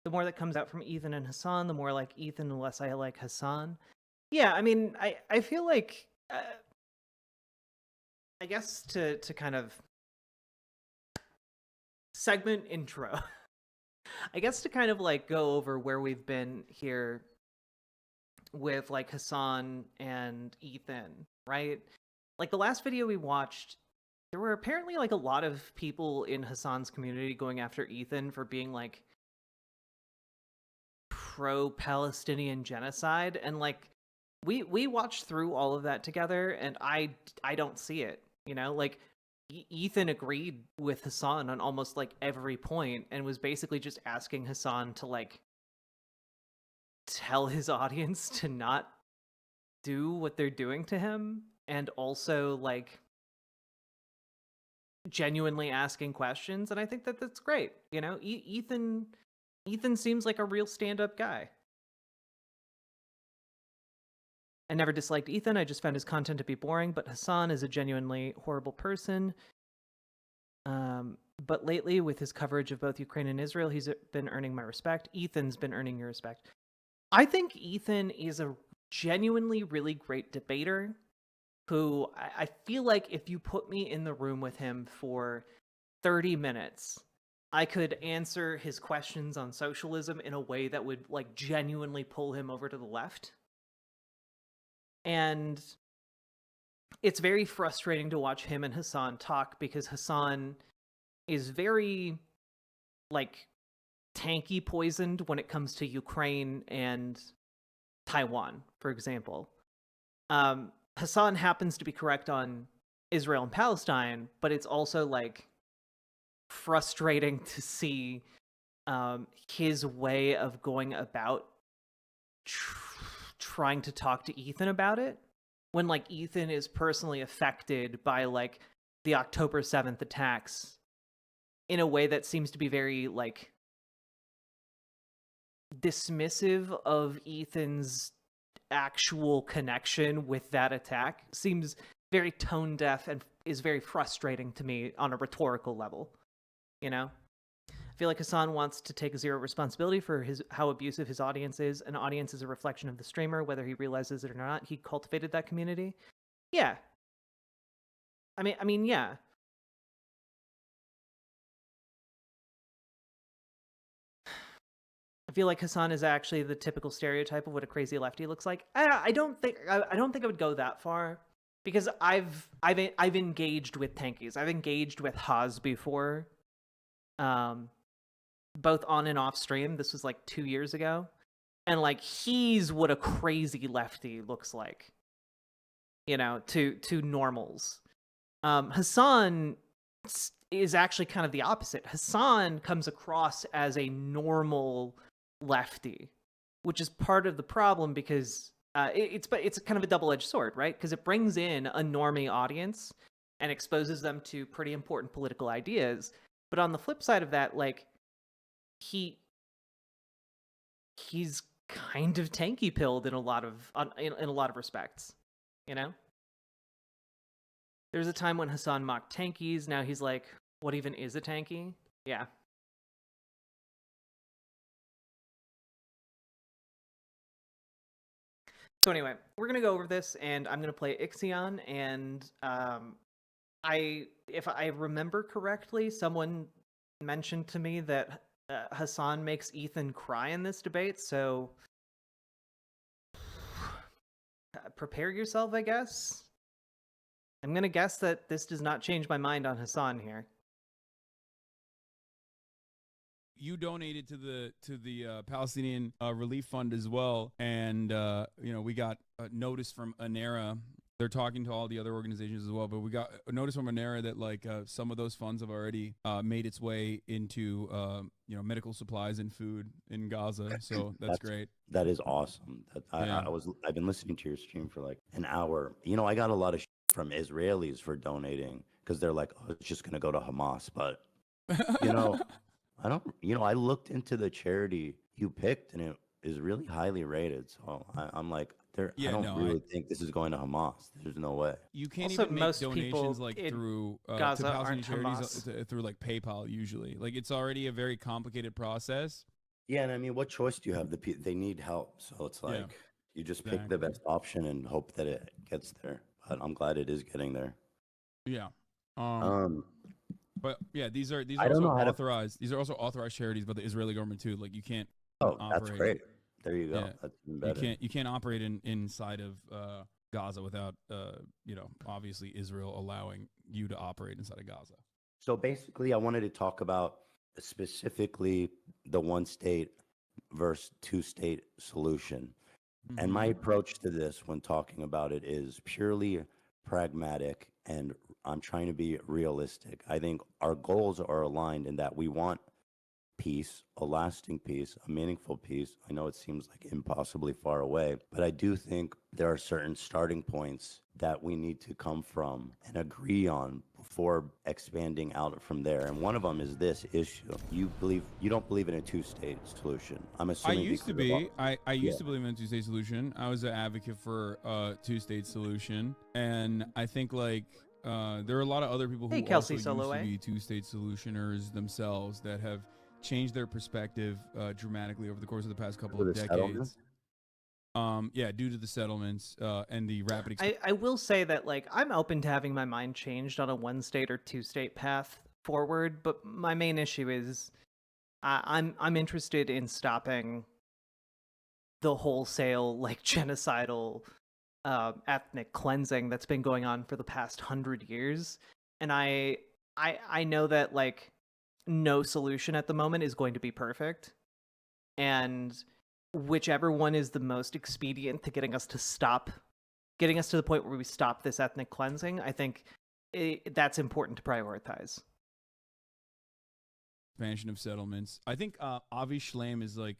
the more that comes out from Ethan and Hasan, the more like Ethan, the less I like Hasan. Yeah, I mean, I feel like I guess to kind of segment intro, I guess to kind of like go over where we've been here with like Hasan and Ethan, right? Like the last video we watched, there were apparently like a lot of people in Hasan's community going after Ethan for being like pro-Palestinian genocide, and like we watched through all of that together, and I don't see it, you know? Like Ethan agreed with Hasan on almost like every point and was basically just asking Hasan to like tell his audience to not do what they're doing to him, and also like genuinely asking questions. And I think that that's great, you know? Ethan seems like a real stand-up guy. I never disliked Ethan, I just found his content to be boring, but Hasan is a genuinely horrible person. But lately, with his coverage of both Ukraine and Israel, he's been earning my respect. Ethan's been earning your respect. I think Ethan is a genuinely really great debater who I feel like if you put me in the room with him for 30 minutes, I could answer his questions on socialism in a way that would like genuinely pull him over to the left. And it's very frustrating to watch him and Hasan talk because Hasan is very like tanky poisoned when it comes to Ukraine and Taiwan, for example. Hasan happens to be correct on Israel and Palestine, but it's also like frustrating to see his way of going about trying to talk to Ethan about it when like Ethan is personally affected by like the October 7th attacks in a way that seems to be very like dismissive of Ethan's actual connection with that attack. Seems very tone deaf and is very frustrating to me on a rhetorical level, you know? I feel like Hasan wants to take zero responsibility for how abusive his audience is. An audience is a reflection of the streamer, whether he realizes it or not. He cultivated that community. Yeah. I mean, yeah. I feel like Hasan is actually the typical stereotype of what a crazy lefty looks like. I don't think I would go that far, because I've engaged with tankies. I've engaged with Haas before. Both on and off stream. This was like 2 years ago. And like he's what a crazy lefty looks like, you know, to normals. Hasan is actually kind of the opposite. Hasan comes across as a normal lefty, which is part of the problem because it's kind of a double-edged sword, right? Because it brings in a normie audience and exposes them to pretty important political ideas. But on the flip side of that, like he's kind of tanky pilled in a lot of respects, you know? There's a time when Hasan mocked tankies. Now he's like, what even is a tanky? Yeah. So anyway, we're gonna go over this, and I'm gonna play Ixion, and if I remember correctly, someone mentioned to me that Hasan makes Ethan cry in this debate, so prepare yourself, I guess. I'm gonna guess that this does not change my mind on Hasan here. You donated to the Palestinian Relief Fund as well, and you know, we got a notice from ANERA. They're talking to all the other organizations as well, but we got a notice from ANERA that like some of those funds have already made its way into you know, medical supplies and food in Gaza. So that's great. That is awesome. I've been listening to your stream for like an hour. You know, I got a lot of from Israelis for donating because they're like, oh, it's just gonna go to Hamas, but you know. I looked into the charity you picked, and it is really highly rated. So I'm like, I don't really think this is going to Hamas. There's no way. You can't Also, even make donations like through Gaza to Palestinian aren't charities through like PayPal usually. Like it's already a very complicated process. Yeah, and I mean, what choice do you have? They need help, so it's Yeah, like you just pick the exactly. best option and hope that it gets there. But I'm glad it is getting there. Yeah. Um, Um, but yeah, these I are don't also know how to. authorized. These are also authorized charities by the Israeli government too. Like you can't Oh, that's operate. great. There you go. Yeah, That's even better. you can't operate inside of Gaza without obviously Israel allowing you to operate inside of Gaza. So basically, I wanted to talk about specifically the one state versus two state solution. And my approach to this when talking about it is purely pragmatic, and I'm trying to be realistic. I think our goals are aligned in that we want peace, a lasting peace, a meaningful peace. I know it seems like impossibly far away, but I do think there are certain starting points that we need to come from and agree on before expanding out from there. And one of them is this issue. You don't believe in a two-state solution. I'm I assuming used to because of all, be. I yeah. used to believe in a two-state solution. I was an advocate for a two-state solution, and I think like there are a lot of other people who Hey, also Kelsey used to Soloe. be two-state solutioners themselves that have changed their perspective dramatically over the course of the past couple For of the decades. settlements? Yeah, due to the settlements and the rapid. I will say that like I'm open to having my mind changed on a one state or two state path forward, but my main issue is I'm interested in stopping the wholesale like genocidal ethnic cleansing that's been going on for the past 100 years, and I know that like no solution at the moment is going to be perfect, and whichever one is the most expedient to getting us to the point where we stop this ethnic cleansing, I think that's important to prioritize. Expansion of settlements. I think Avi Shlaim is like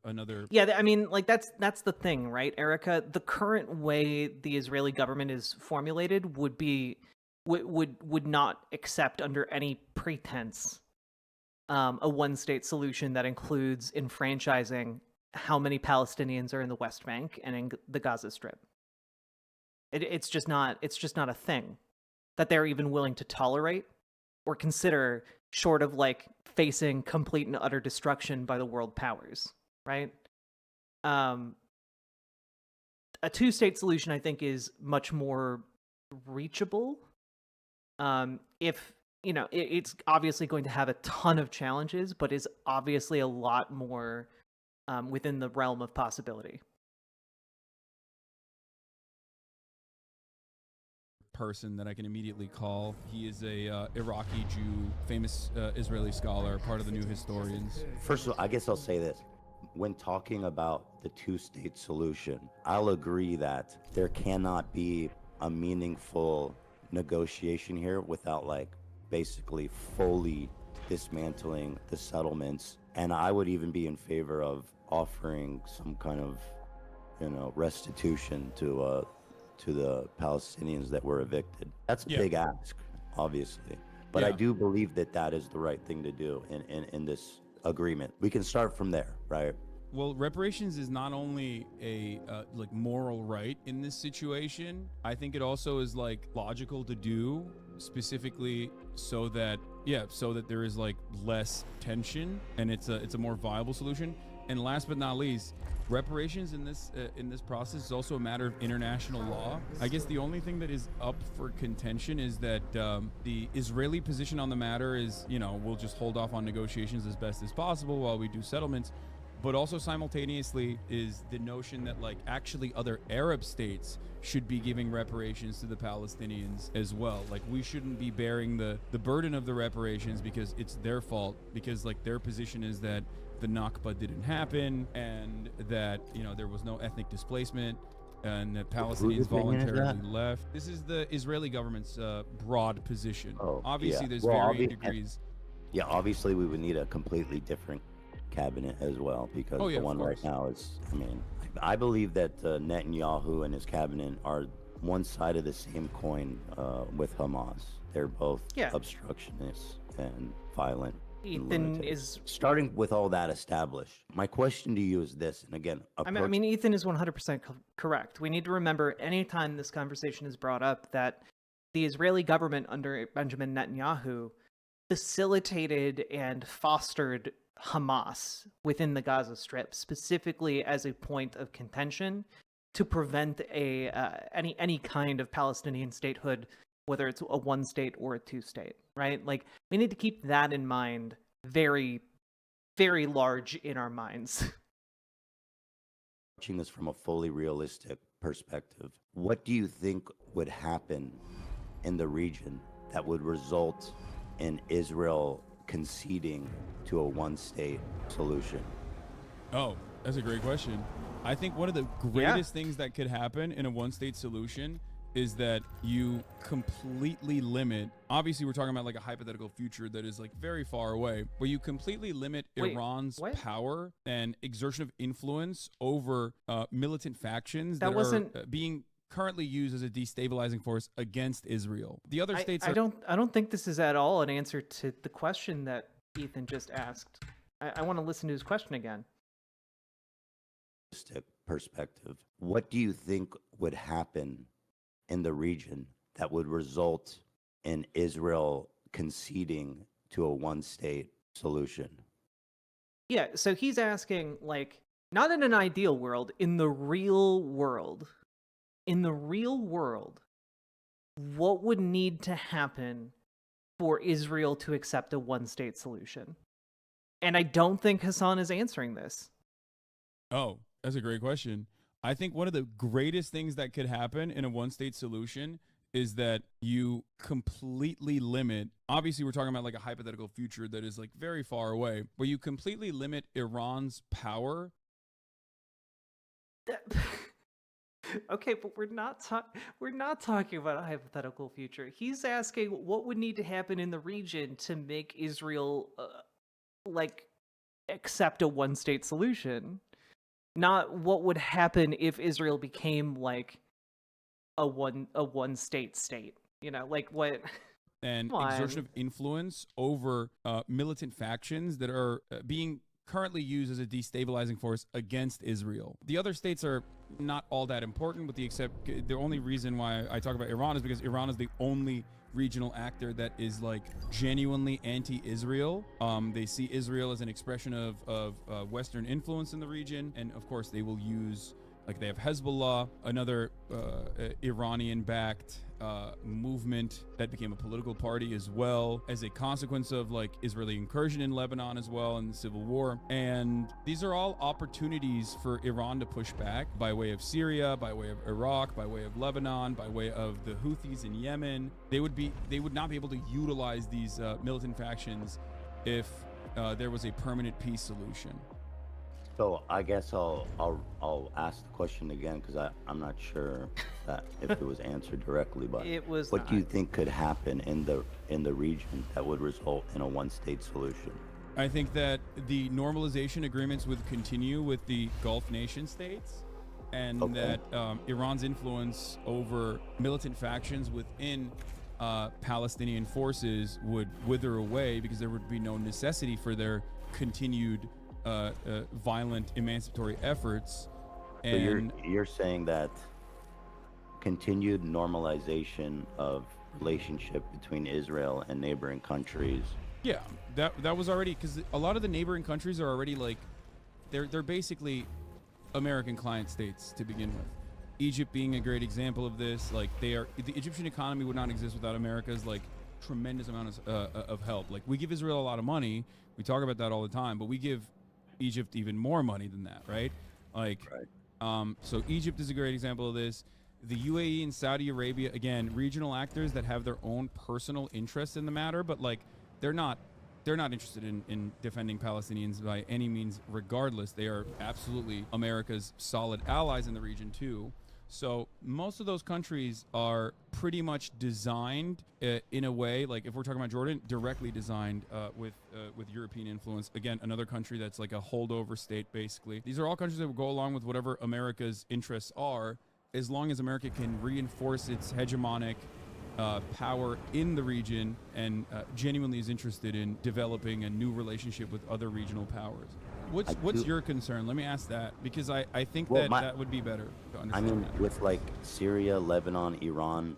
another. Yeah, I mean, like that's the thing, right, Erica? The current way the Israeli government is formulated would not accept under any pretense a one-state solution that includes enfranchising how many Palestinians are in the West Bank and in the Gaza Strip. It's just not a thing that they're even willing to tolerate or consider, short of like facing complete and utter destruction by the world powers, right? A two-state solution, I think, is much more reachable. If it's obviously going to have a ton of challenges, but is obviously a lot more within the realm of possibility. Person that I can immediately call. He is a Iraqi Jew, famous Israeli scholar, part of the New Historians. First of all, I guess I'll say this. When talking about the two-state solution, I'll agree that there cannot be a meaningful negotiation here without like basically fully dismantling the settlements. And I would even be in favor of offering some kind of, restitution to the Palestinians that were evicted. That's a big ask, obviously. But I do believe that that is the right thing to do in this agreement. We can start from there, right? Well, reparations is not only a like moral right in this situation. I think it also is like logical to do, specifically so that there is like less tension and it's a more viable solution. And last but not least, reparations in this process is also a matter of international law. I guess the only thing that is up for contention is that the Israeli position on the matter is, we'll just hold off on negotiations as best as possible while we do settlements. But also simultaneously is the notion that like actually other Arab states should be giving reparations to the Palestinians as well. Like we shouldn't be bearing the burden of the reparations because it's their fault, because like their position is that the Nakba didn't happen and that there was no ethnic displacement and that Palestinians voluntarily left. This is the Israeli government's broad position. Obviously there's varying degrees. Yeah, obviously we would need a completely different cabinet as well, because the one right now is, I believe that Netanyahu and his cabinet are one side of the same coin with Hamas. They're both obstructionists and violent. Ethan is starting with all that established. My question to you is this, and again, Ethan is 100% correct. We need to remember anytime this conversation is brought up that the Israeli government under Benjamin Netanyahu facilitated and fostered Hamas within the Gaza Strip, specifically as a point of contention to prevent any kind of Palestinian statehood, whether it's a one state or a two state, right? Like, we need to keep that in mind, very, very large in our minds. Watching this from a fully realistic perspective, what do you think would happen in the region that would result in Israel conceding to a one-state solution? Oh, that's a great question. I think one of the greatest things that could happen in a one-state solution is that you completely limit, obviously we're talking about like a hypothetical future that is like very far away, where you completely limit Iran's power and exertion of influence over militant factions that are being currently used as a destabilizing force against Israel. The other states I don't think this is at all an answer to the question that Ethan just asked. I want to listen to his question again. Perspective, what do you think would happen in the region that would result in Israel conceding to a one-state solution? Yeah, so he's asking, like, not in an ideal world, in the real world. In the real world, what would need to happen for Israel to accept a one-state solution? And I don't think Hasan is answering this. Oh, that's a great question. I think one of the greatest things that could happen in a one-state solution is that you completely limit, obviously we're talking about like a hypothetical future that is like very far away, where you completely limit Iran's power. Okay, but we're not talking about a hypothetical future. He's asking what would need to happen in the region to make Israel accept a one-state solution. Not what would happen if Israel became like a one-state state. You know, like what? And exertion of influence over militant factions that are being currently used as a destabilizing force against Israel. The other states are not all that important, with the only reason why I talk about Iran is because Iran is the only regional actor that is like genuinely anti-Israel. They see Israel as an expression of Western influence in the region, and of course they will use, like, they have Hezbollah, another Iranian-backed movement that became a political party as well, as a consequence of like Israeli incursion in Lebanon as well in the civil war. And these are all opportunities for Iran to push back by way of Syria, by way of Iraq, by way of Lebanon, by way of the Houthis in Yemen. They would not be able to utilize these militant factions if there was a permanent peace solution. So I guess I'll ask the question again, because I'm not sure that if it was answered directly, but it was what do you think could happen in the region that would result in a one-state solution? I think that the normalization agreements would continue with the Gulf nation states, and that Iran's influence over militant factions within Palestinian forces would wither away, because there would be no necessity for their continued violent emancipatory efforts. And so you're saying that continued normalization of relationship between Israel and neighboring countries. Yeah, that was already, because a lot of the neighboring countries are already like, they're basically American client states to begin with. Egypt being a great example of this. Like, the Egyptian economy would not exist without America's like tremendous amount of help. Like, we give Israel a lot of money. We talk about that all the time, but we give Egypt even more money than that, right? Like, so Egypt is a great example of this. The UAE and Saudi Arabia, again, regional actors that have their own personal interests in the matter, but like they're not interested in defending Palestinians by any means. Regardless, they are absolutely America's solid allies in the region too. So most of those countries are pretty much designed in a way, like if we're talking about Jordan, directly designed with European influence. Again, another country that's like a holdover state, basically. These are all countries that will go along with whatever America's interests are, as long as America can reinforce its hegemonic power in the region and genuinely is interested in developing a new relationship with other regional powers. What's your concern? Let me ask that, because I think that would be better to understand. I mean, with like Syria, Lebanon, Iran,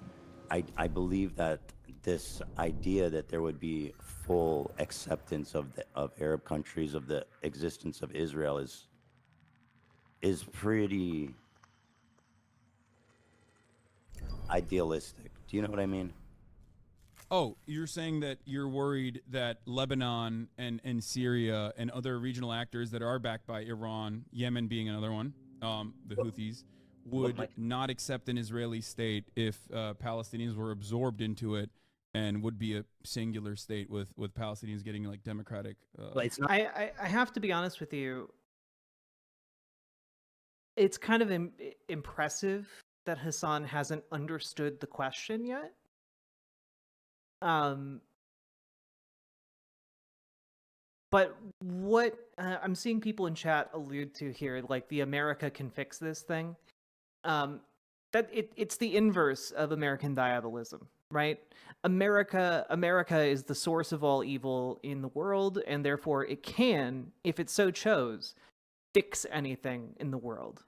I believe that this idea that there would be full acceptance of Arab countries of the existence of Israel is pretty idealistic. Do you know what I mean? Oh, you're saying that you're worried that Lebanon and Syria and other regional actors that are backed by Iran, Yemen being another one, the Houthis, would not accept an Israeli state if Palestinians were absorbed into it and would be a singular state with Palestinians getting like democratic. But it's not. I have to be honest with you. It's kind of impressive that Hasan hasn't understood the question yet. But what I'm seeing people in chat allude to here, like the America can fix this thing, that it's the inverse of American diabolism, right? America is the source of all evil in the world, and therefore it can, if it so chose, fix anything in the world.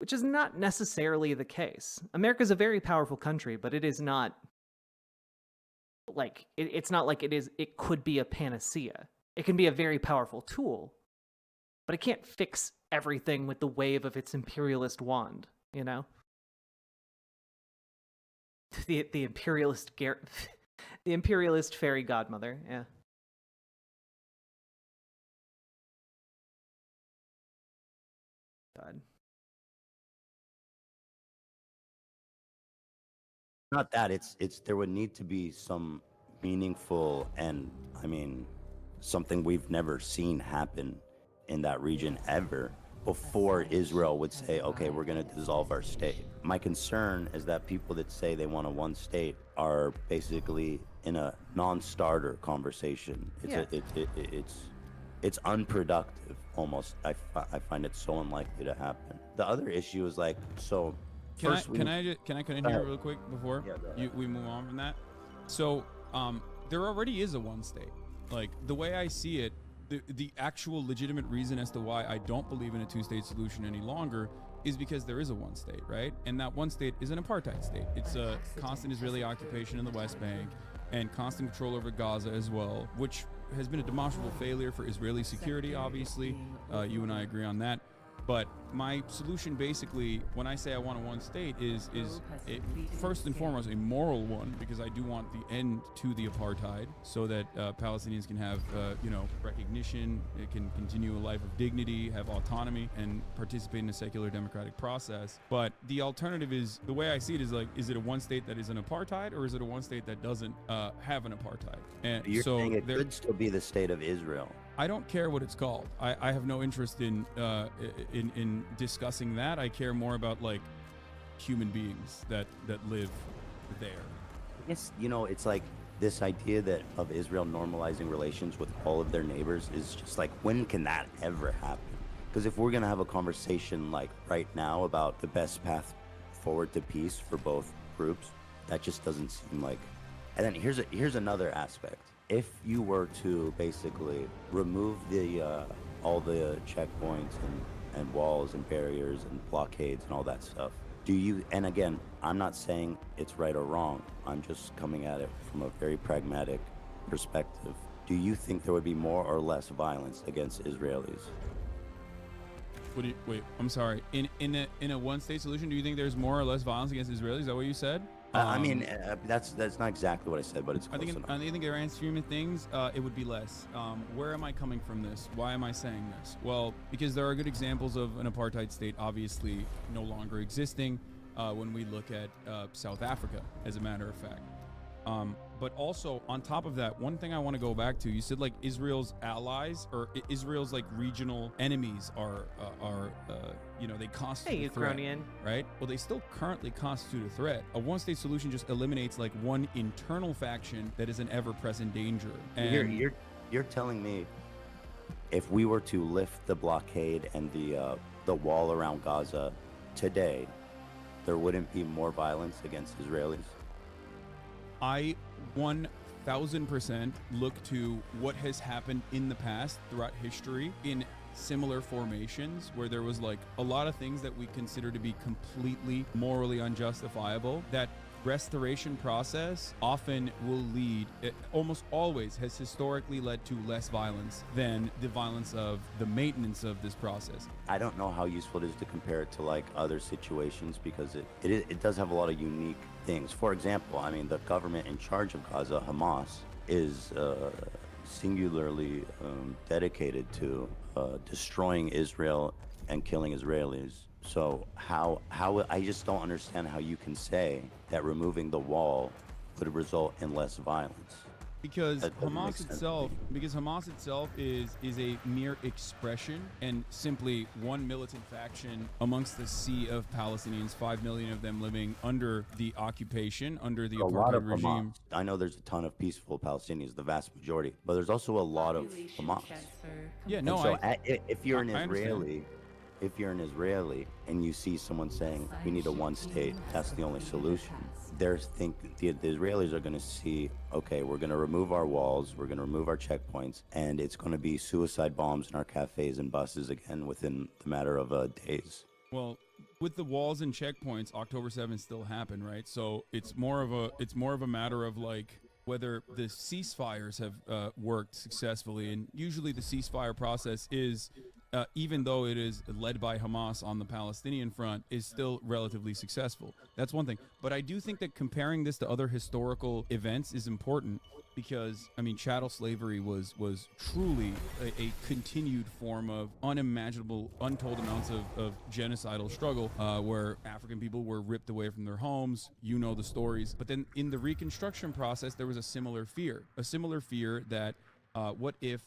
Which is not necessarily the case. America's a very powerful country, but it is not like it's not like it could be a panacea. It can be a very powerful tool, but it can't fix everything with the wave of its imperialist wand, you know? The imperialist the imperialist fairy godmother, yeah. God. Not that it's there would need to be some meaningful and I mean something we've never seen happen in that region ever before Israel would say, okay, we're going to dissolve our state. My concern is that people that say they want a one state are basically in a non-starter conversation. It's unproductive almost. I find it so unlikely to happen. The other issue is like, so Can I cut in here real quick before we move on from that? So there already is a one state. Like the way I see it, the actual legitimate reason as to why I don't believe in a two-state solution any longer is because there is a one state, right? And that one state is an apartheid state. It's a constant Israeli occupation in the West Bank and constant control over Gaza as well, which has been a demonstrable failure for Israeli security, obviously. You and I agree on that. But my solution basically, when I say I want a one state, is first and foremost a moral one, because I do want the end to the apartheid so that Palestinians can have recognition, it can continue a life of dignity, have autonomy, and participate in a secular democratic process. But the alternative is, the way I see it is like, is it a one state that is an apartheid, or is it a one state that doesn't have an apartheid? And you're so saying it could still be the state of Israel. I don't care what it's called. I have no interest in discussing that. I care more about like human beings that live there. I guess it's like this idea that of Israel normalizing relations with all of their neighbors is just like, when can that ever happen? Because if we're gonna have a conversation like right now about the best path forward to peace for both groups, that just doesn't seem like. And then here's another aspect. If you were to basically remove the all the checkpoints and walls and barriers and blockades and all that stuff, and again, I'm not saying it's right or wrong, I'm just coming at it from a very pragmatic perspective. Do you think there would be more or less violence against Israelis? Wait, I'm sorry. In a one state solution, do you think there's more or less violence against Israelis? Is that what you said? I mean, that's not exactly what I said, but it's close enough. I think there are extreme things. It would be less. Where am I coming from this? Why am I saying this? Well, because there are good examples of an apartheid state obviously no longer existing when we look at South Africa, as a matter of fact. But also, on top of that, one thing I want to go back to, you said like Israel's allies or Israel's like regional enemies are they constitute a threat, right? Well, they still currently constitute a threat. A one-state solution just eliminates like one internal faction that is an ever-present danger. And you're telling me if we were to lift the blockade and the wall around Gaza today, there wouldn't be more violence against Israelis? I 1000% look to what has happened in the past throughout history in similar formations where there was like a lot of things that we consider to be completely morally unjustifiable that restoration process often will lead, it almost always has historically led to less violence than the violence of the maintenance of this process. I don't know how useful it is to compare it to like other situations because it does have a lot of unique things. For example, I mean, the government in charge of Gaza, Hamas, is singularly dedicated to destroying Israel and killing Israelis. So how I just don't understand how you can say that removing the wall would result in less violence. Because That doesn't make sense to me. Hamas itself is a mere expression and simply one militant faction amongst the sea of Palestinians, 5 million of them living under the occupation, under the A lot of apartheid regime. Hamas. I know there's a ton of peaceful Palestinians, the vast majority, but there's also a lot of Hamas. Yeah, And no, so if you're an I understand. Israeli, if you're an Israeli and you see someone saying we need a one state, that's the only solution. The Israelis are going to see, okay, we're going to remove our walls, we're going to remove our checkpoints, and it's going to be suicide bombs in our cafes and buses again within the matter of days. Well, with the walls and checkpoints, October 7th still happened, right? So it's more of a matter of like whether the ceasefires have worked successfully, and usually the ceasefire process is, even though it is led by Hamas on the Palestinian front, is still relatively successful. That's one thing. But I do think that comparing this to other historical events is important because, I mean, chattel slavery was truly a continued form of unimaginable, untold amounts of genocidal struggle where African people were ripped away from their homes. You know the stories. But then in the Reconstruction process, there was a similar fear that what if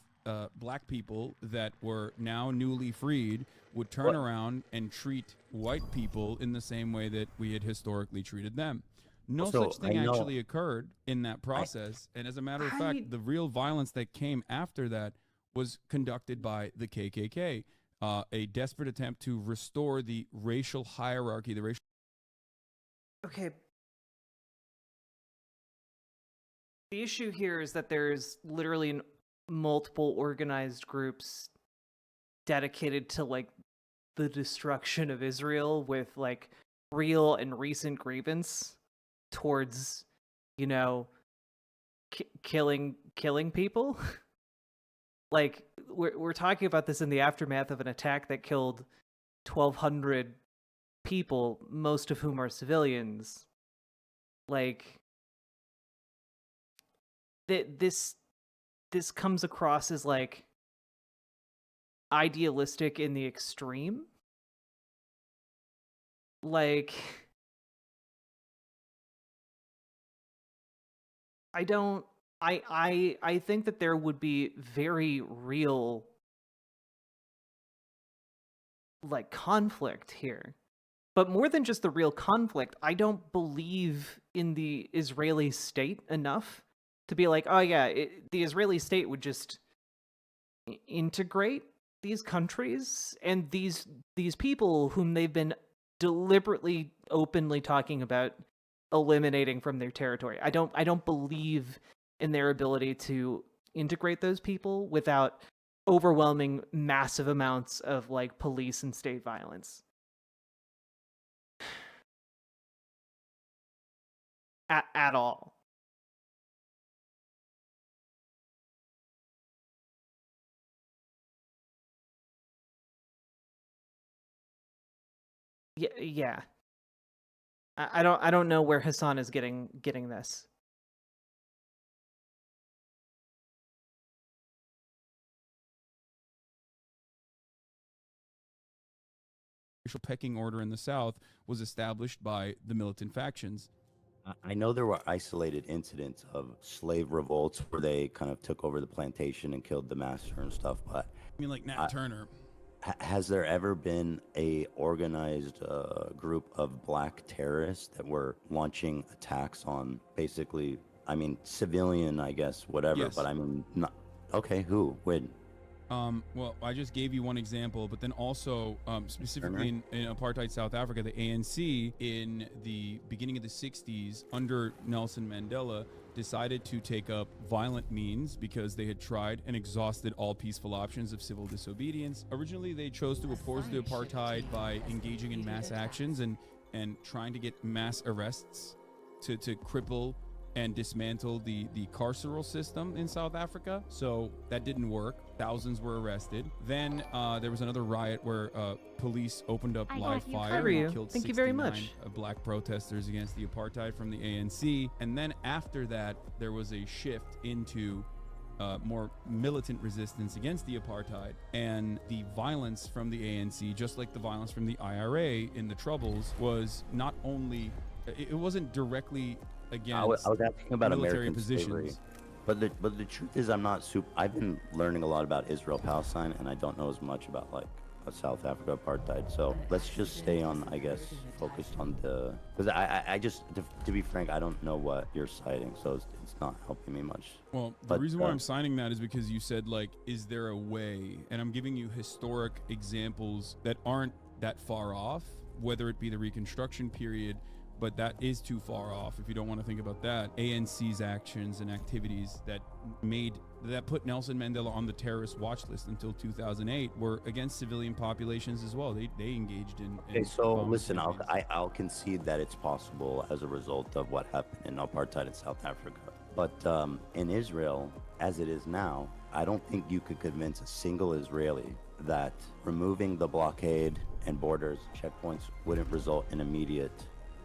black people that were now newly freed would turn around and treat white people in the same way that we had historically treated them. No such thing actually occurred in that process. And as a matter of fact, the real violence that came after that was conducted by the KKK, a desperate attempt to restore the racial hierarchy, the racial. Okay. The issue here is that there's literally multiple organized groups dedicated to like the destruction of Israel with like real and recent grievance towards, you know, killing people. Like we're talking about this in the aftermath of an attack that killed 1,200 people, most of whom are civilians. Like this comes across as like idealistic in the extreme. Like I think that there would be very real like conflict here. But more than just the real conflict, I don't believe in the Israeli state enough to be like, oh yeah, the Israeli state would just integrate these countries and these people whom they've been deliberately openly talking about eliminating from their territory. I don't believe in their ability to integrate those people without overwhelming massive amounts of like police and state violence. At all. Yeah. I don't know where Hasan is getting this. Racial pecking order in the South was established by the militant factions. I know there were isolated incidents of slave revolts where they kind of took over the plantation and killed the master and stuff, but I mean, like Nat Turner. has there ever been a organized group of black terrorists that were launching attacks on basically, I mean, civilian, I guess, whatever, Yes. but I mean, not, okay, who, when? Well, I just gave you one example, but then also specifically in apartheid South Africa, the ANC in the beginning of the 60s under Nelson Mandela decided to take up violent means because they had tried and exhausted all peaceful options of civil disobedience. Originally, they chose to oppose the apartheid by engaging in mass actions and trying to get mass arrests to cripple and dismantle the carceral system in South Africa. So that didn't work. Thousands were arrested. Then there was another riot where police opened up live fire and killed Thank you very much. 69 black protesters against the apartheid from the ANC. And then after that, there was a shift into more militant resistance against the apartheid, and the violence from the ANC, just like the violence from the IRA in the Troubles, was not only, it wasn't directly against I was asking about military American slavery, positions. but the truth is I'm not super. I've been learning a lot about Israel Palestine, and I don't know as much about like South Africa apartheid. So let's just stay on, I guess, focused on the, because I just to be frank, I don't know what you're citing, so it's not helping me much. Well, the reason why I'm signing that is because you said, like, is there a way? And I'm giving you historic examples that aren't that far off, whether it be the Reconstruction period, but that is too far off if you don't want to think about that. ANC's actions and activities that put Nelson Mandela on the terrorist watch list until 2008 were against civilian populations as well. They engaged in. Okay, so listen, I'll concede that it's possible as a result of what happened in apartheid in South Africa. But in Israel, as it is now, I don't think you could convince a single Israeli that removing the blockade and borders checkpoints wouldn't result in immediate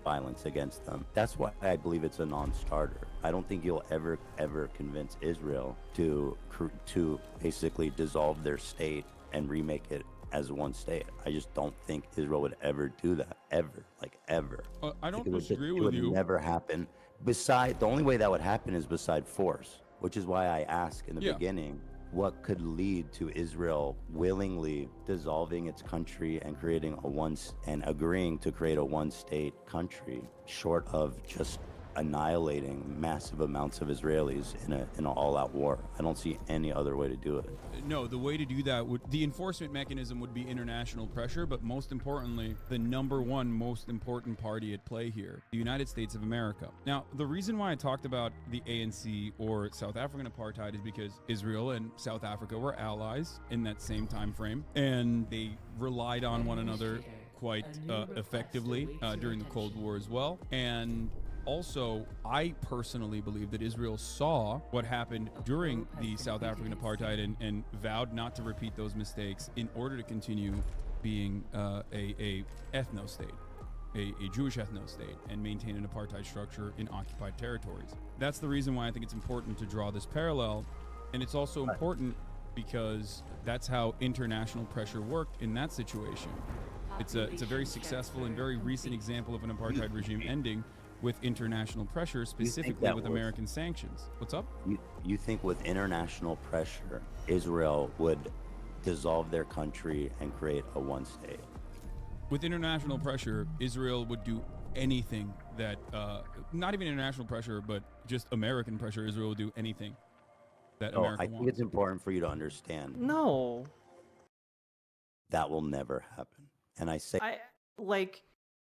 violence against them. That's why I believe it's a non-starter. I don't think you'll ever convince Israel to basically dissolve their state and remake it as one state. I just don't think Israel would ever do that, ever. I don't disagree with you. It would never happen. The only way that would happen is beside force, which is why I asked in the beginning, what could lead to Israel willingly dissolving its country and agreeing to create a one-state country, short of just annihilating massive amounts of Israelis in an all-out war. I don't see any other way to do it. No, the way to do that the enforcement mechanism would be international pressure, but most importantly, the number one most important party at play here, the United States of America. Now, the reason why I talked about the ANC or South African apartheid is because Israel and South Africa were allies in that same time frame, and they relied on one another quite effectively during the Cold War as well. And also, I personally believe that Israel saw what happened during the South African apartheid and vowed not to repeat those mistakes in order to continue being a ethno-state, a Jewish ethno-state, and maintain an apartheid structure in occupied territories. That's the reason why I think it's important to draw this parallel. And it's also important because that's how international pressure worked in that situation. It's a very successful and very recent example of an apartheid regime ending with international pressure, specifically with American sanctions. What's up? You think with international pressure, Israel would dissolve their country and create a one state? With international pressure, Israel would do anything that, not even international pressure, but just American pressure, Israel would do anything that America wants. I think it's important for you to understand. No. That will never happen. And I say...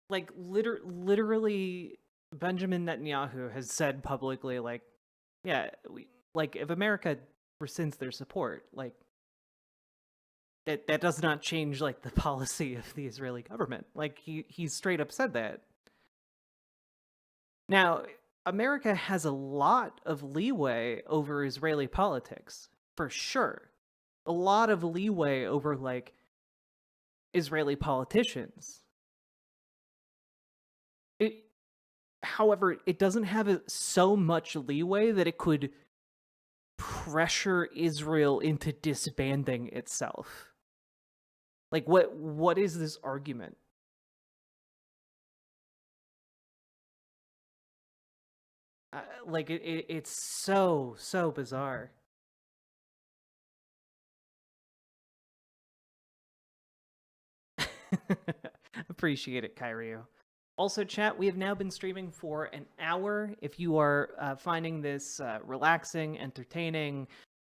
literally... Benjamin Netanyahu has said publicly, if America rescinds their support, that does not change the policy of the Israeli government. He straight up said that. Now, America has a lot of leeway over Israeli politics, for sure. A lot of leeway over Israeli politicians. However, it doesn't have so much leeway that it could pressure Israel into disbanding itself. What is this argument? It's so bizarre. Appreciate it, Kyryu. Also, chat, we have now been streaming for an hour. If you are finding this relaxing, entertaining,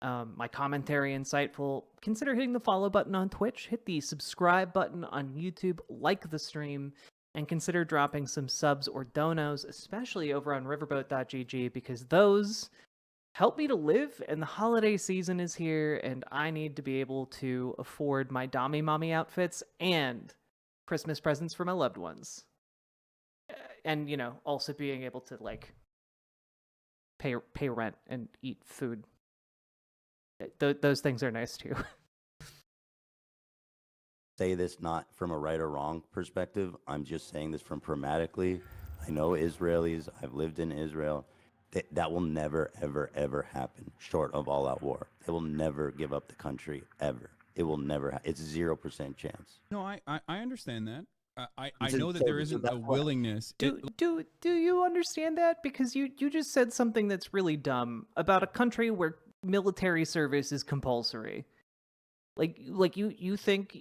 my commentary insightful, consider hitting the follow button on Twitch, hit the subscribe button on YouTube, like the stream, and consider dropping some subs or donos, especially over on riverboat.gg, because those help me to live, and the holiday season is here, and I need to be able to afford my Dami Mommy outfits and Christmas presents for my loved ones. and you know, also being able to like pay rent and eat food. Those things are nice too. Say this not from a right or wrong perspective. I'm just saying this from pragmatically. I know Israelis. I've lived in Israel. That will never, ever, ever happen short of all-out war. They will never give up the country, ever. It will never. It's 0% chance. No, I understand that. I know that there isn't a willingness. Do you understand that? Because you just said something that's really dumb about a country where military service is compulsory. Like you think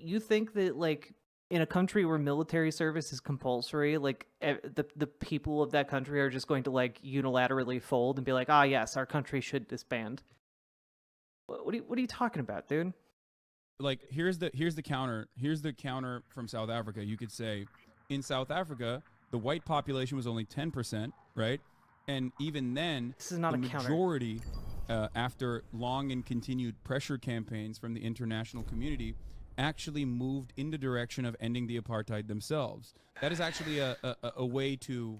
that like in a country where military service is compulsory, like the people of that country are just going to like unilaterally fold and be like, ah, yes, our country should disband. What are you talking about, dude? Like here's the counter from South Africa. You could say in South Africa the white population was only 10%, right? And even then, this is not the a counter. majority, after long and continued pressure campaigns from the international community, actually moved in the direction of ending the apartheid themselves. That is actually a way to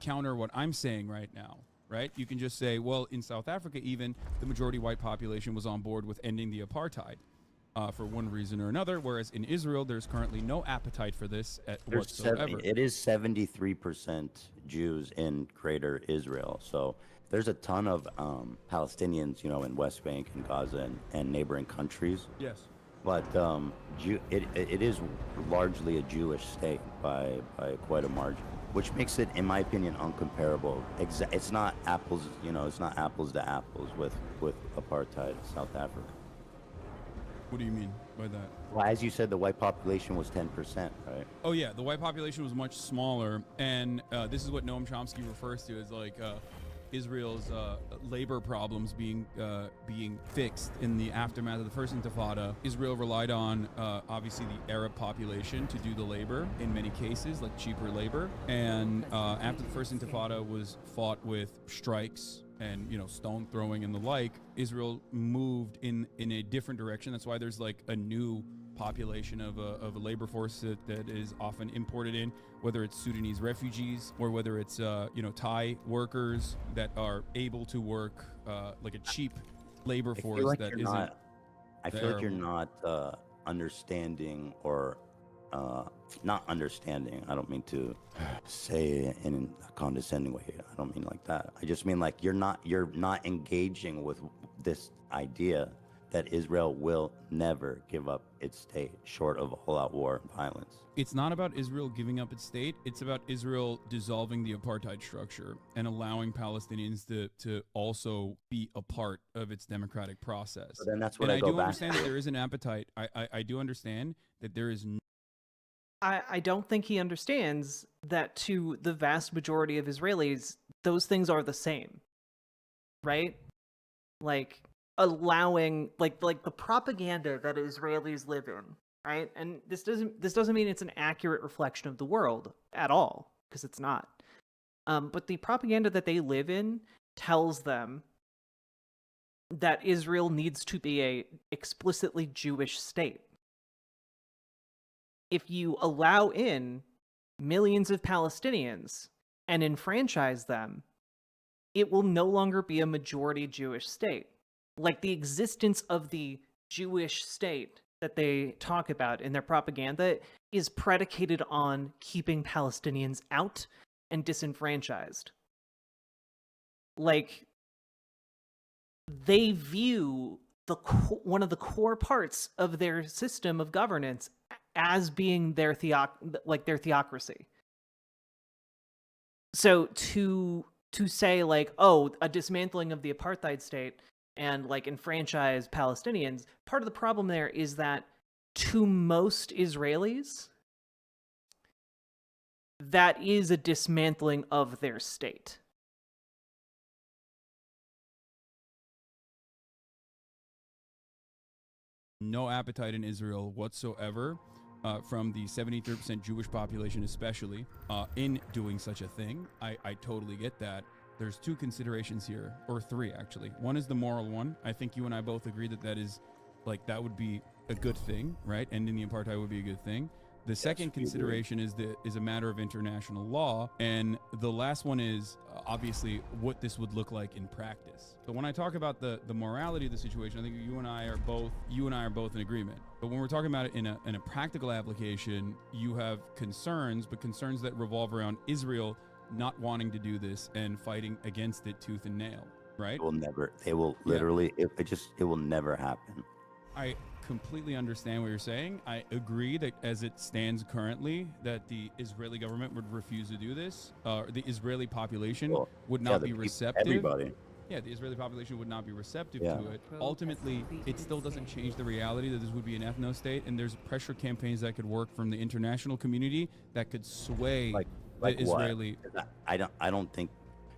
counter what I'm saying right now. Right? You can just say, well, in South Africa, even the majority white population was on board with ending the apartheid. For one reason or another, whereas in Israel, there's currently no appetite for this whatsoever. It is 73% Jews in Greater Israel. So there's a ton of Palestinians, you know, in West Bank and Gaza and neighboring countries. Yes. But it is largely a Jewish state by quite a margin, which makes it, in my opinion, uncomparable. It's not apples, you know, it's not apples to apples with apartheid South Africa. What do you mean by that? Well, as you said, the white population was 10%, right? Oh, yeah. The white population was much smaller. And this is what Noam Chomsky refers to as like Israel's labor problems being fixed in the aftermath of the First Intifada. Israel relied on, obviously, the Arab population to do the labor in many cases, like cheaper labor. And after the First Intifada was fought with strikes and, you know, stone throwing and the like, Israel moved in a different direction. That's why there's like a new population of a labor force that is often imported in, whether it's Sudanese refugees or whether it's you know, Thai workers that are able to work like a cheap labor force that isn't. I feel like you're not understanding or not understanding. I don't mean to say it in a condescending way. I don't mean like that. I just mean like you're not engaging with this idea that Israel will never give up its state short of all-out war and violence. It's not about Israel giving up its state. It's about Israel dissolving the apartheid structure and allowing Palestinians to also be a part of its democratic process. So then that's what and I go do back understand to. that there is an appetite. I do understand that there is. I don't think he understands that to the vast majority of Israelis, those things are the same, right? Like allowing like the propaganda that Israelis live in, right? And this doesn't mean it's an accurate reflection of the world at all, because it's not. But the propaganda that they live in tells them that Israel needs to be a explicitly Jewish state. If you allow in millions of Palestinians and enfranchise them, it will no longer be a majority Jewish state. Like the existence of the Jewish state that they talk about in their propaganda is predicated on keeping Palestinians out and disenfranchised. Like, they view one of the core parts of their system of governance as being their theocracy. So to say like, oh, a dismantling of the apartheid state and like enfranchise Palestinians, part of the problem there is that to most Israelis, that is a dismantling of their state. No appetite in Israel whatsoever from the 73% Jewish population especially in doing such a thing. I totally get that. There's two considerations here, or three actually. One is the moral one. I think you and I both agree that is like that would be a good thing, right? Ending the apartheid would be a good thing. The second consideration is a matter of international law, and the last one is obviously what this would look like in practice. So when I talk about the morality of the situation, I think you and I are both in agreement. But when we're talking about it in a practical application, you have concerns, but concerns that revolve around Israel not wanting to do this and fighting against it tooth and nail, right? They will literally, it will never happen. I completely understand what you're saying. I agree that as it stands currently, that the Israeli government would refuse to do this. The Israeli population would not be receptive. Everybody. Yeah, the Israeli population would not be receptive to it. Ultimately, it still doesn't change the reality that this would be an ethno-state, and there's pressure campaigns that could work from the international community that could sway the Israeli. I don't think.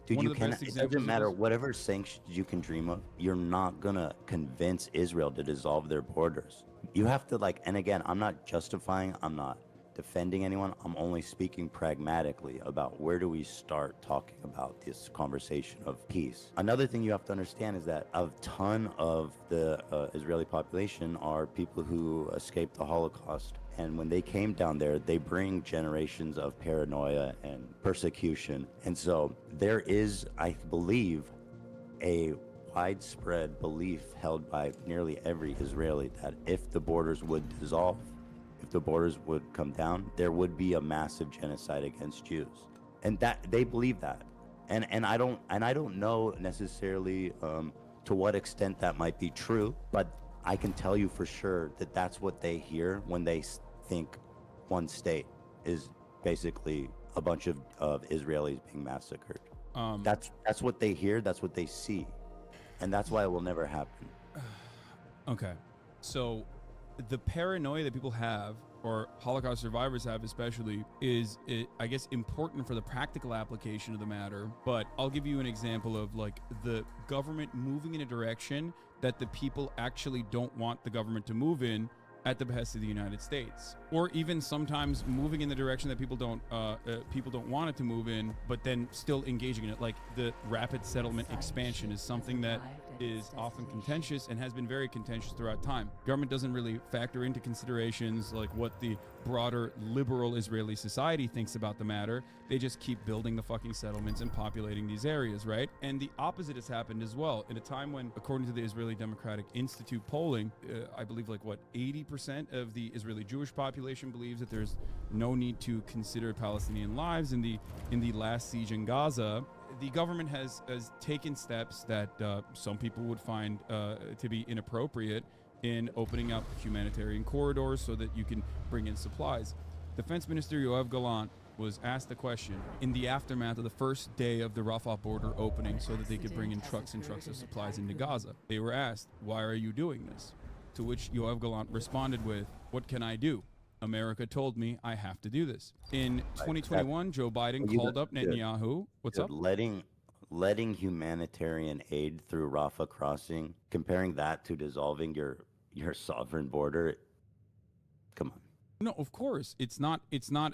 Dude, you can. It doesn't matter. Whatever sanctions you can dream of, you're not gonna convince Israel to dissolve their borders. You have to and again, I'm not justifying. I'm not defending anyone. I'm only speaking pragmatically about where do we start talking about this conversation of peace. Another thing you have to understand is that a ton of the Israeli population are people who escaped the Holocaust. And when they came down there, they bring generations of paranoia and persecution. And so there is, I believe, a widespread belief held by nearly every Israeli that if the borders would dissolve, if the borders would come down, there would be a massive genocide against Jews. And that they believe that. And I don't know necessarily to what extent that might be true, but I can tell you for sure that that's what they hear when they think one state is basically a bunch of Israelis being massacred. That's what they hear, that's what they see, and that's why it will never happen. Okay, so the paranoia that people have, or Holocaust survivors have especially, is, I guess, important for the practical application of the matter. But I'll give you an example of the government moving in a direction that the people actually don't want the government to move in, at the behest of the United States, or even sometimes moving in the direction that people don't want it to move in, but then still engaging in it. Like the rapid settlement expansion is something that is often contentious and has been very contentious throughout time. Government doesn't really factor into considerations like what the broader liberal Israeli society thinks about the matter. They just keep building the fucking settlements and populating these areas, right? And the opposite has happened as well. In a time when, according to the Israeli Democratic Institute polling, I believe 80% of the Israeli Jewish population believes that there's no need to consider Palestinian lives in the last siege in Gaza. The government has taken steps that some people would find to be inappropriate in opening up humanitarian corridors so that you can bring in supplies. Defense Minister Yoav Gallant was asked the question in the aftermath of the first day of the Rafah border opening so that they could bring in trucks and trucks of supplies into Gaza. They were asked, "Why are you doing this?" To which Yoav Gallant responded with, "What can I do? America told me I have to do this." In 2021, Joe Biden called up Netanyahu. What's up? Letting humanitarian aid through Rafah crossing, comparing that to dissolving your sovereign border. Come on. No, of course. It's not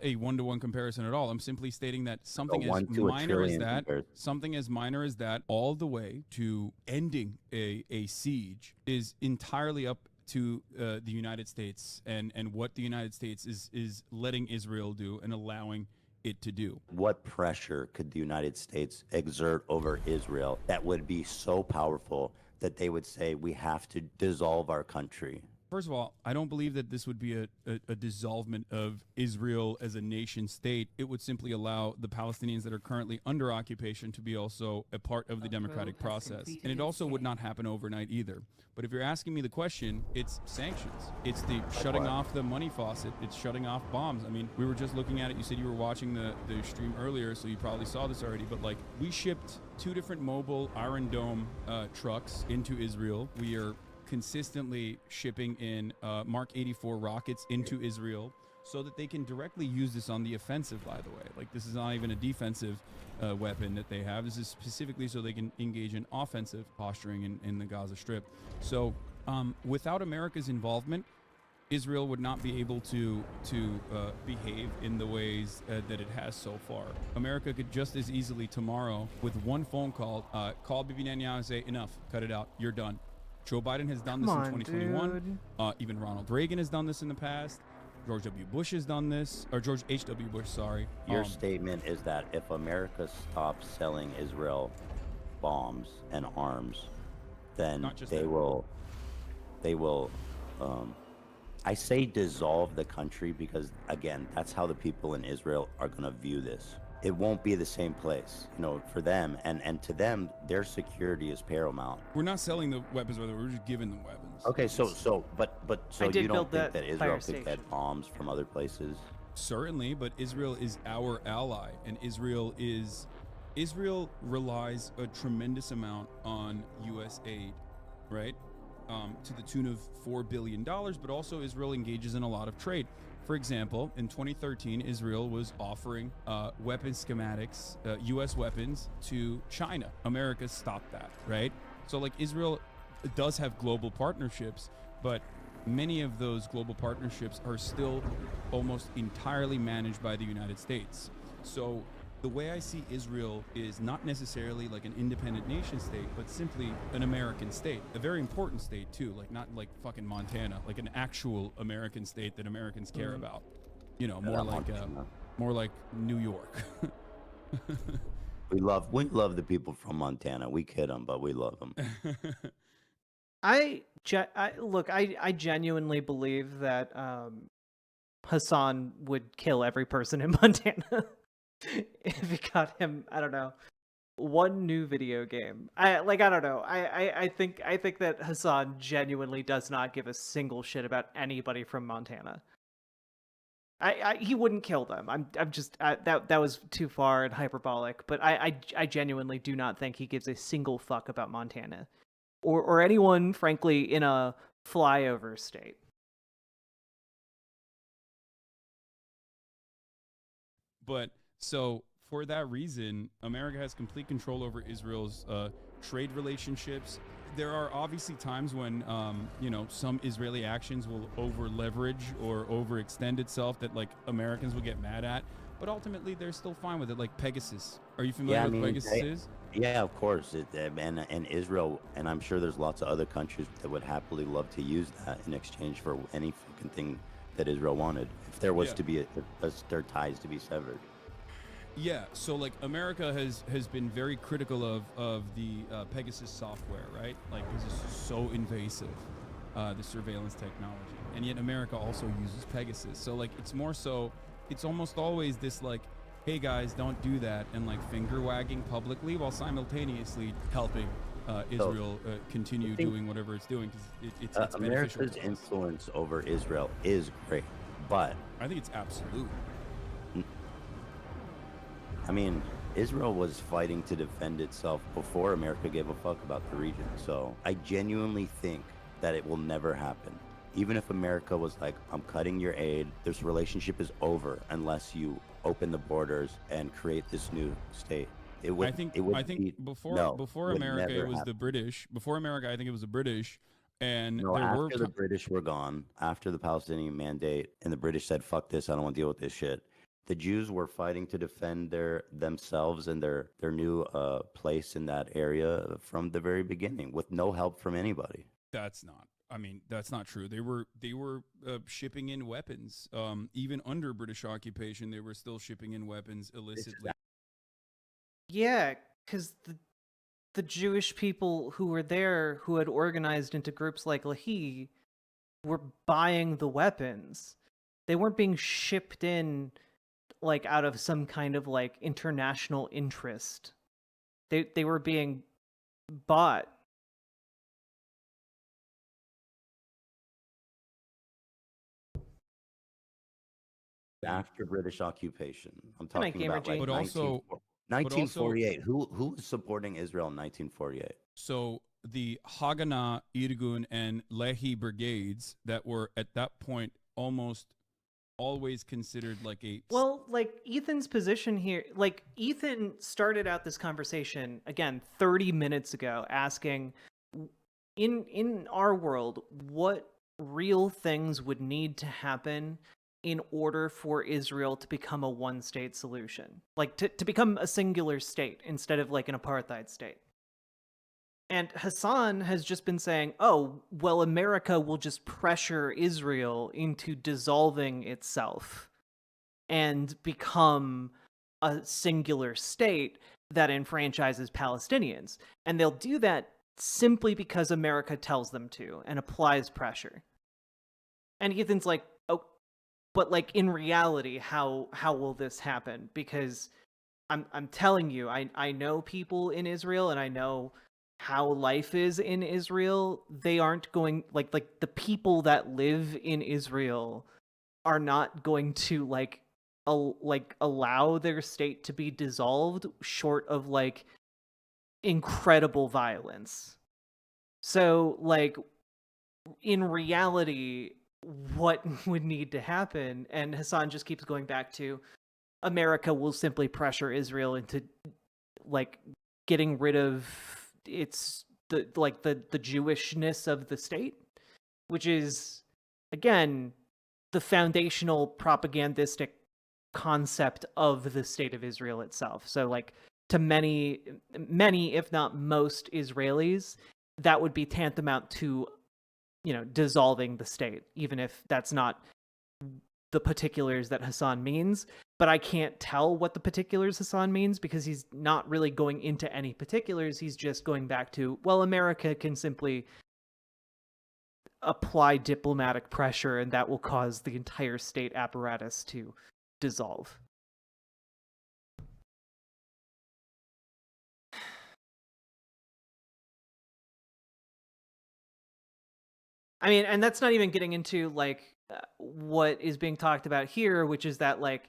a one-to-one comparison at all. I'm simply stating that something as minor as that, all the way to ending a siege is entirely up to the United States and what the United States is letting Israel do and allowing it to do. What pressure could the United States exert over Israel that would be so powerful that they would say we have to dissolve our country? First of all, I don't believe that this would be a dissolvement of Israel as a nation state. It would simply allow the Palestinians that are currently under occupation to be also a part of the democratic process. And it also would not happen overnight either. But if you're asking me the question, it's sanctions. It's the shutting off the money faucet. It's shutting off bombs. I mean, we were just looking at it. You said you were watching the stream earlier, so you probably saw this already. But we shipped 2 different mobile Iron Dome trucks into Israel. We are consistently shipping in Mark 84 rockets into Israel so that they can directly use this on the offensive, by the way. This is not even a defensive weapon that they have. This is specifically so they can engage in offensive posturing in the Gaza Strip. So without America's involvement, Israel would not be able to behave in the ways that it has so far. America could just as easily tomorrow, with one phone call, call Bibi Netanyahu and say, enough, cut it out, you're done. Joe Biden has done this in 2021. Even Ronald Reagan has done this in the past. George W. Bush has done this, or George H.W. Bush, sorry. Your statement is that if America stops selling Israel bombs and arms, then they will, I say dissolve the country because, again, that's how the people in Israel are going to view this. It won't be the same place, for them. And to them, their security is paramount. We're not selling the weapons, we're just giving them weapons. Okay, so you don't think that Israel could get bombs from other places? Certainly, but Israel is our ally, and Israel relies a tremendous amount on U.S. aid, right? To the tune of $4 billion, but also Israel engages in a lot of trade. For example, in 2013, Israel was offering weapon schematics, U.S. weapons to China. America stopped that, right? So like Israel does have global partnerships, but many of those global partnerships are still almost entirely managed by the United States. So the way I see Israel is not necessarily like an independent nation state, but simply an American state, a very important state too, like not like fucking Montana, like an actual American state that Americans care about. More like New York. We love the people from Montana. We kid them, but we love them. I genuinely believe that Hasan would kill every person in Montana if he got him, I don't know, one new video game. I don't know. I think that Hasan genuinely does not give a single shit about anybody from Montana. He wouldn't kill them. I'm just that was too far and hyperbolic, but I genuinely do not think he gives a single fuck about Montana or anyone, frankly, in a flyover state. But so for that reason, America has complete control over Israel's trade relationships. There are obviously times when, some Israeli actions will over leverage or overextend itself that like Americans will get mad at. But ultimately, they're still fine with it. Like Pegasus. Are you familiar with Pegasus is? Yeah, of course. And Israel, and I'm sure there's lots of other countries that would happily love to use that in exchange for any fucking thing that Israel wanted, if there was to be their ties to be severed. Yeah, so like America has been very critical of the Pegasus software, right? Like this is so invasive, the surveillance technology, and yet America also uses Pegasus. So like it's almost always this like, hey guys, don't do that, and like finger wagging publicly while simultaneously helping Israel continue doing whatever it's doing because it's America's influence over Israel is great, but I think it's absolute. I mean, Israel was fighting to defend itself before America gave a fuck about the region. So I genuinely think that it will never happen. Even if America was like, I'm cutting your aid, this relationship is over unless you open the borders and create this new state. I think before America it was the British. Before America, I think it was the British. And after the British were gone, after the Palestinian Mandate, and the British said, fuck this, I don't want to deal with this shit. The Jews were fighting to defend themselves and their new place in that area from the very beginning, with no help from anybody. That's not true. They were shipping in weapons. Even under British occupation, they were still shipping in weapons illicitly. Yeah, because the Jewish people who were there, who had organized into groups like Lehi, were buying the weapons. They weren't being shipped in like out of some kind of like international interest. They were being bought. After British occupation, I'm talking about like 1948. Who was supporting Israel in 1948? So the Haganah, Irgun, and Lehi brigades that were at that point almost always considered like Ethan's position here, like Ethan started out this conversation again 30 minutes ago asking, in our world, what real things would need to happen in order for Israel to become a one-state solution, like to become a singular state instead of like an apartheid state. And Hasan has just been saying, oh, well, America will just pressure Israel into dissolving itself and become a singular state that enfranchises Palestinians. And they'll do that simply because America tells them to and applies pressure. And Ethan's like, oh, but like in reality, how will this happen? Because I'm telling you, I know people in Israel and I know how life is in Israel. They aren't going like the people that live in Israel are not going to like allow their state to be dissolved short of like incredible violence. So like in reality, what would need to happen, and Hasan just keeps going back to, America will simply pressure Israel into like getting rid of the Jewishness of the state, which is again the foundational propagandistic concept of the state of Israel itself. So like to many if not most Israelis, that would be tantamount to, you know, dissolving the state, even if that's not the particulars that Hasan means. But I can't tell what the particulars Hasan means because he's not really going into any particulars. He's just going back to, well, America can simply apply diplomatic pressure and that will cause the entire state apparatus to dissolve. I mean, and that's not even getting into like what is being talked about here, which is that like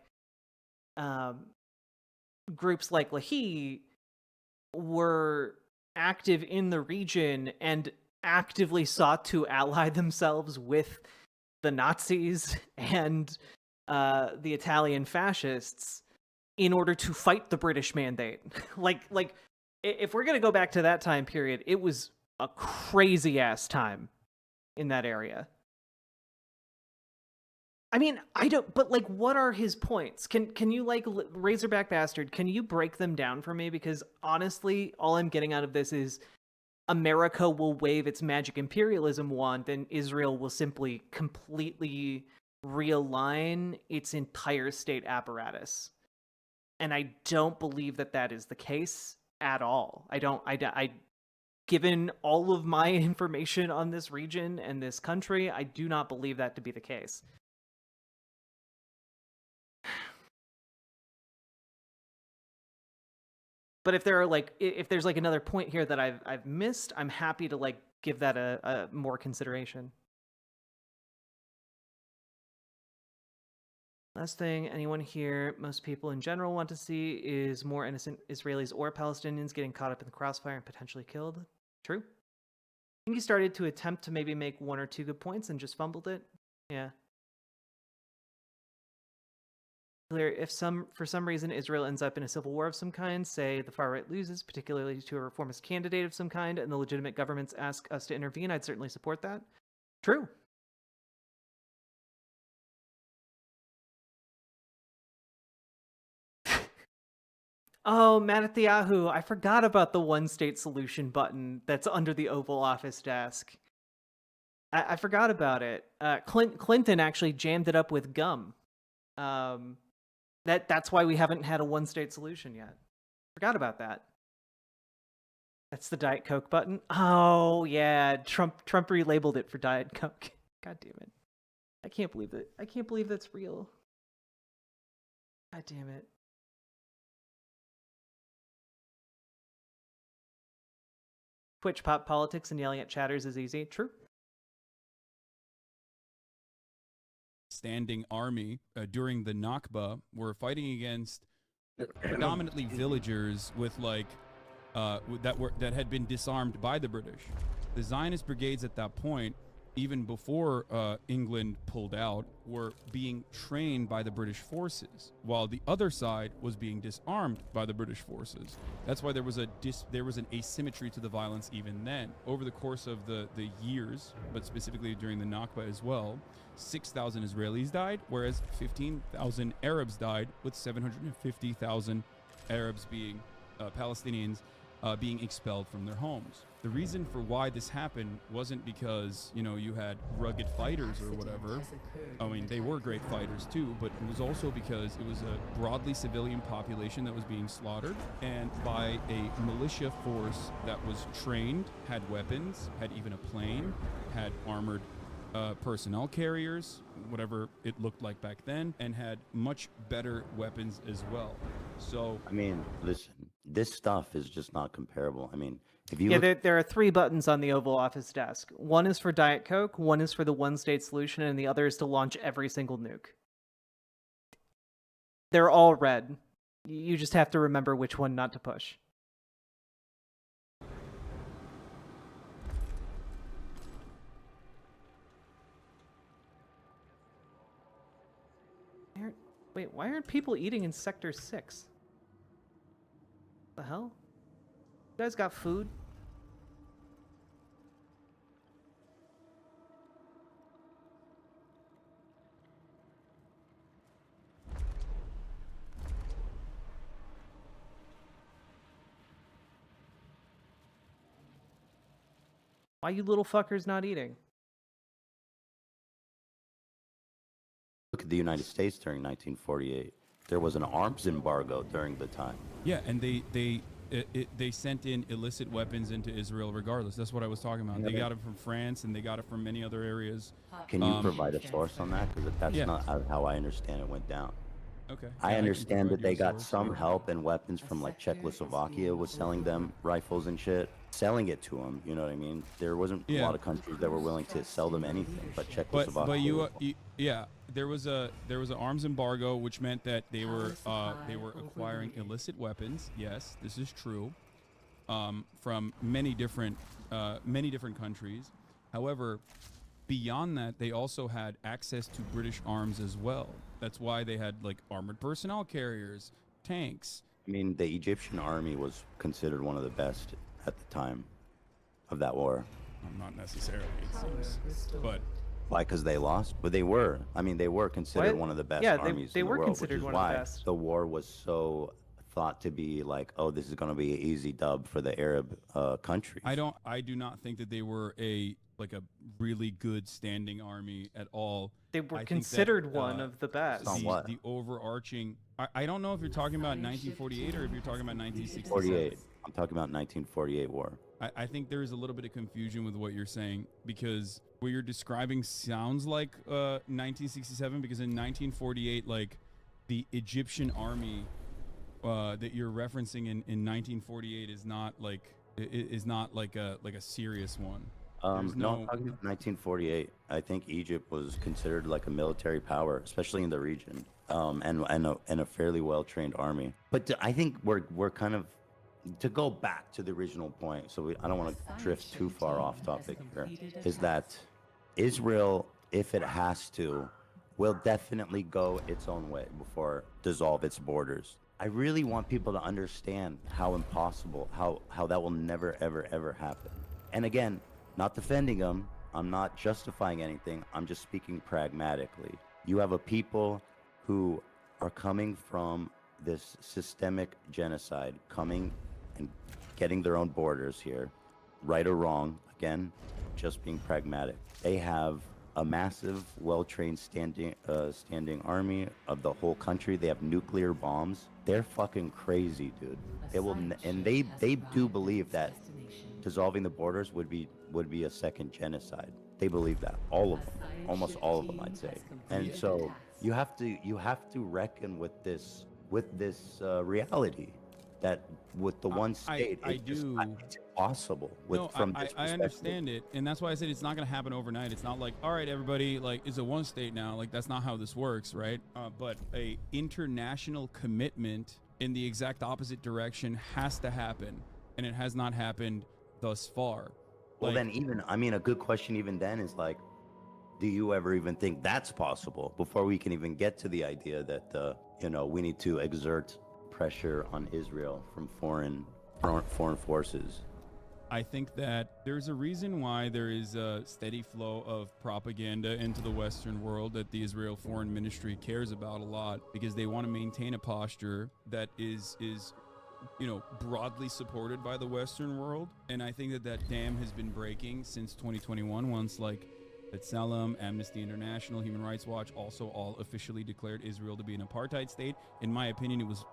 groups like Lahi were active in the region and actively sought to ally themselves with the Nazis and the Italian fascists in order to fight the British mandate. like if we're going to go back to that time period, it was a crazy ass time in that area. I mean, I don't, but like, what are his points? Can you like, Razorback Bastard, can you break them down for me? Because honestly, all I'm getting out of this is America will wave its magic imperialism wand and Israel will simply completely realign its entire state apparatus. And I don't believe that that is the case at all. I given all of my information on this region and this country, I do not believe that to be the case. But if there's like another point here that I've missed, I'm happy to like give that a more consideration. Last thing, anyone here, most people in general want to see is more innocent Israelis or Palestinians getting caught up in the crossfire and potentially killed. True. I think he started to attempt to maybe make one or two good points and just fumbled it. Yeah. If for some reason Israel ends up in a civil war of some kind, say the far right loses, particularly to a reformist candidate of some kind, and the legitimate governments ask us to intervene, I'd certainly support that. True. Oh, Matt at the Yahoo! I forgot about the one state solution button that's under the Oval Office desk. I forgot about it. Clinton actually jammed it up with gum. That's why we haven't had a one state solution yet. Forgot about that. That's the Diet Coke button. Oh yeah, Trump relabeled it for Diet Coke. God damn it. I can't believe it. I can't believe that's real. God damn it. Twitch pop politics and yelling at chatters is easy. True. Standing army during the Nakba were fighting against predominantly villagers with like that had been disarmed by the British. The Zionist brigades at that point, even before England pulled out, were being trained by the British forces, while the other side was being disarmed by the British forces. That's why there was an asymmetry to the violence even then. Over the course of the years, but specifically during the Nakba as well, 6,000 Israelis died, whereas 15,000 Arabs died, with 750,000 Arabs being Palestinians being expelled from their homes. the reason for why this happened wasn't because, you had rugged fighters or whatever. I mean, they were great fighters too, but it was also because it was a broadly civilian population that was being slaughtered, and by a militia force that was trained, had weapons, had even a plane, had armored personnel carriers, whatever it looked like back then, and had much better weapons as well. So, I mean, listen, this stuff is just not comparable. I mean, if you Yeah, look, there are 3 buttons on the Oval Office desk. One is for Diet Coke, one is for the one-state solution, and the other is to launch every single nuke. They're all red. You just have to remember which one not to push. Wait, why aren't people eating in Sector 6? The hell? You guys got food? Why you little fuckers not eating? look at the United States during 1948, there was an arms embargo during the time. yeah, and they sent in illicit weapons into Israel regardless. That's what I was talking about. They got it from France, and they got it from many other areas. Can you provide a source on that? Because that's Yeah. not how I understand it went down. Okay. I can understand that provide they you a got source. some help and weapons from like Czechoslovakia was selling them rifles and shit, selling it to them. You know what I mean? There wasn't a Yeah. lot of countries that were willing to sell them anything, but Czechoslovakia. But yeah, there was an arms embargo, which meant that they were acquiring illicit weapons. Yes, this is true. From many different countries. However, beyond that, they also had access to British arms as well. That's why they had like armored personnel carriers, tanks. I mean, the Egyptian army was considered one of the best at the time of that war. Not necessarily, it seems, but Why? Because they lost, but they were. I mean, they were considered What? one of the best Yeah, armies they in the were world, considered which is one of the why best. the war was so thought to be like, oh, this is going to be an easy dub for the Arab countries. I do not think that they were a really good standing army at all. They were I think considered that, one of the best. On what? The overarching. I don't know if you're talking about 1948 or if you're talking about 1967. 48. I'm talking about 1948 war. I think there is a little bit of confusion with what you're saying, because what you're describing sounds like 1967, because in 1948, like the Egyptian army that you're referencing in 1948 is not like a serious one. No, I'm talking about 1948. I think Egypt was considered like a military power, especially in the region, and a fairly well-trained army. But I think we're kind of, to go back to the original point, so I don't want to drift too far off topic here, is that Israel, if it has to, will definitely go its own way before dissolve its borders. I really want people to understand how impossible, how that will never, ever, ever happen. And again, not defending them, I'm not justifying anything, I'm just speaking pragmatically. You have a people who are coming from this systemic genocide, coming and getting their own borders here, right or wrong, again, just being pragmatic. They have a massive, well-trained standing army of the whole country. They have nuclear bombs. They're fucking crazy, dude. And they do believe that dissolving the borders would be a second genocide. They believe that, all of them, almost all of them, I'd say. And so you have to reckon with this reality that with the one state, it's impossible. I understand it, and that's why I said it's not going to happen overnight. It's not like, all right, everybody, like it's a one state now. Like that's not how this works, right? But a international commitment in the exact opposite direction has to happen, and it has not happened thus far. Well, then a good question even then is like, do you ever even think that's possible before we can even get to the idea that we need to exert pressure on Israel from foreign forces? I think that there's a reason why there is a steady flow of propaganda into the Western world that the Israel Foreign Ministry cares about a lot, because they want to maintain a posture that is broadly supported by the Western world. And I think that dam has been breaking since 2021, once like B'Tselem, Amnesty International, Human Rights Watch also all officially declared Israel to be an apartheid state. In my opinion, it was,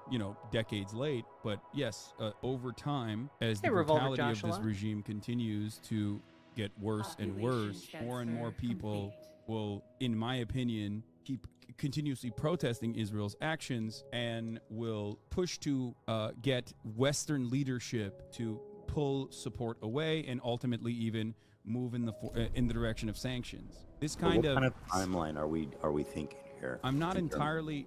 decades late. But yes, over time, as the brutality of this regime continues to get worse and worse, more and more people will, in my opinion, keep continuously protesting Israel's actions and will push to get Western leadership to pull support away and ultimately even move in the direction of sanctions. This kind of timeline are we thinking here? I'm not entirely.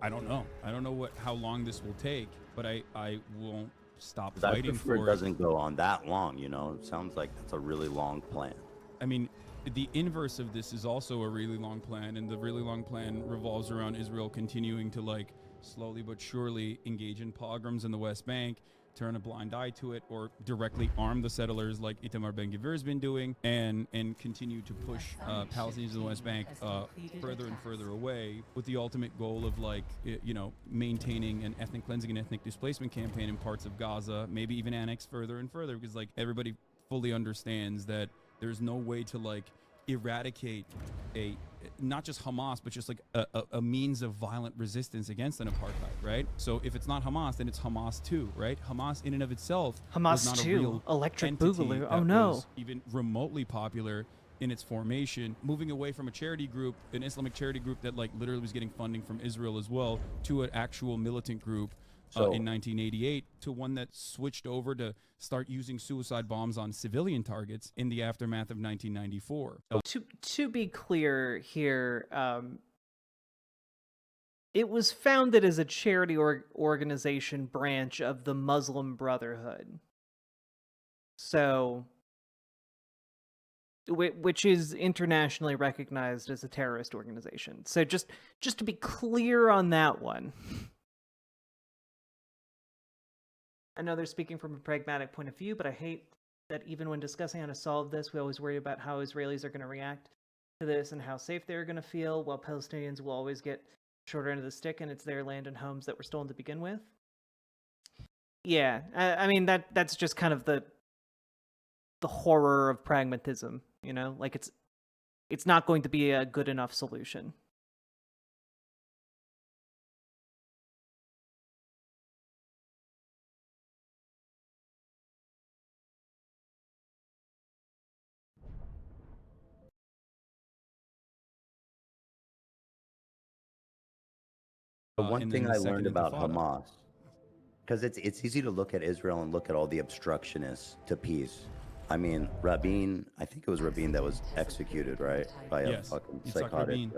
I don't know. I don't know how long this will take, but I won't stop fighting for it. It doesn't go on that long. It sounds like that's a really long plan. I mean, the inverse of this is also a really long plan, and the really long plan revolves around Israel continuing to slowly but surely engage in pogroms in the West Bank, turn a blind eye to it, or directly arm the settlers like Itamar Ben-Gvir has been doing, and continue to push Palestinians in the West Bank further and further away, with the ultimate goal of maintaining an ethnic cleansing and ethnic displacement campaign in parts of Gaza, maybe even annex further and further, because everybody fully understands that there's no way to eradicate not just Hamas, but just a means of violent resistance against an apartheid, right? So if it's not Hamas, then it's Hamas 2, right? Hamas in and of itself was not a real Electric Boogaloo. Oh no, was even remotely popular in its formation, moving away from a charity group, an Islamic charity group that literally was getting funding from Israel as well, to an actual militant group in 1988, to one that switched over to start using suicide bombs on civilian targets in the aftermath of 1994. To be clear here, it was founded as a charity organization branch of the Muslim Brotherhood, so which is internationally recognized as a terrorist organization. So just to be clear on that one. I know they're speaking from a pragmatic point of view, but I hate that even when discussing how to solve this, we always worry about how Israelis are going to react to this and how safe they're going to feel, while Palestinians will always get shorter end of the stick, and it's their land and homes that were stolen to begin with. Yeah, I mean, that's just kind of the horror of pragmatism, it's not going to be a good enough solution. The one thing I learned about Hamas, because it's easy to look at Israel and look at all the obstructionists to peace. I mean, Rabin, I think it was Rabin that was executed, right? By a fucking psychotic.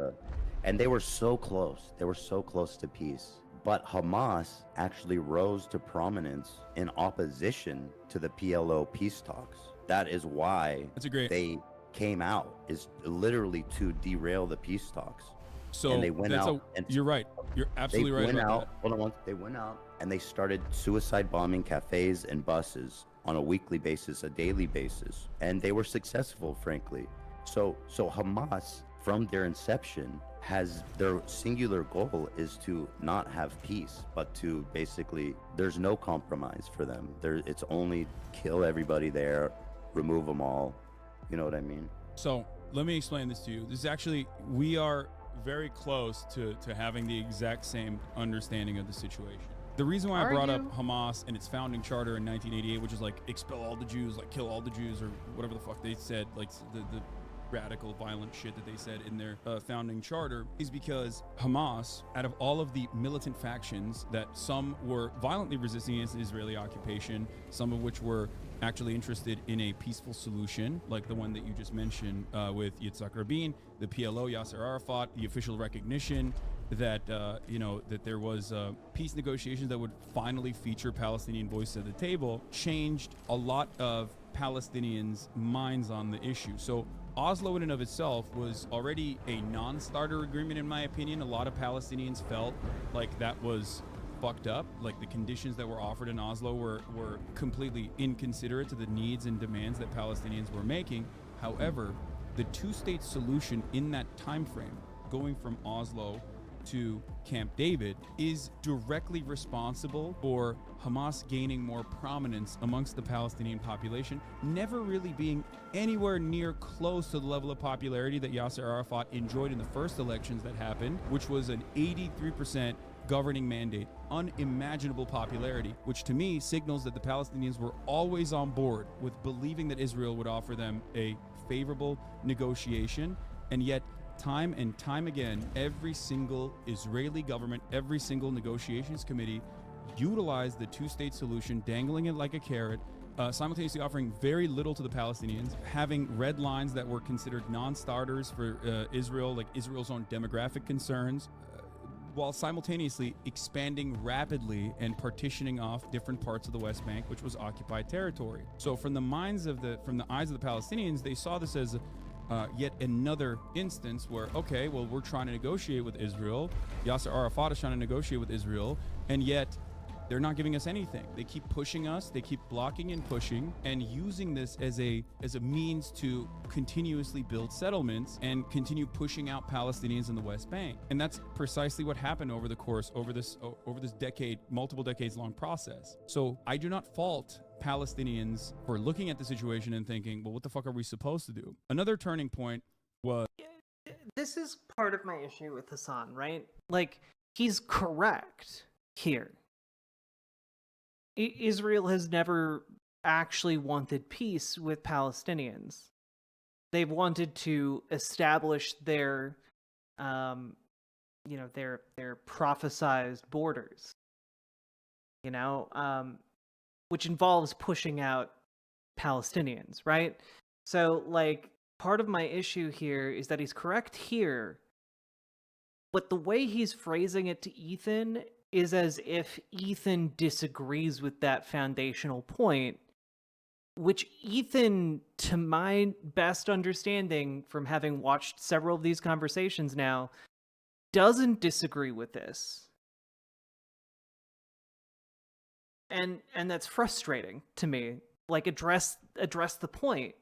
And they were so close. They were so close to peace. But Hamas actually rose to prominence in opposition to the PLO peace talks. That is why they came out, is literally to derail the peace talks. So and they went out. You're right. You're absolutely right. They went out and they started suicide bombing cafes and buses on a weekly basis, a daily basis, and they were successful, frankly. So Hamas, from their inception, has their singular goal is to not have peace, but to basically, there's no compromise for them. It's only kill everybody there, remove them all. You know what I mean? So let me explain this to you. This is actually, we are very close to having the exact same understanding of the situation. The reason why I brought up Hamas and its founding charter in 1988, which is expel all the Jews, kill all the Jews, or whatever the fuck they said, the radical violent shit that they said in their founding charter, is because Hamas, out of all of the militant factions that some were violently resisting against the Israeli occupation, some of which were actually interested in a peaceful solution, like the one that you just mentioned with Yitzhak Rabin, the PLO, Yasser Arafat, the official recognition that that there was peace negotiations that would finally feature Palestinian voice at the table, changed a lot of Palestinians' minds on the issue. So Oslo in and of itself was already a non-starter agreement, in my opinion. A lot of Palestinians felt like that was fucked up, like the conditions that were offered in Oslo were completely inconsiderate to the needs and demands that Palestinians were making. However, the two-state solution in that time frame, going from Oslo to Camp David is directly responsible for Hamas gaining more prominence amongst the Palestinian population, never really being anywhere near close to the level of popularity that Yasser Arafat enjoyed in the first elections that happened, which was an 83% governing mandate, unimaginable popularity, which to me signals that the Palestinians were always on board with believing that Israel would offer them a favorable negotiation. And yet, time and time again, every single Israeli government, every single negotiations committee utilized the two-state solution, dangling it like a carrot, simultaneously offering very little to the Palestinians, having red lines that were considered non-starters for Israel, like Israel's own demographic concerns, while simultaneously expanding rapidly and partitioning off different parts of the West Bank, which was occupied territory. So from the eyes of the Palestinians, they saw this as yet another instance where, okay, well, we're trying to negotiate with Israel. Yasser Arafat is trying to negotiate with Israel, and yet they're not giving us anything. They keep pushing us, they keep blocking and pushing, and using this as a means to continuously build settlements and continue pushing out Palestinians in the West Bank. And that's precisely what happened over this decade, multiple decades long process. So I do not fault Palestinians for looking at the situation and thinking, well, what the fuck are we supposed to do? Another turning point was... This is part of my issue with Hasan, right? Like, he's correct here. Israel has never actually wanted peace with Palestinians. They've wanted to establish their prophesized borders, which involves pushing out Palestinians, right? So, like, part of my issue here is that he's correct here, but the way he's phrasing it to Ethan is as if Ethan disagrees with that foundational point, which Ethan, to my best understanding from having watched several of these conversations now, doesn't disagree with this. And that's frustrating to me. Like, address the point.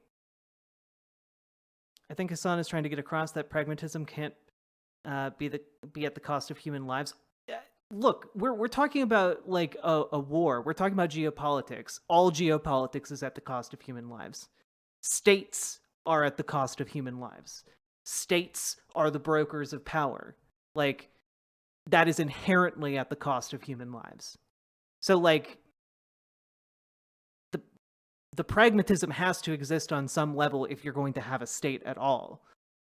I think Hasan is trying to get across that pragmatism can't be at the cost of human lives. Look, we're talking about like a war. We're talking about geopolitics. All geopolitics is at the cost of human lives. States are at the cost of human lives. States are the brokers of power. Like, that is inherently at the cost of human lives. So, like, the pragmatism has to exist on some level if you're going to have a state at all.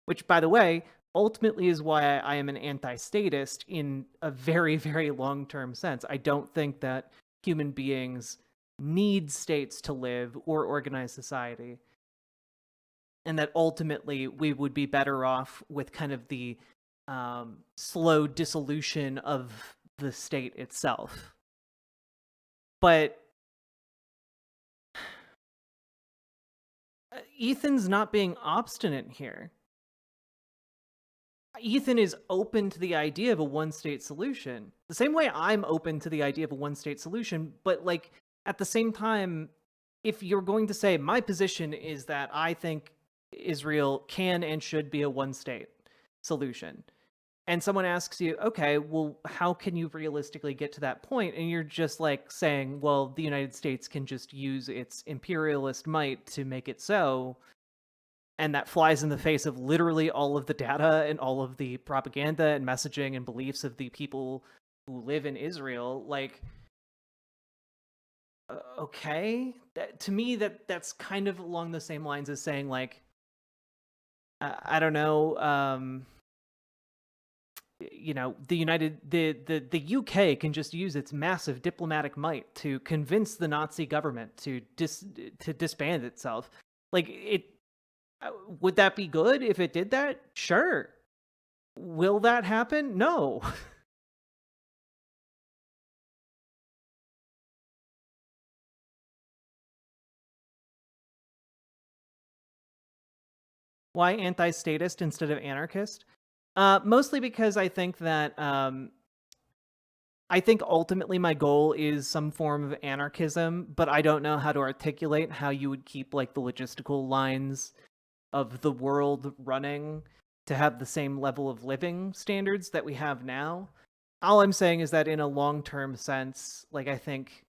Which, by the way, ultimately is why I am an anti-statist in a very, very long-term sense. I don't think that human beings need states to live or organize society. And that ultimately we would be better off with kind of the slow dissolution of the state itself. But Ethan's not being obstinate here. Ethan is open to the idea of a one-state solution. The same way I'm open to the idea of a one-state solution, but, like, at the same time, if you're going to say, my position is that I think Israel can and should be a one-state solution, and someone asks you, okay, well, how can you realistically get to that point? And you're just, like, saying, well, the United States can just use its imperialist might to make it so, and that flies in the face of literally all of the data and all of the propaganda and messaging and beliefs of the people who live in Israel. Like, okay, to me, that's kind of along the same lines as saying, like, I don't know, the UK can just use its massive diplomatic might to convince the Nazi government to disband itself. Like, would that be good if it did that? Sure. Will that happen? No. Why anti-statist instead of anarchist? Mostly because I think that I think ultimately my goal is some form of anarchism, but I don't know how to articulate how you would keep, like, the logistical lines of the world running to have the same level of living standards that we have now. All I'm saying is that in a long-term sense, like, I think,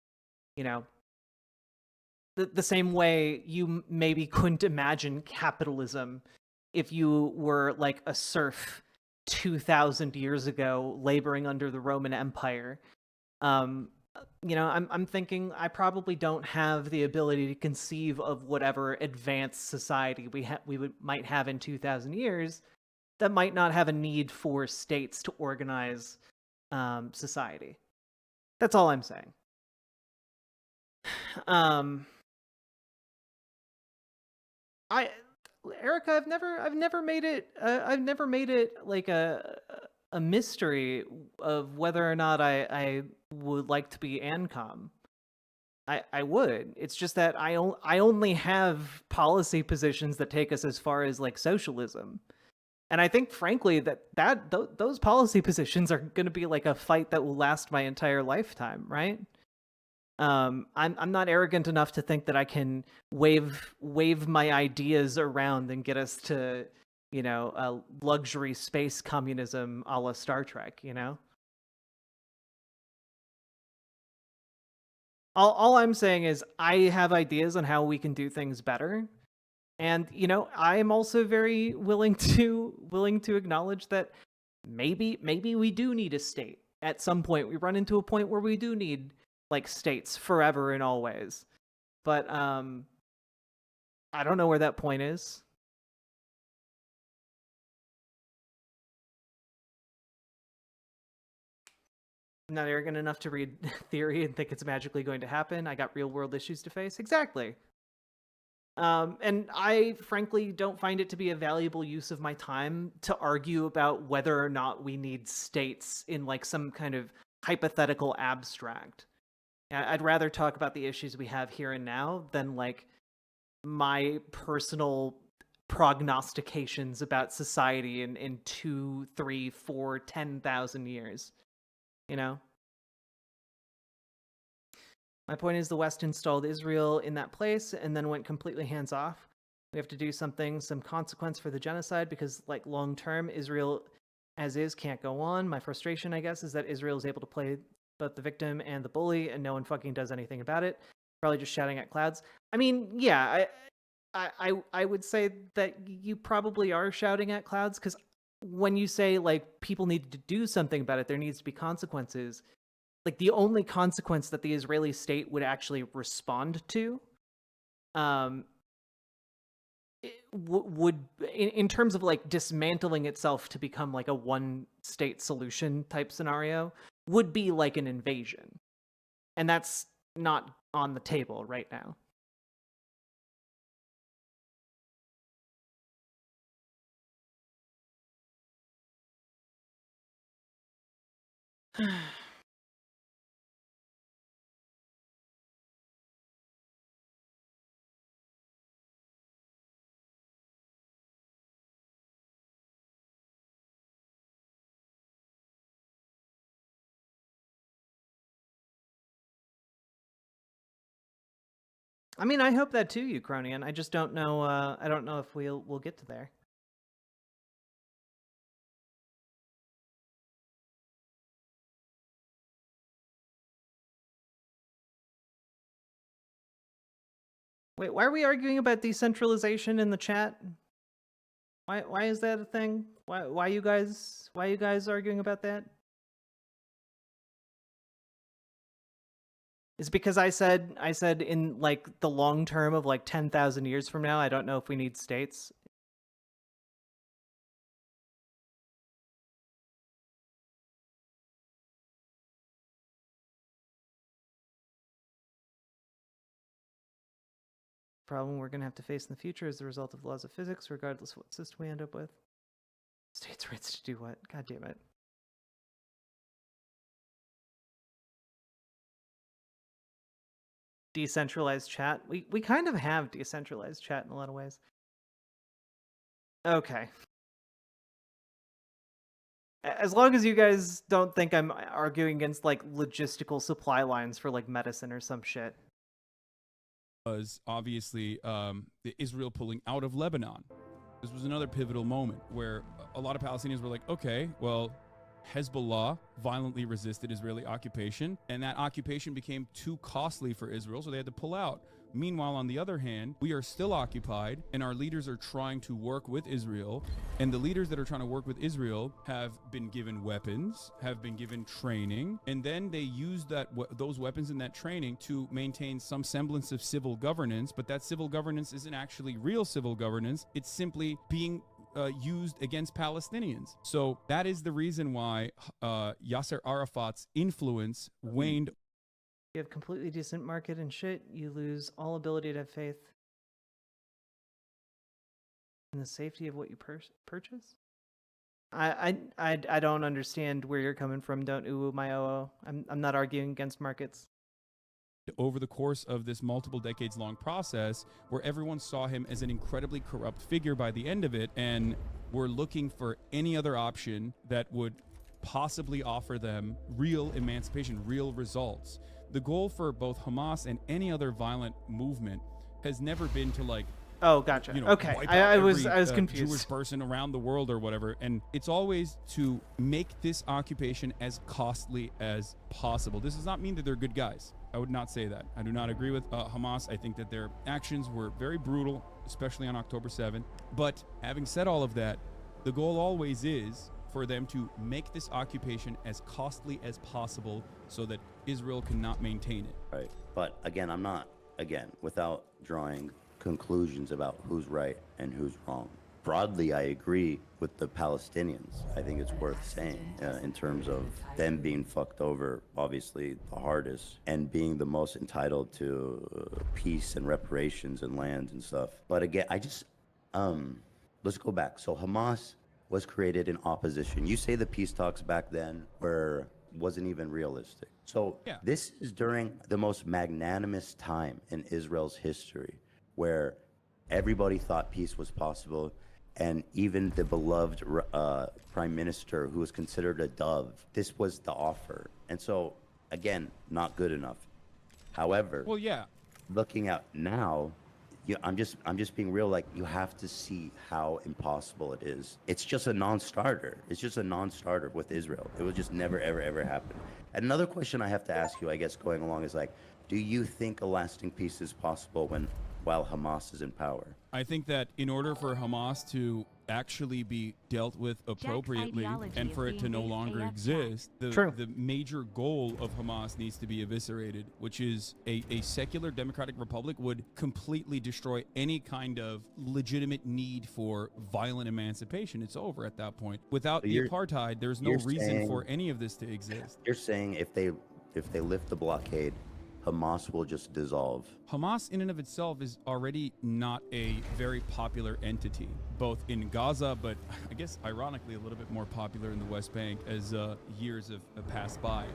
you know, the same way you maybe couldn't imagine capitalism if you were like a serf 2,000 years ago laboring under the Roman Empire. You know, I'm thinking I probably don't have the ability to conceive of whatever advanced society might have in 2,000 years that might not have a need for states to organize society. That's all I'm saying. Erica, I've never made it like a mystery of whether or not I would like to be ANCOM. I would. It's just that I only have policy positions that take us as far as like socialism. And I think, frankly, those policy positions are going to be like a fight that will last my entire lifetime, right? I'm not arrogant enough to think that I can wave my ideas around and get us to, you know, a luxury space communism a la Star Trek, you know? All I'm saying is I have ideas on how we can do things better. And, you know, I'm also very willing to acknowledge that maybe we do need a state. At some point, we run into a point where we do need like states forever and always. But I don't know where that point is. I'm not arrogant enough to read theory and think it's magically going to happen. I got real world issues to face. Exactly. And I frankly don't find it to be a valuable use of my time to argue about whether or not we need states in like some kind of hypothetical abstract. I'd rather talk about the issues we have here and now than like my personal prognostications about society in 2, 3, 4, 10,000 years. You know? My point is the West installed Israel in that place and then went completely hands off. We have to do some consequence for the genocide because, like, long term, Israel as is can't go on. My frustration, I guess, is that Israel is able to play both the victim and the bully and no one fucking does anything about it. Probably just shouting at clouds. I mean, yeah, I would say that you probably are shouting at clouds because when you say, like, people need to do something about it, there needs to be consequences. Like, the only consequence that the Israeli state would actually respond to would in terms of like dismantling itself to become like a one state solution type scenario would be like an invasion. And that's not on the table right now. I mean, I hope that too, Uchronian. I just don't know. I don't know if we'll get to there. Wait, why are we arguing about decentralization in the chat? Why is that a thing? Why you guys arguing about that? It's because I said in like the long term of like 10,000 years from now, I don't know if we need states. Problem we're going to have to face in the future is the result of the laws of physics, regardless of what system we end up with. States' rights to do what? God damn it. Decentralized chat. We kind of have decentralized chat in a lot of ways. Okay. As long as you guys don't think I'm arguing against like logistical supply lines for like medicine or some shit. Was obviously Israel pulling out of Lebanon. This was another pivotal moment where a lot of Palestinians were like, okay, well, Hezbollah violently resisted Israeli occupation, and that occupation became too costly for Israel, so they had to pull out. Meanwhile, on the other hand, we are still occupied, and our leaders are trying to work with Israel, and the leaders that are trying to work with Israel have been given weapons, have been given training, and then they use those weapons and that training to maintain some semblance of civil governance, but that civil governance isn't actually real civil governance. It's simply being used against Palestinians. So that is the reason why Yasser Arafat's influence waned. You have completely decent market and shit. You lose all ability to have faith in the safety of what you purchase. I don't understand where you're coming from. Don't ooh my oo. I'm not arguing against markets. Over the course of this multiple decades long process where everyone saw him as an incredibly corrupt figure by the end of it, and were looking for any other option that would possibly offer them real emancipation, real results. The goal for both Hamas and any other violent movement has never been to like, oh, gotcha. Okay, I was confused. Jewish person around the world or whatever, and it's always to make this occupation as costly as possible. This does not mean that they're good guys. I would not say that. I do not agree with Hamas. I think that their actions were very brutal, especially on October 7th. But having said all of that, the goal always is for them to make this occupation as costly as possible so that Israel cannot maintain it. Right. But again, without drawing conclusions about who's right and who's wrong. Broadly, I agree with the Palestinians. I think it's worth saying in terms of them being fucked over, obviously the hardest, and being the most entitled to peace and reparations and lands and stuff. But again, let's go back. So Hamas was created in opposition. You say the peace talks back then wasn't even realistic. So yeah. This is during the most magnanimous time in Israel's history, where everybody thought peace was possible. And even the beloved prime minister, who was considered a dove, this was the offer. And so, again, not good enough. However, well, yeah, looking at now, I'm just being real. Like, you have to see how impossible it is. It's just a non-starter. It's just a non-starter with Israel. It will just never, ever, ever happen. And another question I have to ask you, I guess, going along is like, do you think a lasting peace is possible while Hamas is in power? I think that in order for Hamas to actually be dealt with appropriately and for it to no longer exist, the major goal of Hamas needs to be eviscerated, which is a secular democratic republic would completely destroy any kind of legitimate need for violent emancipation. It's over at that point. Without the apartheid, there's no reason for any of this to exist. You're saying if they lift the blockade, Hamas will just dissolve. Hamas in and of itself is already not a very popular entity, both in Gaza, but I guess ironically a little bit more popular in the West Bank as years have passed by.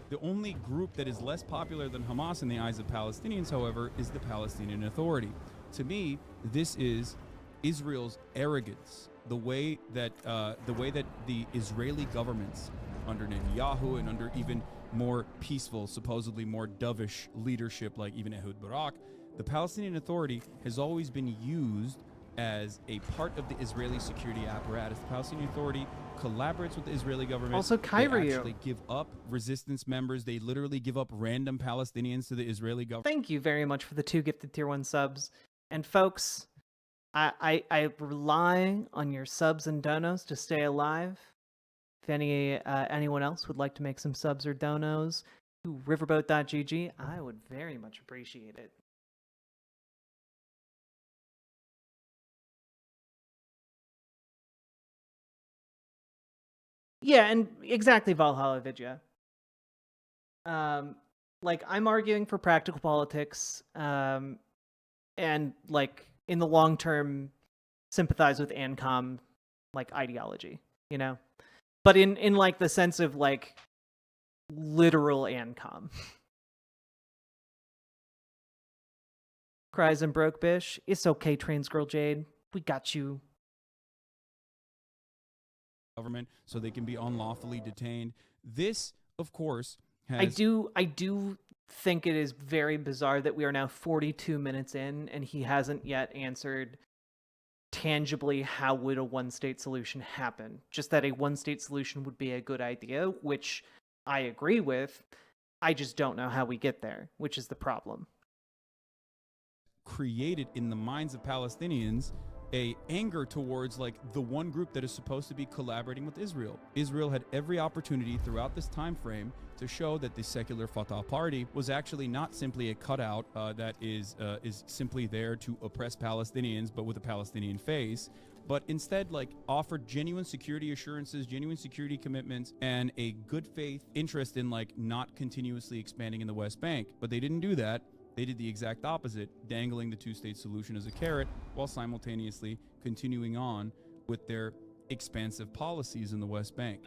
The only group that is less popular than Hamas in the eyes of Palestinians, however, is the Palestinian Authority. To me, this is Israel's arrogance, the way that the Israeli governments under Netanyahu and under even more peaceful, supposedly more dovish leadership like even Ehud Barak, the Palestinian Authority has always been used as a part of the Israeli security apparatus. The Palestinian Authority collaborates with the Israeli government. Also, Kyrie, they actually give up resistance members. They literally give up random Palestinians to the Israeli government. Thank you very much for the 2 gifted tier 1 subs. And folks, I rely on your subs and donos to stay alive. If anyone else would like to make some subs or donos to riverboat.gg, I would very much appreciate it. Yeah, and exactly, Valhalla Vidya. Like, I'm arguing for practical politics, and like in the long term, sympathize with ANCOM like ideology, you know. But in like the sense of like literal ANCOM. Cries and broke bish. It's okay, trans girl Jade. We got you. Government, so they can be unlawfully detained. This, of course, has... I do think it is very bizarre that we are now 42 minutes in and he hasn't yet answered tangibly how would a one-state solution happen. Just that a one-state solution would be a good idea, which I agree with. I just don't know how we get there, which is the problem. Created in the minds of Palestinians a anger towards like the one group that is supposed to be collaborating with Israel. Israel had every opportunity throughout this time frame to show that the secular Fatah party was actually not simply a cutout that is simply there to oppress Palestinians, but with a Palestinian face, but instead like offered genuine security assurances, genuine security commitments, and a good faith interest in like not continuously expanding in the West Bank. But they didn't do that. They did the exact opposite, dangling the two-state solution as a carrot while simultaneously continuing on with their expansive policies in the West Bank.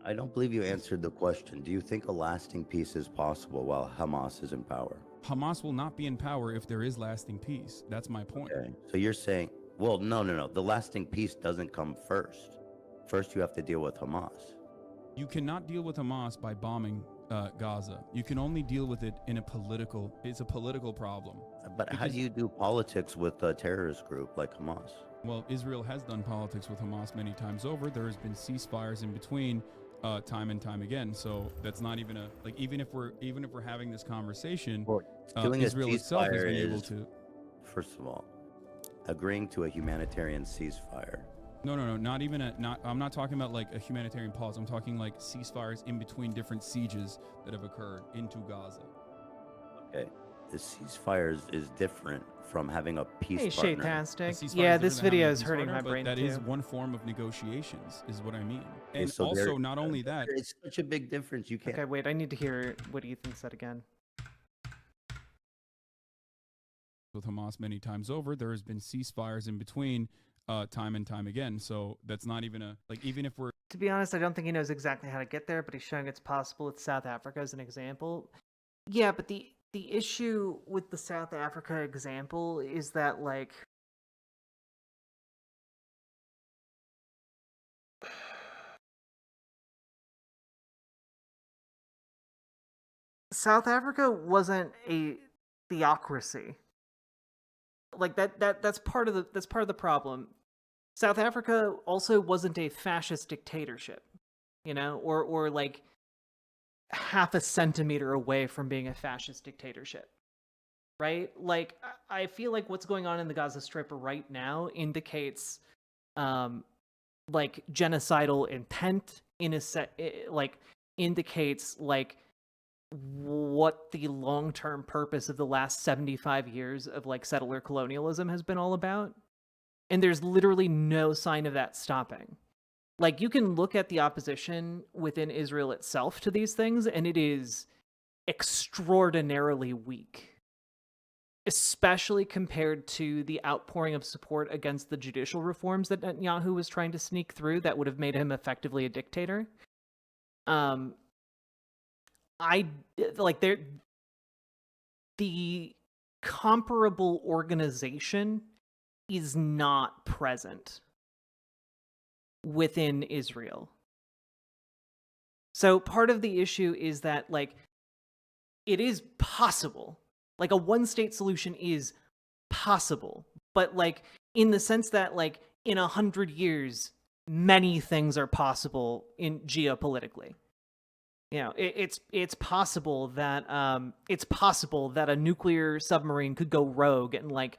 I don't believe you answered the question. Do you think a lasting peace is possible while Hamas is in power? Hamas will not be in power if there is lasting peace. That's my point. Okay. So you're saying, well, no. The lasting peace doesn't come first. First, you have to deal with Hamas. You cannot deal with Hamas by bombing Gaza. You can only deal with it in it's a political problem. But how do you do politics with a terrorist group like Hamas? Well, Israel has done politics with Hamas many times over. There has been ceasefires in between time and time again. So that's not even even if we're having this conversation, well, Israel itself has been able to. First of all, agreeing to a humanitarian ceasefire. No. I'm not talking about like a humanitarian pause. I'm talking like ceasefires in between different sieges that have occurred into Gaza. Okay. The ceasefires is different from having a peace Hey, partner. Shaytastic. Yeah, this video is hurting my brain That too. is one form of negotiations, is what I mean. And so also, not only that, it's such a big difference. You can't. Okay, wait, I need to hear what Ethan said again. with Hamas many times over, there has been ceasefires in between time and time again. So that's not even even if we're... To be honest, I don't think he knows exactly how to get there, but he's showing it's possible with South Africa as an example. Yeah, but the issue with the South Africa example is that, like, South Africa wasn't a theocracy. Like that's part of the problem. South Africa also wasn't a fascist dictatorship, you know, or like half a centimeter away from being a fascist dictatorship. Right? Like, I feel like what's going on in the Gaza Strip right now indicates like genocidal intent in a indicates like what the long-term purpose of the last 75 years of like settler colonialism has been all about. And there's literally no sign of that stopping. Like, you can look at the opposition within Israel itself to these things, and it is extraordinarily weak, especially compared to the outpouring of support against the judicial reforms that Netanyahu was trying to sneak through that would have made him effectively a dictator. The comparable organization is not present within Israel. So part of the issue is that, like, it is possible. Like, a one-state solution is possible. But, like, in the sense that, like, in 100 years, many things are possible in geopolitically. You know, it's possible that a nuclear submarine could go rogue and like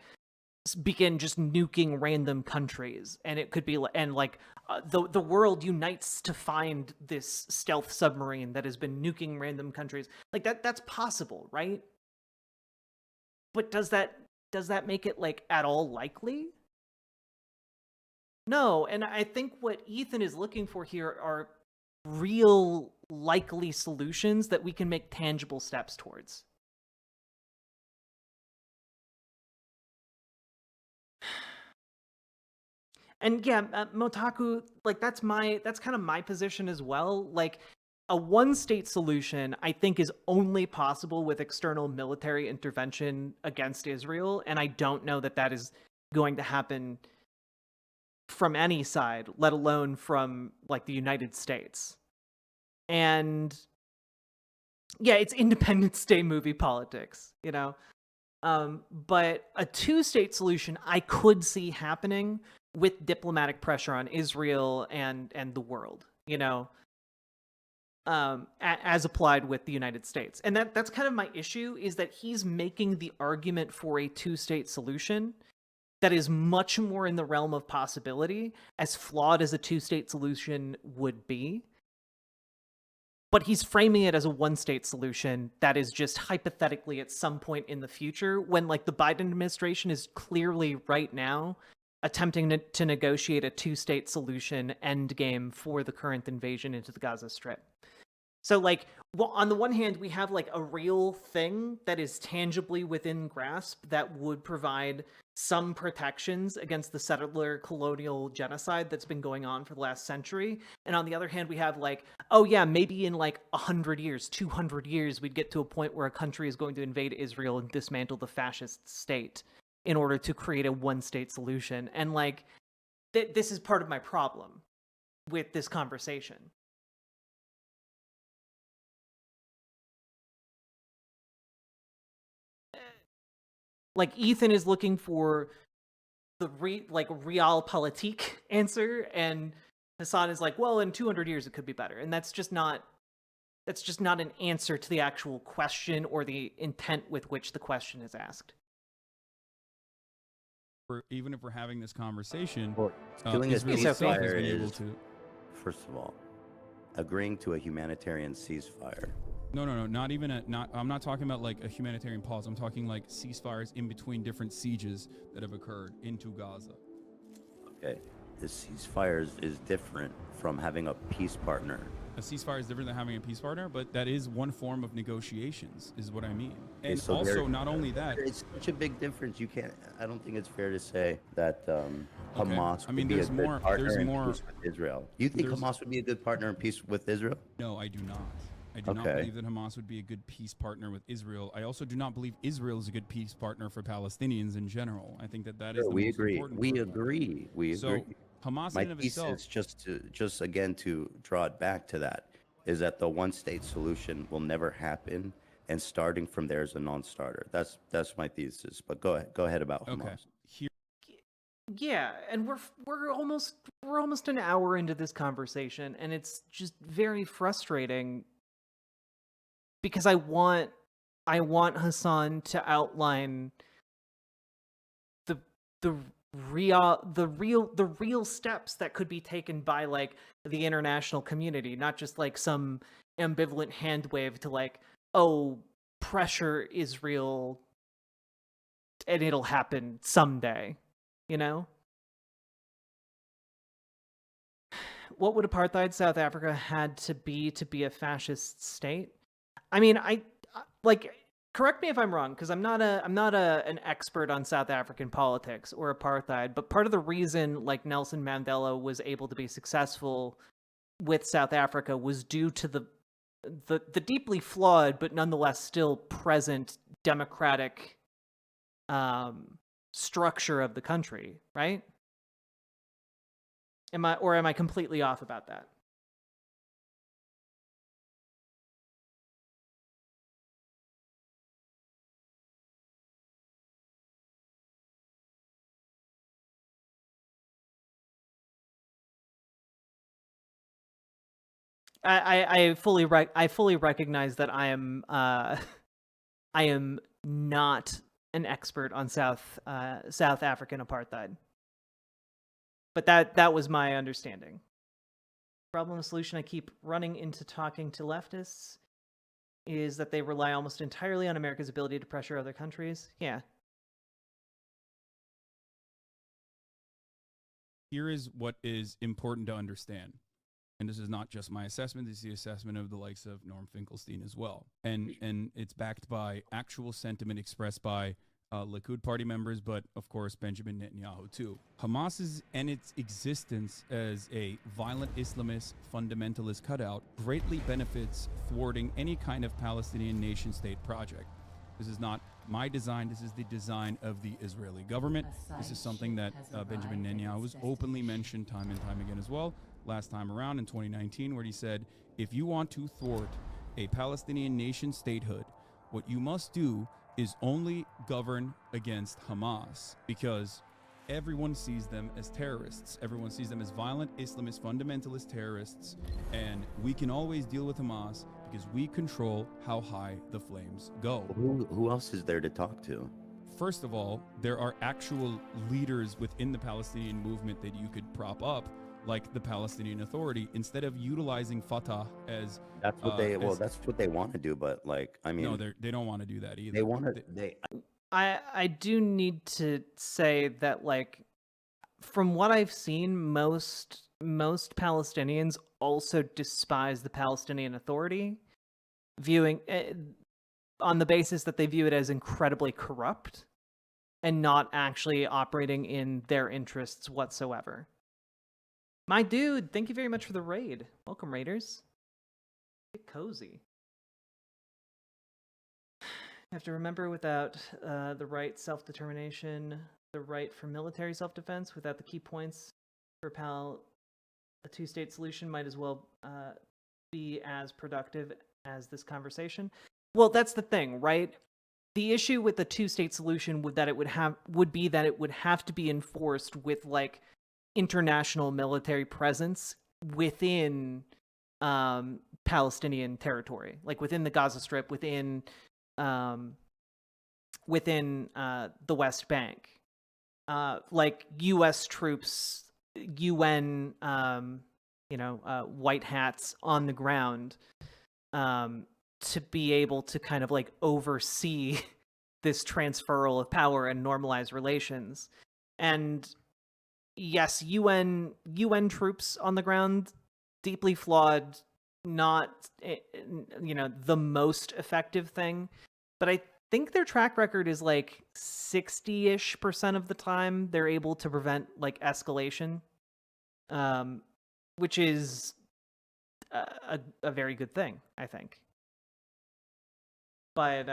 begin just nuking random countries, and it could be the world unites to find this stealth submarine that has been nuking random countries. Like that's possible, right? But does that make it like at all likely? No, and I think what Ethan is looking for here are real likely solutions that we can make tangible steps towards. And yeah, Motaku, like that's kind of my position as well. Like, a one-state solution, I think, is only possible with external military intervention against Israel, and I don't know that is going to happen from any side, let alone from like the United States. And yeah, it's Independence Day movie politics, you know. But a two-state solution I could see happening with diplomatic pressure on Israel and the world, you know, as applied with the United States. And that's kind of my issue, is that he's making the argument for a two-state solution that is much more in the realm of possibility, as flawed as a two-state solution would be. But he's framing it as a one-state solution that is just hypothetically at some point in the future, when like the Biden administration is clearly right now attempting to negotiate a two-state solution endgame for the current invasion into the Gaza Strip. So like, well, on the one hand, we have like a real thing that is tangibly within grasp that would provide some protections against the settler colonial genocide that's been going on for the last century. And on the other hand, we have like, oh yeah, maybe in like 100 years, 200 years, we'd get to a point where a country is going to invade Israel and dismantle the fascist state in order to create a one-state solution. And like, this is part of my problem with this conversation. Like, Ethan is looking for the realpolitik answer, and Hasan is like, well, in 200 years it could be better. And that's just not an answer to the actual question or the intent with which the question is asked. Even if we're having this conversation, killing a ceasefire is, first of all, agreeing to a humanitarian ceasefire. No, not even I'm not talking about like a humanitarian pause. I'm talking like ceasefires in between different sieges that have occurred into Gaza. Okay, the ceasefire is different from having a peace partner. A ceasefire is different than having a peace partner, but that is one form of negotiations, is what I mean. And okay, so also, not only that, it's such a big difference. You can't. I don't think it's fair to say that Hamas would be a good partner in peace with Israel. You think Hamas would be a good partner in peace with Israel? No, I do not. I do not believe that Hamas would be a good peace partner with Israel. I also do not believe Israel is a good peace partner for Palestinians in general. I think that is the most important. We agree. So Hamas, my in and of itself, is just again to draw it back to that, is that the one-state solution will never happen, and starting from there is a non-starter. That's my thesis. But go ahead about Hamas. Yeah, and we're almost an hour into this conversation, and it's just very frustrating. Because I want Hasan to outline the real steps that could be taken by like the international community, not just like some ambivalent hand wave to like, oh, pressure Israel and it'll happen someday, you know? What would apartheid South Africa had to be a fascist state? I mean, I like, correct me if I'm wrong, because I'm not an expert on South African politics or apartheid, but part of the reason like Nelson Mandela was able to be successful with South Africa was due to the deeply flawed but nonetheless still present democratic structure of the country, right? Am I completely off about that? I fully recognize that I am not an expert on South African apartheid, but that was my understanding. Problem solution I keep running into talking to leftists is that they rely almost entirely on America's ability to pressure other countries. Yeah. Here is what is important to understand. And this is not just my assessment, this is the assessment of the likes of Norm Finkelstein as well. And it's backed by actual sentiment expressed by Likud party members, but of course Benjamin Netanyahu too. Hamas's and its existence as a violent Islamist fundamentalist cutout greatly benefits thwarting any kind of Palestinian nation-state project. This is not my design, this is the design of the Israeli government. This is something that Benjamin Netanyahu has openly mentioned time and time again as well. Last time around in 2019, where he said, if you want to thwart a Palestinian nation statehood, what you must do is only govern against Hamas, because everyone sees them as terrorists. Everyone sees them as violent Islamist fundamentalist terrorists, and we can always deal with Hamas because we control how high the flames go. Who else is there to talk to? First of all, there are actual leaders within the Palestinian movement that you could prop up, like the Palestinian Authority, instead of utilizing Fatah as that's what that's what they want to do. But like, I mean, no, they don't want to do that either. They want to. I do need to say that, like, from what I've seen, most Palestinians also despise the Palestinian Authority, viewing on the basis that they view it as incredibly corrupt and not actually operating in their interests whatsoever. My dude, thank you very much for the raid. Welcome, Raiders. Get cozy. You have to remember, without the right self-determination, the right for military self-defense, without the key points for a two-state solution might as well be as productive as this conversation. Well, that's the thing, right? The issue with the two-state solution would be that it would have to be enforced with, like, international military presence within Palestinian territory, like within the Gaza Strip, within the West Bank, like U.S. troops, UN, white hats on the ground, to be able to kind of like oversee this transferal of power and normalize relations. And yes, UN troops on the ground, deeply flawed, not the most effective thing, but I think their track record is like 60-ish% of the time they're able to prevent like escalation, which is a very good thing, I think. But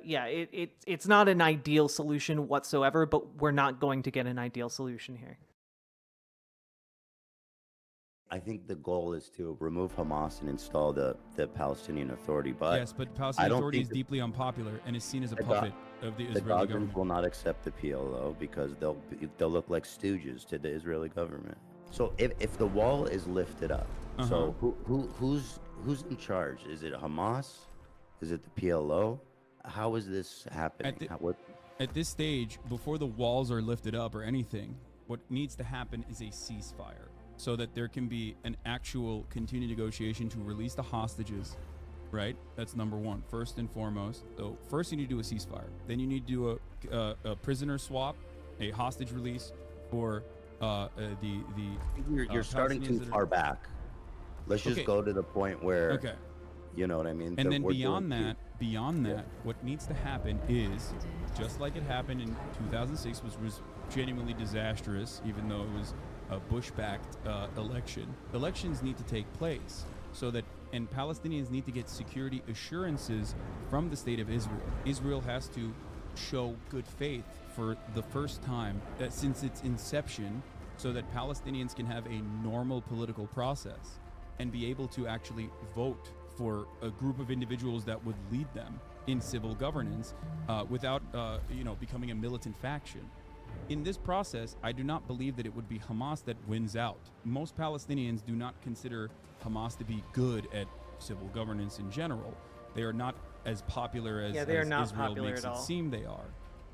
it's not an ideal solution whatsoever, but we're not going to get an ideal solution here. I think the goal is to remove Hamas and install the Palestinian Authority. But yes, but Palestinian Authority is deeply unpopular and is seen as a puppet of the Israeli government. The will not accept the PLO because they'll look like stooges to the Israeli government. So if the wall is lifted up, so who's in charge? Is it Hamas? Is it the PLO? How is this happening? At this stage, before the walls are lifted up or anything, what needs to happen is a ceasefire, so that there can be an actual continued negotiation to release the hostages, right? That's number one, first and foremost. So first you need to do a ceasefire. Then you need to do a prisoner swap, a hostage release for You're starting too far back. Let's just go to the point where, you know what I mean? And then beyond that, what needs to happen is, just like it happened in 2006, was genuinely disastrous, even though it was a Bush-backed election. Elections need to take place and Palestinians need to get security assurances from the state of Israel. Israel has to show good faith for the first time since its inception, so that Palestinians can have a normal political process and be able to actually vote for a group of individuals that would lead them in civil governance without becoming a militant faction. In this process, I do not believe that it would be Hamas that wins out. Most Palestinians do not consider Hamas to be good at civil governance in general. They are not as popular as Israel makes it seem they are.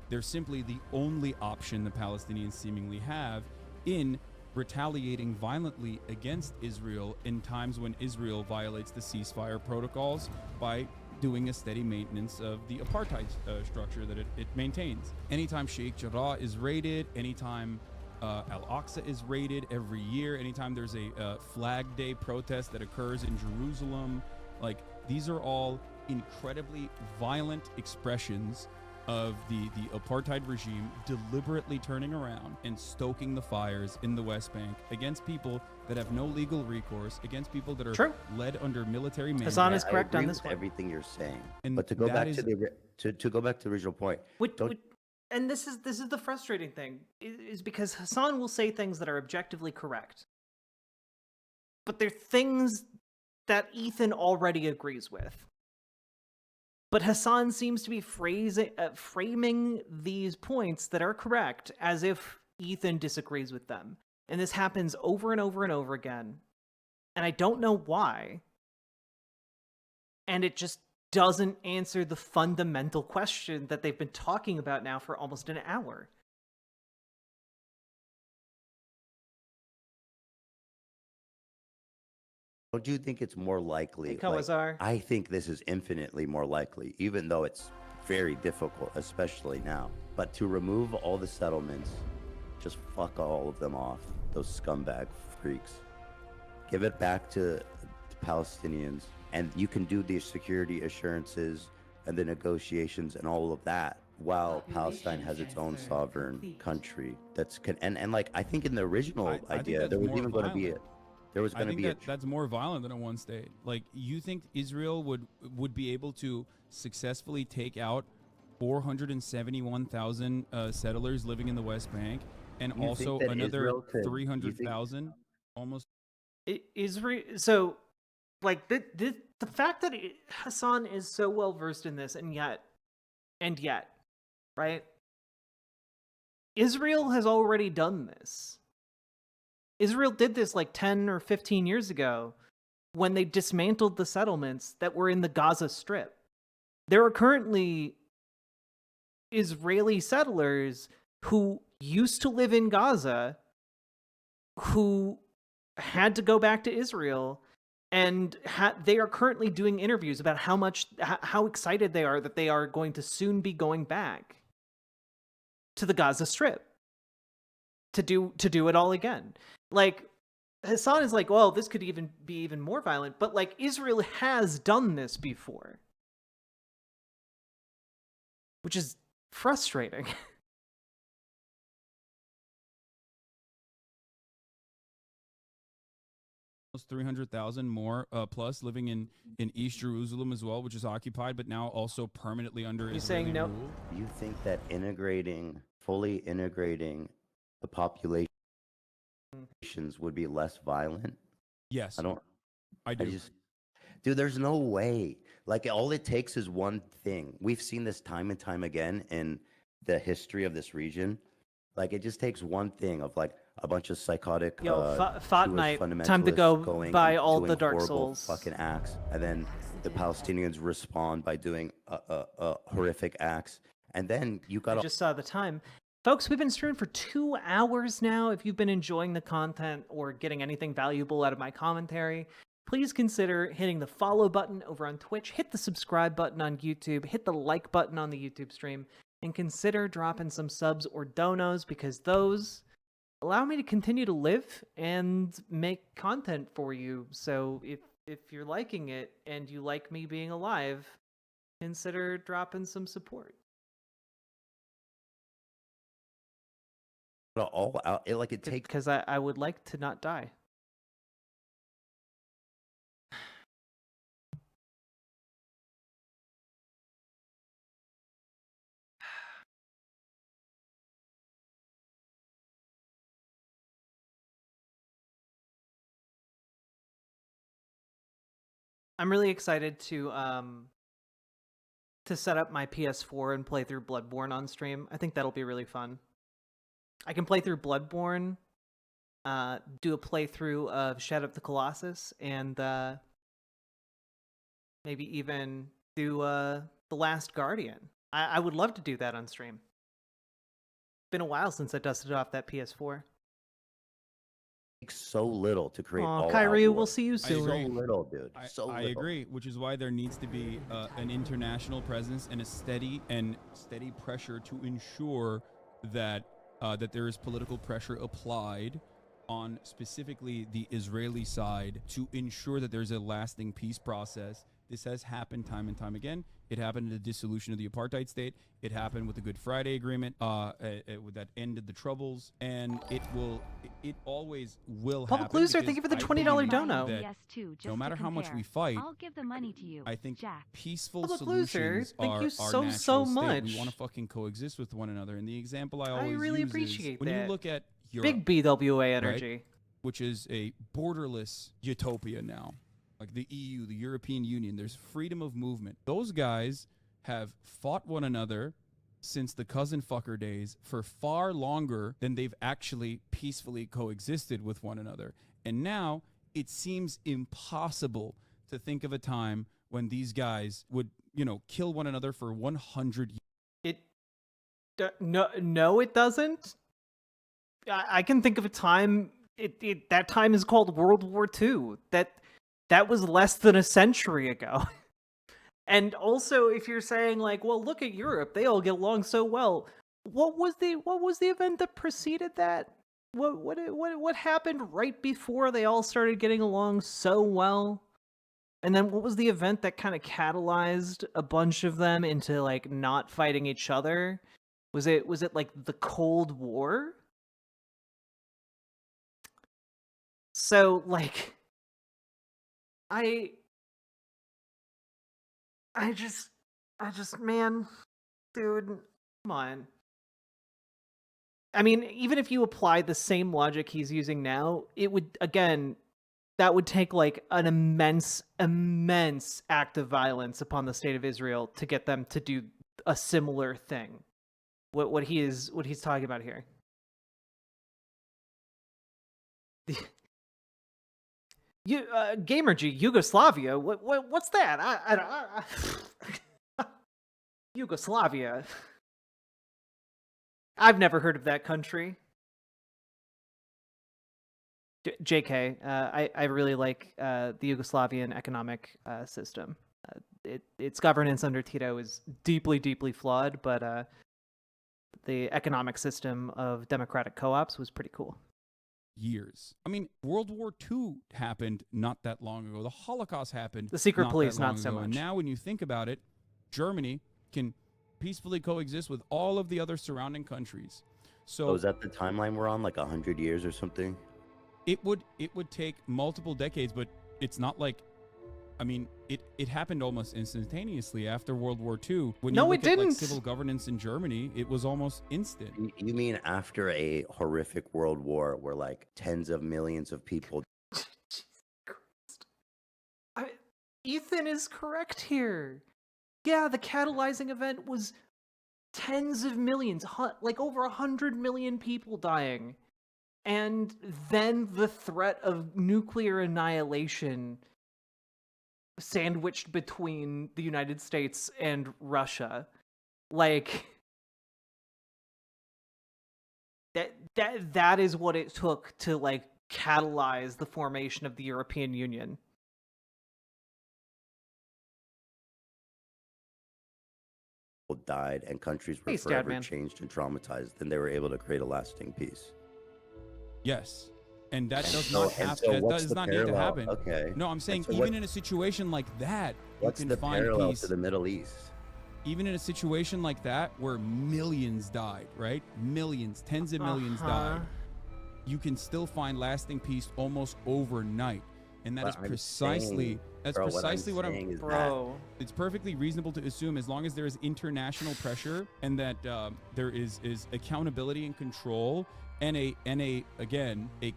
They're simply the only option the Palestinians seemingly have in retaliating violently against Israel in times when Israel violates the ceasefire protocols by doing a steady maintenance of the apartheid structure that it maintains. Anytime Sheikh Jarrah is raided, anytime Al-Aqsa is raided every year, anytime there's a Flag Day protest that occurs in Jerusalem, like, these are all incredibly violent expressions of the apartheid regime deliberately turning around and stoking the fires in the West Bank against people that have no legal recourse, against people that are led under military mandate. Hasan is correct on this one. Everything you're saying, but to go back to go back to the original point, and this is the frustrating thing, is because Hasan will say things that are objectively correct, but they're things that Ethan already agrees with. But Hasan seems to be framing these points that are correct as if Ethan disagrees with them. And this happens over and over and over again. And I don't know why. And it just doesn't answer the fundamental question that they've been talking about now for almost an hour. Don't you think it's more likely? Hey, Kawazar. I think this is infinitely more likely, even though it's very difficult, especially now. But to remove all the settlements, just fuck all of them off, those scumbag freaks. Give it back to the Palestinians, and you can do the security assurances and the negotiations and all of that while Palestine has its own sovereign country. And like, I think in the original idea, there was even going to be a... There was going to be that's more violent than a one state. Like, you think Israel would be able to successfully take out 471,000 settlers living in the West Bank, and also another 300,000 almost? Israel. So, like the fact that Hasan is so well versed in this, and yet, right? Israel has already done this. Israel did this like 10 or 15 years ago when they dismantled the settlements that were in the Gaza Strip. There are currently Israeli settlers who used to live in Gaza who had to go back to Israel, and they are currently doing interviews about how excited they are that they are going to soon be going back to the Gaza Strip to do it all again. Like, Hasan is like, well, this could be even more violent, but like, Israel has done this before, which is frustrating. Almost 300,000 more plus living in East Jerusalem as well, which is occupied, but now also permanently under Israeli saying no? rule. You think that fully integrating the populations would be less violent? Yes. I do. Dude, there's no way. Like, all it takes is one thing. We've seen this time and time again in the history of this region. Like, it just takes one thing of like a bunch of psychotic Fortnite, time to go buy all the Dark Souls fucking acts, and then the Palestinians respond by doing horrific acts, and then you got. I just saw the time. Folks, we've been streaming for 2 hours now. If you've been enjoying the content or getting anything valuable out of my commentary, please consider hitting the follow button over on Twitch, hit the subscribe button on YouTube, hit the like button on the YouTube stream, and consider dropping some subs or donos, because those allow me to continue to live and make content for you. So if you're liking it and you like me being alive, consider dropping some support. All out, it takes, because I would like to not die. I'm really excited to set up my PS4 and play through Bloodborne on stream. I think that'll be really fun. I can play through Bloodborne, do a playthrough of Shadow of the Colossus, and maybe even do The Last Guardian. I would love to do that on stream. Been a while since I dusted off that PS4. Takes so little to create all Kyrie, we'll see you soon. So little, dude. I agree, which is why there needs to be an international presence and a steady pressure to ensure that that there is political pressure applied on specifically the Israeli side to ensure that there's a lasting peace process. This has happened time and time again. It happened in the dissolution of the apartheid state. It happened with the Good Friday Agreement that ended the Troubles, and it always will happen. Public Loser, thank you for the $20 dono. No matter how much we fight, I'll give the money to you. I think peaceful Public solutions Loser, thank are you so much. We want to fucking coexist with one another. And the example I always really use appreciate is when that. you look at Europe, Big BWA energy, right, which is a borderless utopia now. Like the EU, the European Union, there's freedom of movement. Those guys have fought one another since the cousin fucker days for far longer than they've actually peacefully coexisted with one another. And now it seems impossible to think of a time when these guys would, kill one another for 100 years. No, it doesn't. I can think of a time. That time is called World War II. That was less than a century ago. And also, if you're saying like, well, look at Europe, they all get along so well. What was the event that preceded that? What happened right before they all started getting along so well? And then what was the event that kind of catalyzed a bunch of them into like not fighting each other? Was it like the Cold War? So like I just man, dude, come on. I mean, even if you apply the same logic he's using now, it would, again, that would take like an immense act of violence upon the state of Israel to get them to do a similar thing. What he's talking about here. Gamergy, Yugoslavia. What's that? I Yugoslavia. I've never heard of that country. JK, I really like the Yugoslavian economic system. Its governance under Tito is deeply, deeply flawed, but the economic system of democratic co-ops was pretty cool. Years. I mean, World War II happened not that long ago. The Holocaust happened. The secret police, not so much. And now when you think about it, Germany can peacefully coexist with all of the other surrounding countries. So is that the timeline we're on, like 100 years or something? It would take multiple decades, but it's not like, I mean, it happened almost instantaneously after World War II. When you look at like civil governance in Germany, it was almost instant. You mean after a horrific world war where like tens of millions of people... Ethan is correct here. Yeah, the catalyzing event was tens of millions, like over 100 million people dying. And then the threat of nuclear annihilation sandwiched between the United States and Russia. Like, that is what it took to, like, catalyze the formation of the European Union. Died and countries were forever changed and traumatized, then they were able to create a lasting peace. Yes. And that does not happen. That does not need to happen. Okay. No, I'm saying even in a situation like that, what's you can the find parallel peace. To the Middle East? Even in a situation like that where millions died, right? Millions, tens of millions died. You can still find lasting peace almost overnight. And that is precisely what I'm saying. Bro, it's perfectly reasonable to assume, as long as there is international pressure and that there is accountability and control, and a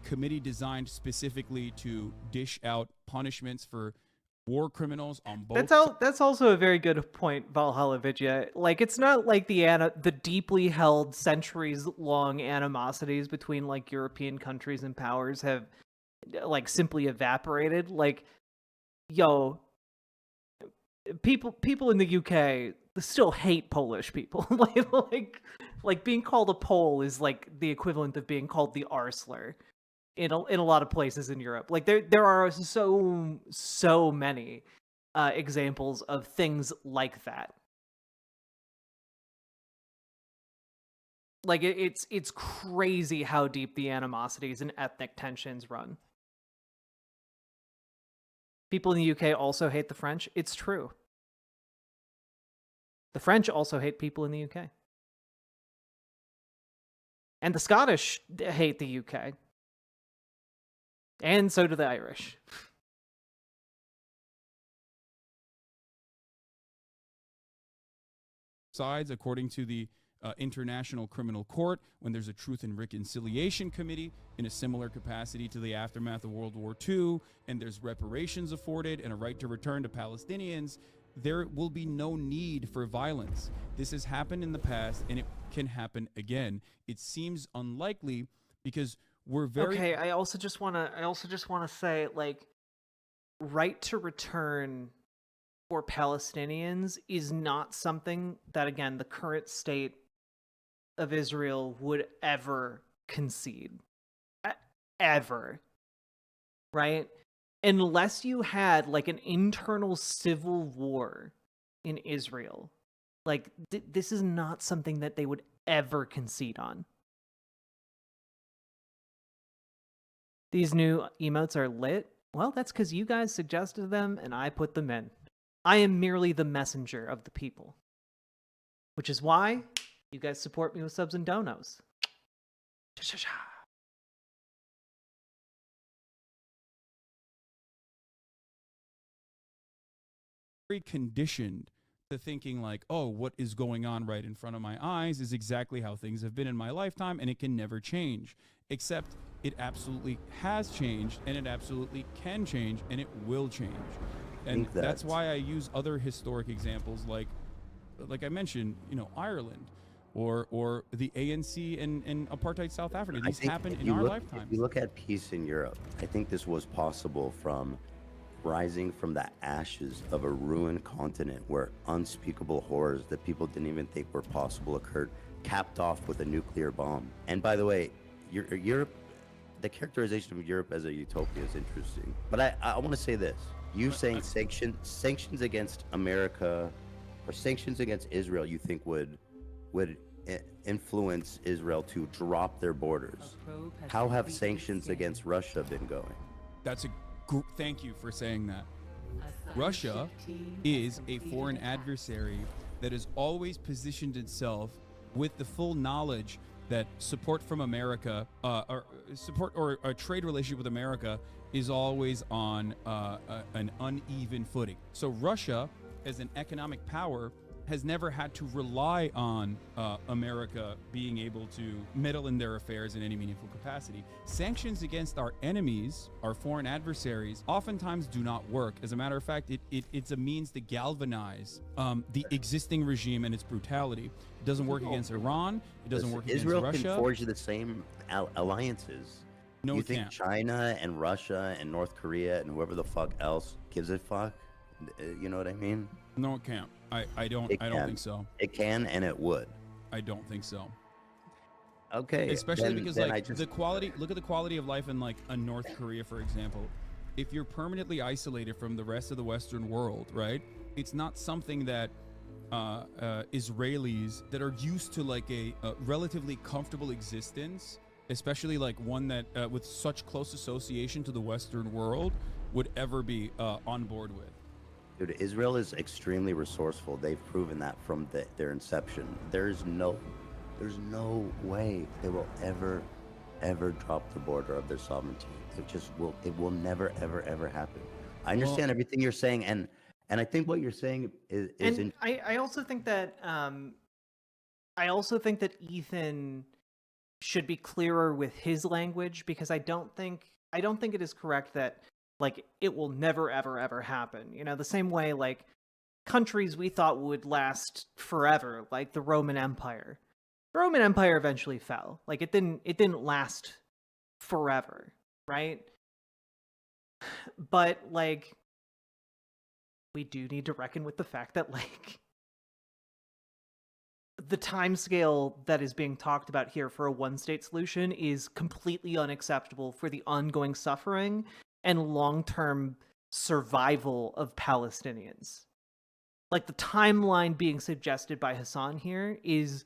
committee designed specifically to dish out punishments for war criminals on both. That's also a very good point, Valhalla Vidya. Like, it's not like the deeply held centuries long animosities between like European countries and powers have like simply evaporated. Like, yo, people in the UK still hate Polish people. like being called a Pole is like the equivalent of being called the Arsler in a lot of places in Europe. Like there are so many examples of things like that. Like it's crazy how deep the animosities and ethnic tensions run. People in the UK also hate the French. It's true. The French also hate people in the UK. And the Scottish hate the UK. And so do the Irish. Sides, according to the International Criminal Court, when there's a Truth and Reconciliation Committee in a similar capacity to the aftermath of World War II, and there's reparations afforded and a right to return to Palestinians, there will be no need for violence. This has happened in the past, and it can happen again. It seems unlikely because we're very Okay, I also just want to say, like, right to return for Palestinians is not something that, again, the current state of Israel would ever concede. Ever. Right? Unless you had, like, an internal civil war in Israel. Like, this is not something that they would ever concede on. These new emotes are lit. Well, that's because you guys suggested them and I put them in. I am merely the messenger of the people. Which is why you guys support me with subs and donos. very conditioned to thinking like, oh, what is going on right in front of my eyes is exactly how things have been in my lifetime, and it can never change. Except it absolutely has changed, and it absolutely can change, and it will change. And that's why I use other historic examples like I mentioned, you know, Ireland or the ANC and apartheid South Africa. These happen in our lifetimes. If you look at peace in Europe, I think this was possible from rising from the ashes of a ruined continent where unspeakable horrors that people didn't even think were possible occurred, capped off with a nuclear bomb. And by the way, Europe, the characterization of Europe as a utopia is interesting. But I want to say this. You saying sanctions against America or sanctions against Israel, you think would influence Israel to drop their borders. How have sanctions against Russia been going? Thank you for saying that. Russia is a foreign adversary that has always positioned itself with the full knowledge that support from America, or support or a trade relationship with America is always on an uneven footing. So Russia, as an economic power, has never had to rely on America being able to meddle in their affairs in any meaningful capacity. Sanctions against our enemies, our foreign adversaries, oftentimes do not work. As a matter of fact, it's a means to galvanize the existing regime and its brutality. It doesn't work against Iran. It doesn't work against Russia. Israel can forge the same alliances. No, you it think can't. China and Russia and North Korea and whoever the fuck else gives a fuck? You know what I mean? No, it can't. I don't think so. It can and it would. I don't think so. Okay. Especially because the quality, look at the quality of life in like a North Korea, for example. If you're permanently isolated from the rest of the Western world, right? It's not something that Israelis that are used to like a relatively comfortable existence, especially like one that with such close association to the Western world, would ever be on board with. Dude, Israel is extremely resourceful. They've proven that from their inception. There's no way they will ever drop the border of their sovereignty. It will never ever happen. I understand everything you're saying, and I think what you're saying is I also think that Ethan should be clearer with his language, because I don't think it is correct that like it will never ever happen. You know, the same way like countries we thought would last forever, like the Roman Empire. The Roman Empire eventually fell. Like it didn't last forever, right? But like we do need to reckon with the fact that like the timescale that is being talked about here for a one-state solution is completely unacceptable for the ongoing suffering and long-term survival of Palestinians. Like the timeline being suggested by Hasan here is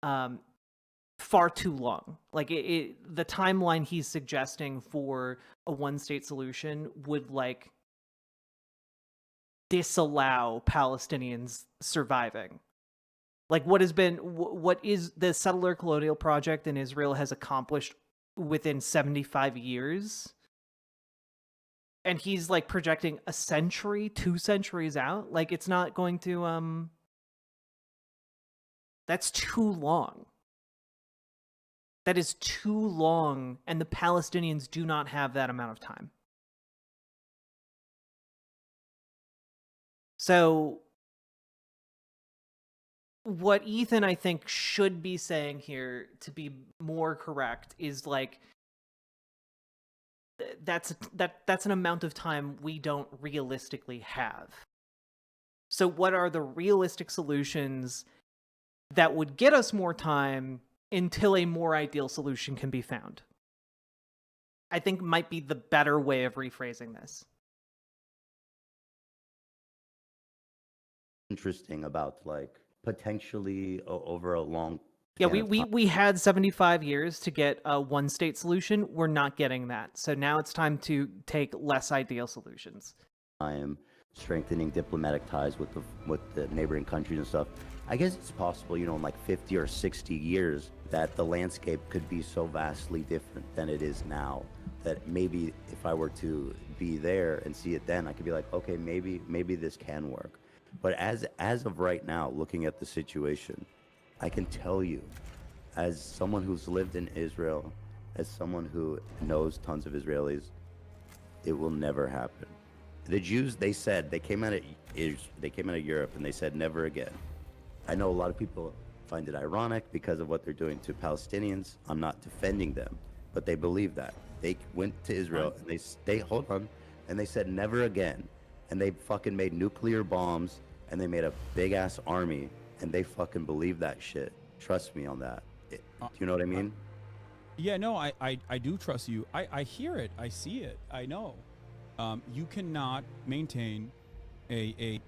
far too long. Like the timeline he's suggesting for a one-state solution would like disallow Palestinians surviving. Like what is the settler colonial project in Israel has accomplished within 75 years. And he's like projecting a century, 2 centuries out. Like it's not going to that's too long. That is too long, and the Palestinians do not have that amount of time. So what Ethan, I think, should be saying here, to be more correct, is like that's an amount of time we don't realistically have. So what are the realistic solutions that would get us more time until a more ideal solution can be found? I think might be the better way of rephrasing this. Interesting about like potentially over a long Yeah, span of time. we had 75 years to get a one-state solution. We're not getting that. So now it's time to take less ideal solutions. I am strengthening diplomatic ties with the neighboring countries and stuff. I guess it's possible, in like 50 or 60 years that the landscape could be so vastly different than it is now, that maybe if I were to be there and see it then, I could be like, okay, maybe this can work. But as of right now, looking at the situation, I can tell you, as someone who's lived in Israel, as someone who knows tons of Israelis, it will never happen. The Jews, they said, they came out of Europe and they said never again. I know a lot of people find it ironic because of what they're doing to Palestinians. I'm not defending them, but they believe that. They went to Israel and and they said never again. And they fucking made nuclear bombs and they made a big ass army and they fucking believe that shit. Trust me on that. Do you know what I mean? Yeah, no, I do trust you. I hear it. I see it. I know. You cannot maintain a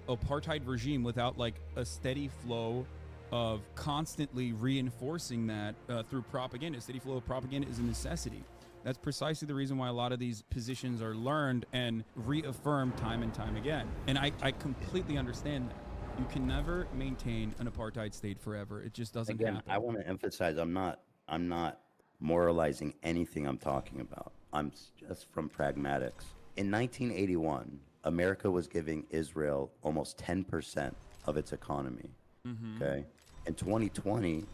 apartheid regime without like a steady flow of constantly reinforcing that through propaganda. A steady flow of propaganda is a necessity. That's precisely the reason why a lot of these positions are learned and reaffirmed time and time again. And I completely understand that. You can never maintain an apartheid state forever. It just doesn't happen. I want to emphasize I'm not moralizing anything I'm talking about. I'm just from pragmatics. In 1981, America was giving Israel almost 10% of its economy. Mm-hmm. Okay? In 2020,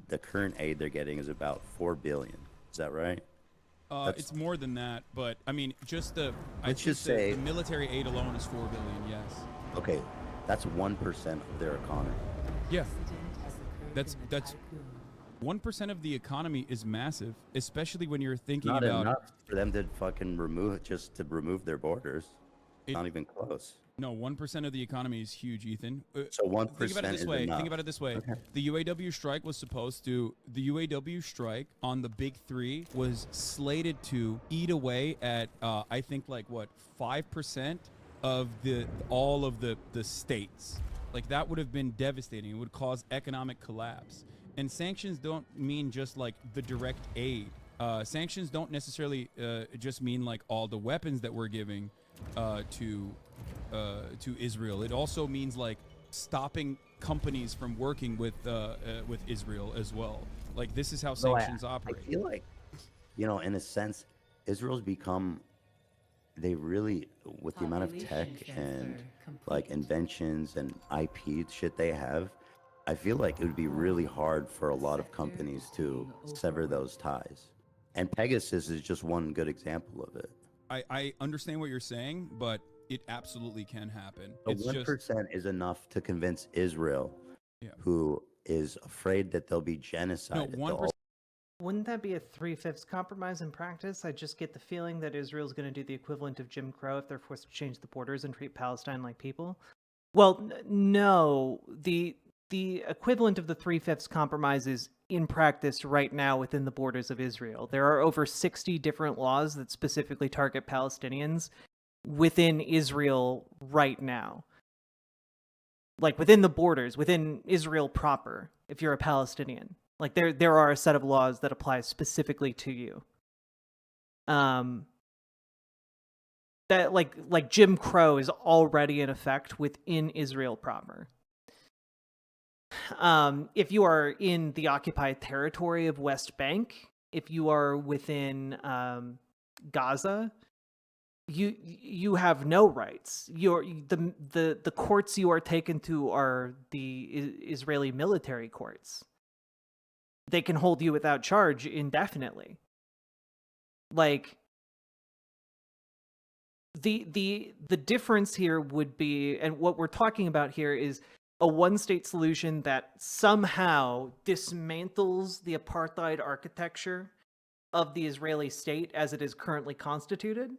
the current aid they're getting is about $4 billion. Is that right? It's more than that, but I mean, the military aid alone is $4 billion. Yes. Okay, that's 1% of their economy. Yeah, that's 1% of the economy is massive, especially when you're thinking Not about enough for them to fucking remove their borders. Not even close. No, 1% of the economy is huge, Ethan. So 1% Think about it this way. enough. Think about it this way. Okay. The UAW strike on the big three was slated to eat away at, I think, like, 5% of all of the states. Like, that would have been devastating. It would cause economic collapse. And sanctions don't mean just, like, the direct aid. Sanctions don't necessarily just mean, like, all the weapons that we're giving to Israel. It also means like stopping companies from working with Israel as well. Like this is how sanctions operate. I feel like, in a sense, Israel's become, they really, with the amount of tech and like inventions and IP shit they have, I feel like it would be really hard for a lot of companies to sever those ties. And Pegasus is just one good example of it. I understand what you're saying, but it absolutely can happen. But 1% is enough to convince Israel, who is afraid that they'll be genocide. No, 1%. Wouldn't that be a 3/5 compromise in practice? I just get the feeling that Israel's going to do the equivalent of Jim Crow if they're forced to change the borders and treat Palestine like people. Well, no. The equivalent of the 3/5 compromise is in practice right now within the borders of Israel. There are over 60 different laws that specifically target Palestinians within Israel right now. Like within the borders, within Israel proper, if you're a Palestinian. Like there are a set of laws that apply specifically to you. That like Jim Crow is already in effect within Israel proper. If you are in the occupied territory of West Bank, if you are within Gaza, you have no rights. The courts you are taken to are the Israeli military courts. They can hold you without charge indefinitely. Like the difference here would be, and what we're talking about here is a one-state solution that somehow dismantles the apartheid architecture of the Israeli state as it is currently constituted,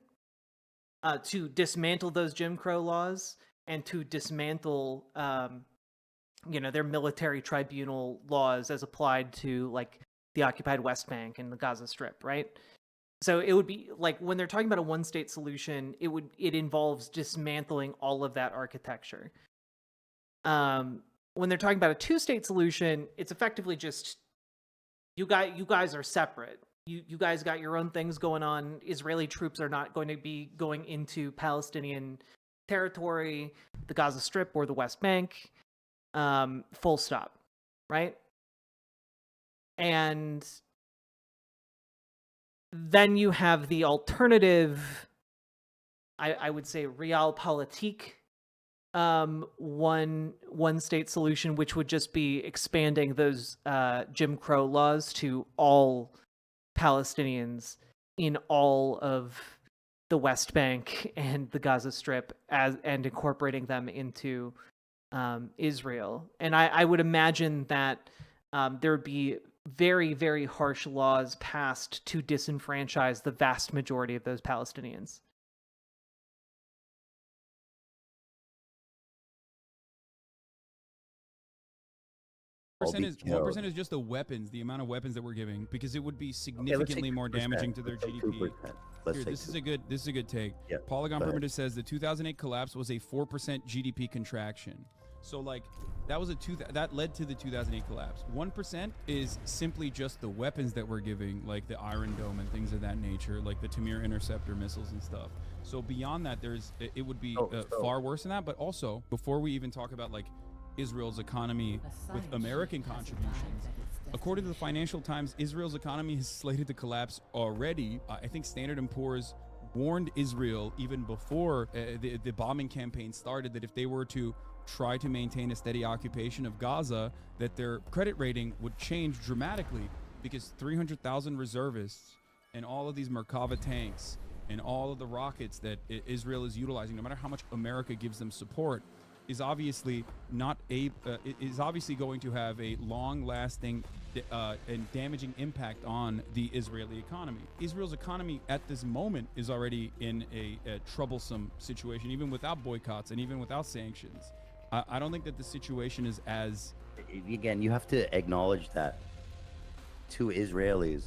to dismantle those Jim Crow laws and to dismantle, their military tribunal laws as applied to like the occupied West Bank and the Gaza Strip, right? So it would be like when they're talking about a one-state solution, it involves dismantling all of that architecture. When they're talking about a two-state solution, it's effectively just you guys are separate. You guys got your own things going on. Israeli troops are not going to be going into Palestinian territory, the Gaza Strip or the West Bank. Full stop, right? And then you have the alternative, I would say, realpolitik, one state solution, which would just be expanding those Jim Crow laws to all Palestinians in all of the West Bank and the Gaza Strip and incorporating them into Israel. And I would imagine that there would be very, very harsh laws passed to disenfranchise the vast majority of those Palestinians. What percent is just the weapons, the amount of weapons that we're giving, because it would be significantly more damaging to their GDP. Here, this is a good take. Yeah, Polygon Primitive says the 2008 collapse was a 4% GDP contraction. So like that led to the 2008 collapse. 1% is simply just the weapons that we're giving, like the Iron Dome and things of that nature, like the Tamir interceptor missiles and stuff. So beyond that, it would be far worse than that. But also, before we even talk about like Israel's economy with American contributions, according to the Financial Times, Israel's economy is slated to collapse already. I think Standard & Poor's warned Israel even before the bombing campaign started that if they were to try to maintain a steady occupation of Gaza, that their credit rating would change dramatically, because 300,000 reservists and all of these Merkava tanks and all of the rockets that Israel is utilizing, no matter how much America gives them support, is obviously going to have a long-lasting and damaging impact on the Israeli economy. Israel's economy at this moment is already in a troublesome situation, even without boycotts and even without sanctions. I don't think that the situation is as... Again, you have to acknowledge that to Israelis,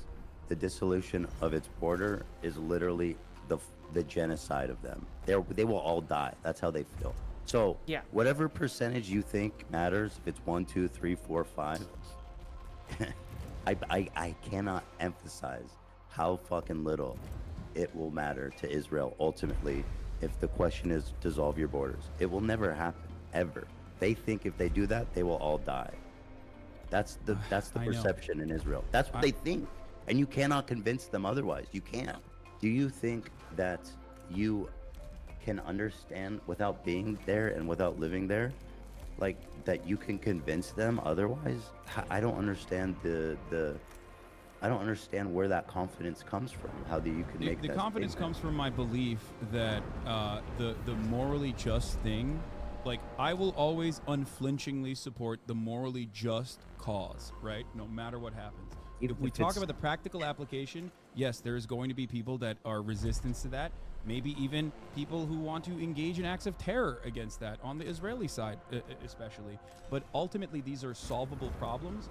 the dissolution of its border is literally the genocide of them. They will all die. That's how they feel. So yeah, whatever percentage you think matters, if it's 1, 2, 3, 4, 5, I cannot emphasize how fucking little it will matter to Israel ultimately if the question is dissolve your borders. It will never happen, ever. They think if they do that, they will all die. That's the perception in Israel. That's what they think, and you cannot convince them otherwise. You can't. Do you think that you can understand without being there and without living there, like that you can convince them otherwise? I don't understand I don't understand where that confidence comes from. How do you can make the that confidence statement? comes from my belief that the morally just thing, like I will always unflinchingly support the morally just cause, right? No matter what happens. If we talk about the practical application, yes, there is going to be people that are resistant to that. Maybe even people who want to engage in acts of terror against that on the Israeli side, especially. But ultimately, these are solvable problems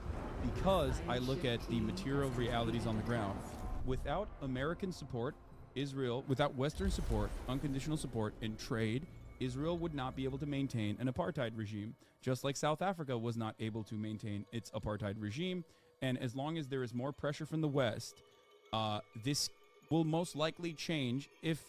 because I look at the material realities on the ground. Without American support, without Western support, unconditional support, and trade, Israel would not be able to maintain an apartheid regime, just like South Africa was not able to maintain its apartheid regime. And as long as there is more pressure from the West, this will most likely change if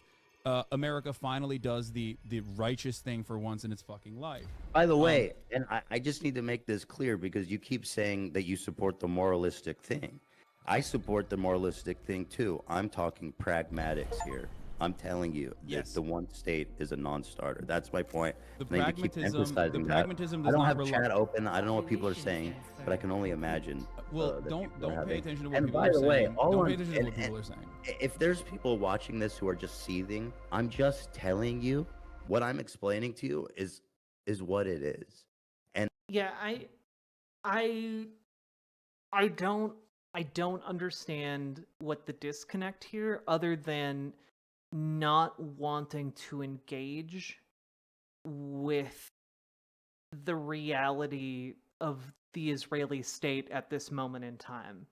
America finally does the righteous thing for once in its fucking life. By the way, and I just need to make this clear because you keep saying that you support the moralistic thing. I support the moralistic thing too. I'm talking pragmatics here. I'm telling you, yes, the one state is a non-starter. That's my point. The pragmatism does I don't have chat open. I don't know what people are saying, but I can only imagine. Well, don't pay attention to what people are saying. Don't pay attention to what people are saying. If there's people watching this who are just seething, I'm just telling you what I'm explaining to you is what it is. And Yeah, I I don't understand what the disconnect here, other than not wanting to engage with the reality of the Israeli state at this moment in time.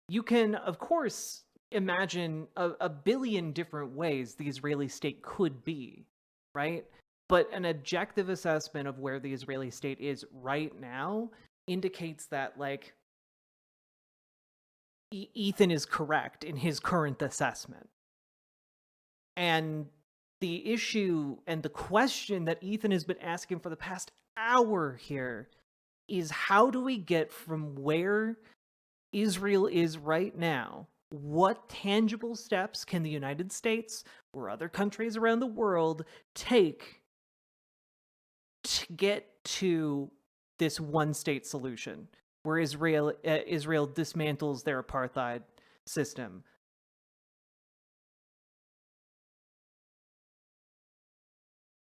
You can, of course, imagine a billion different ways the Israeli state could be, right? But an objective assessment of where the Israeli state is right now indicates that, like, Ethan is correct in his current assessment. And the issue and the question that Ethan has been asking for the past hour here is, how do we get from where Israel is right now? What tangible steps can the United States or other countries around the world take to get to this one-state solution where Israel dismantles their apartheid system?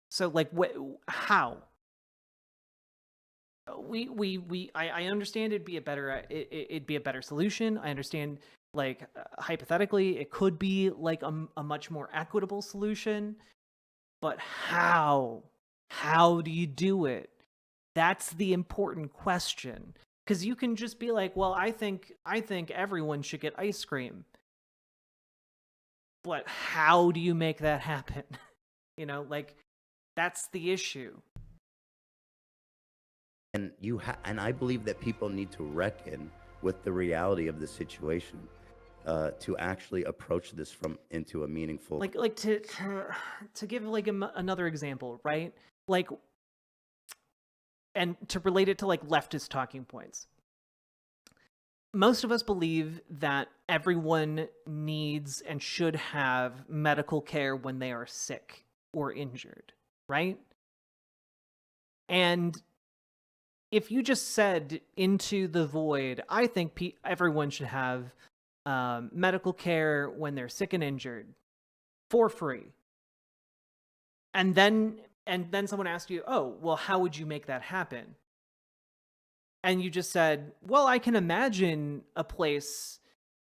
So, like, how? I understand it'd be a better solution. I understand, like, hypothetically it could be like a much more equitable solution, but how do you do it? That's the important question. Because you can just be like, well, I think everyone should get ice cream, but how do you make that happen? Like, that's the issue. and and I believe that people need to reckon with the reality of the situation to actually approach this into a meaningful. Like to give, like, another example, right? Like, and to relate it to, like, leftist talking points. Most of us believe that everyone needs and should have medical care when they are sick or injured, right? And if you just said into the void, I think everyone should have medical care when they're sick and injured for free, and then someone asked you, oh, well, how would you make that happen? And you just said, well, I can imagine a place,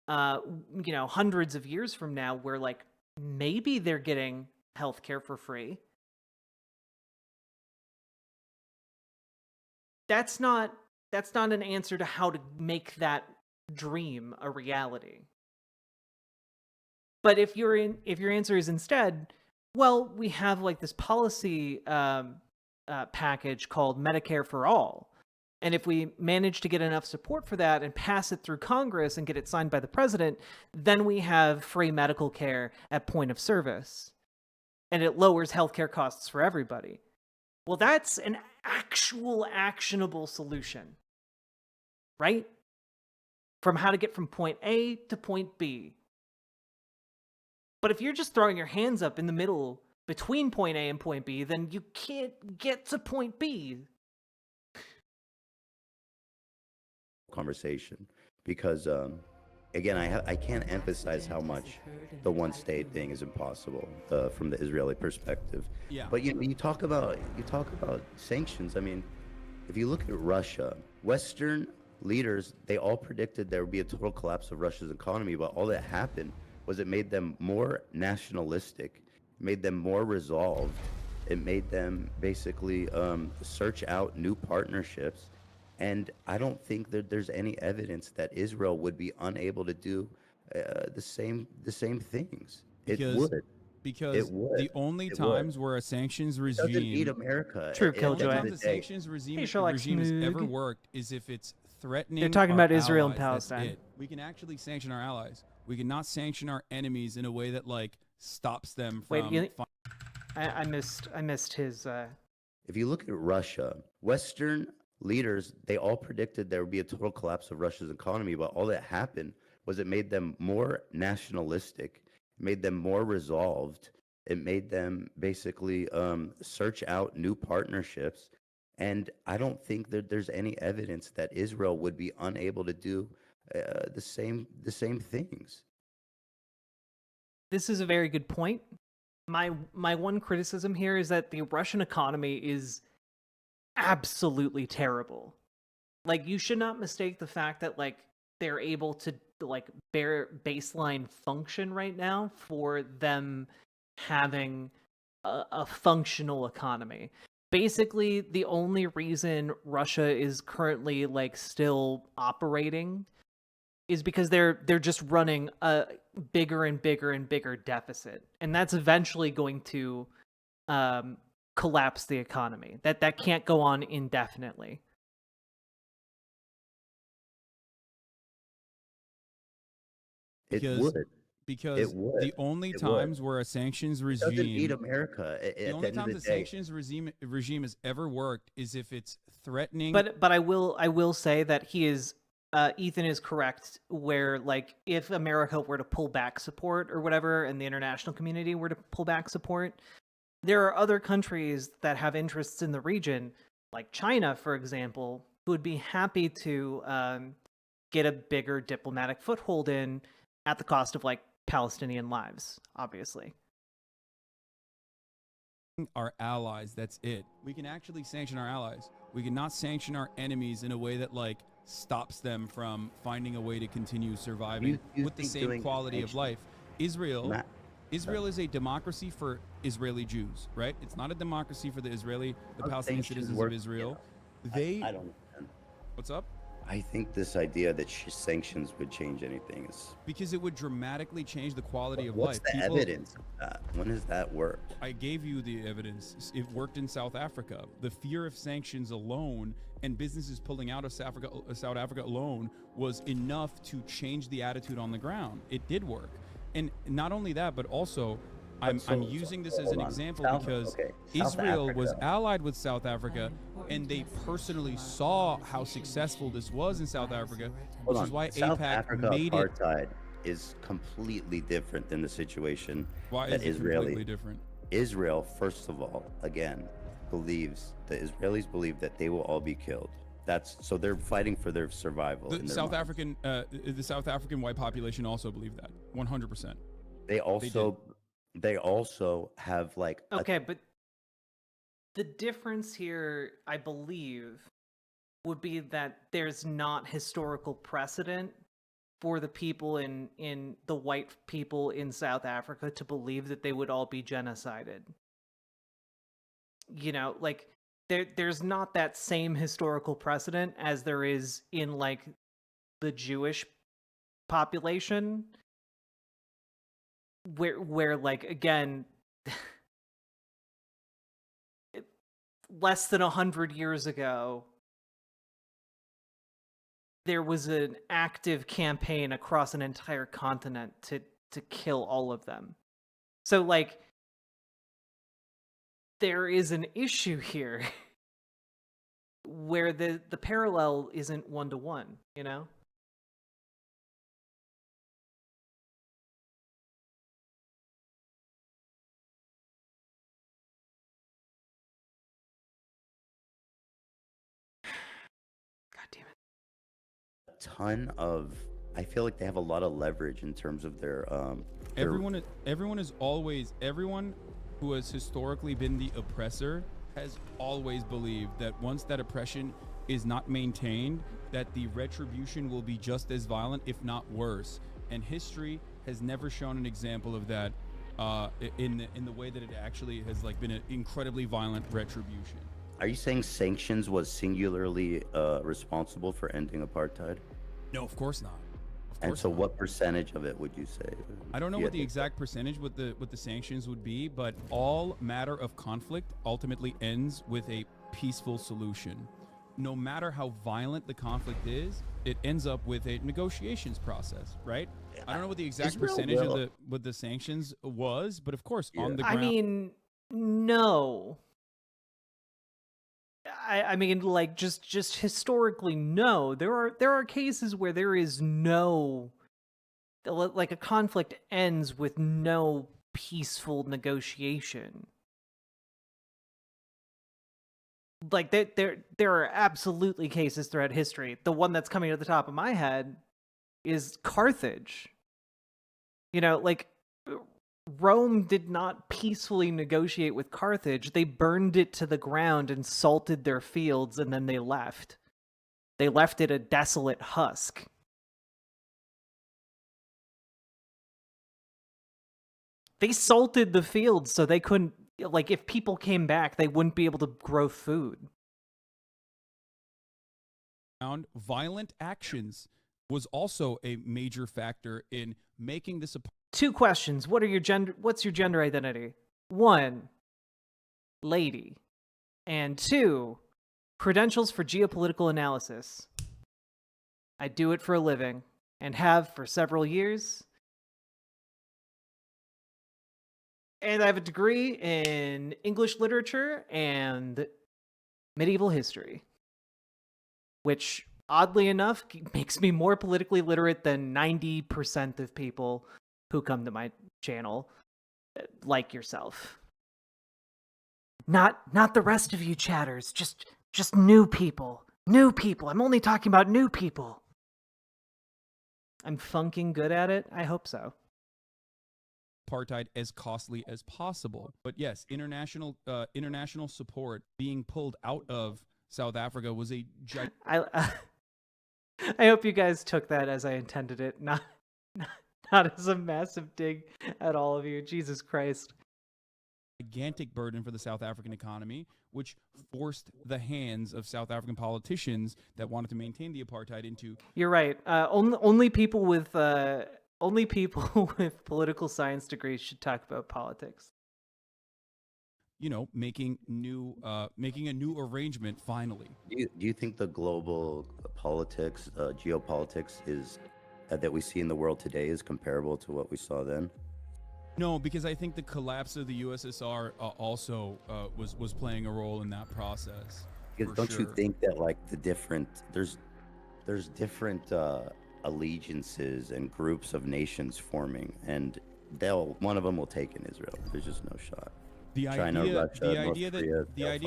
hundreds of years from now where, like, maybe they're getting healthcare for free. That's not an answer to how to make that dream a reality. But if your answer is instead, well, we have, like, this policy package called Medicare for All, and if we manage to get enough support for that and pass it through Congress and get it signed by the president, then we have free medical care at point of service, and it lowers healthcare costs for everybody. Well, that's an actual actionable solution, right? From how to get from point A to point B. But if you're just throwing your hands up in the middle between point A and point B, then you can't get to point B. Conversation, because again, I can't emphasize how much the one state thing is impossible from the Israeli perspective. Yeah. But you talk about sanctions. I mean, if you look at Russia, Western leaders, they all predicted there would be a total collapse of Russia's economy, but all that happened was it made them more nationalistic, made them more resolved. It made them basically search out new partnerships. And I don't think that there's any evidence that Israel would be unable to do the same things. It would. Because the only times where a sanctions It doesn't need regime America. True, at the Killjoy. end only of time the the day. sanctions regime Hey, Sherlock has ever Smoog. worked is if it's threatening. They're talking our about Israel and allies. That's Palestine. it. We can actually sanction our allies. We cannot sanction our enemies in a way that, like, stops them from. Wait, I missed his. If you look at Russia, Western leaders, they all predicted there would be a total collapse of Russia's economy, but all that happened was it made them more nationalistic, made them more resolved. It made them basically search out new partnerships. And I don't think that there's any evidence that Israel would be unable to do the same things. This is a very good point. My one criticism here is that the Russian economy is absolutely terrible. Like, you should not mistake the fact that like they're able to like bare baseline function right now for them having a functional economy. Basically, the only reason Russia is currently like still operating is because they're just running a bigger and bigger and bigger deficit, and that's eventually going to collapse the economy. That can't go on indefinitely. It Because would. because It would. the only It would. times where a sanctions It doesn't need regime America the at the only end of times the a day. sanctions regime has ever worked is if it's threatening. But I will say that he is Ethan is correct, where like if America were to pull back support or whatever, and the international community were to pull back support, there are other countries that have interests in the region, like China, for example, who would be happy to get a bigger diplomatic foothold in at the cost of like Palestinian lives, obviously. Our allies, that's it. We can actually sanction our allies. We cannot sanction our enemies in a way that like stops them from finding a way to continue surviving you with the think same doing quality of sanctions- life. Israel Matt, Israel is a democracy for Israeli Jews, right? It's not a democracy for the Palestinian sanctions citizens work, of Israel. you know, They I don't understand. What's up? I think this idea that sanctions would change anything is. Because it would dramatically change the quality of What's life. the evidence of that? When has that worked? I gave you the evidence. It worked in South Africa. The fear of sanctions alone and businesses pulling out of South Africa alone was enough to change the attitude on the ground. It did work. And not only that, but also I'm using this as an example because Israel was allied with South Africa, and they personally saw how successful this was in South Africa, which is why South AIPAC Africa made it. apartheid is completely different than the situation Why that is it completely different? Israel, first of all, again, believes the Israelis believe that they will all be killed. So they're fighting for their survival. The South African white population also believe that 100%. They also have like okay, but the difference here, I believe, would be that there's not historical precedent for the people in the white people in South Africa to believe that they would all be genocided. You know, like there's not that same historical precedent as there is in like the Jewish population, where like again less than 100 years ago there was an active campaign across an entire continent to kill all of them. So like there is an issue here where the parallel isn't one-to-one, you know? God damn it. a ton of. I feel like they have a lot of leverage in terms of their. Everyone who has historically been the oppressor has always believed that once that oppression is not maintained, that the retribution will be just as violent, if not worse. And history has never shown an example of that in the way that it actually has like been an incredibly violent retribution. Are you saying sanctions was singularly responsible for ending apartheid? No, of course not. And so, what percentage of it would you say? I don't know what the exact percentage with the sanctions would be, but all matter of conflict ultimately ends with a peaceful solution. No matter how violent the conflict is, it ends up with a negotiations process, right? I don't know what the exact percentage of what the sanctions was, but of course on the ground. I mean, no. I mean, like just historically, no. There are cases where there is no, like a conflict ends with no peaceful negotiation. Like there are absolutely cases throughout history. The one that's coming to the top of my head is Carthage. You know, like Rome did not peacefully negotiate with Carthage. They burned it to the ground and salted their fields, and then they left. They left it a desolate husk. They salted the fields so they couldn't, like, if people came back, they wouldn't be able to grow food. Violent actions was also a major factor in making this a... Two questions. What's your gender identity? 1, lady. And 2, credentials for geopolitical analysis. I do it for a living and have for several years. And I have a degree in English literature and medieval history, which, oddly enough, makes me more politically literate than 90% of people who come to my channel, like yourself. Not the rest of you chatters, just new people. New people. I'm only talking about new people. I'm funking good at it? I hope so. Apartheid as costly as possible. But yes, international support being pulled out of South Africa was a I hope you guys took that as I intended it, not as a massive dig at all of you. Jesus Christ. Gigantic burden for the South African economy, which forced the hands of South African politicians that wanted to maintain the apartheid into... You're right. Only people with political science degrees should talk about politics. You know, making a new arrangement finally. Do you think the global politics, geopolitics is that we see in the world today is comparable to what we saw then? No, because I think the collapse of the USSR also was playing a role in that process. Because don't you think that like there's different allegiances and groups of nations forming, and one of them will take in Israel. There's just no shot. The idea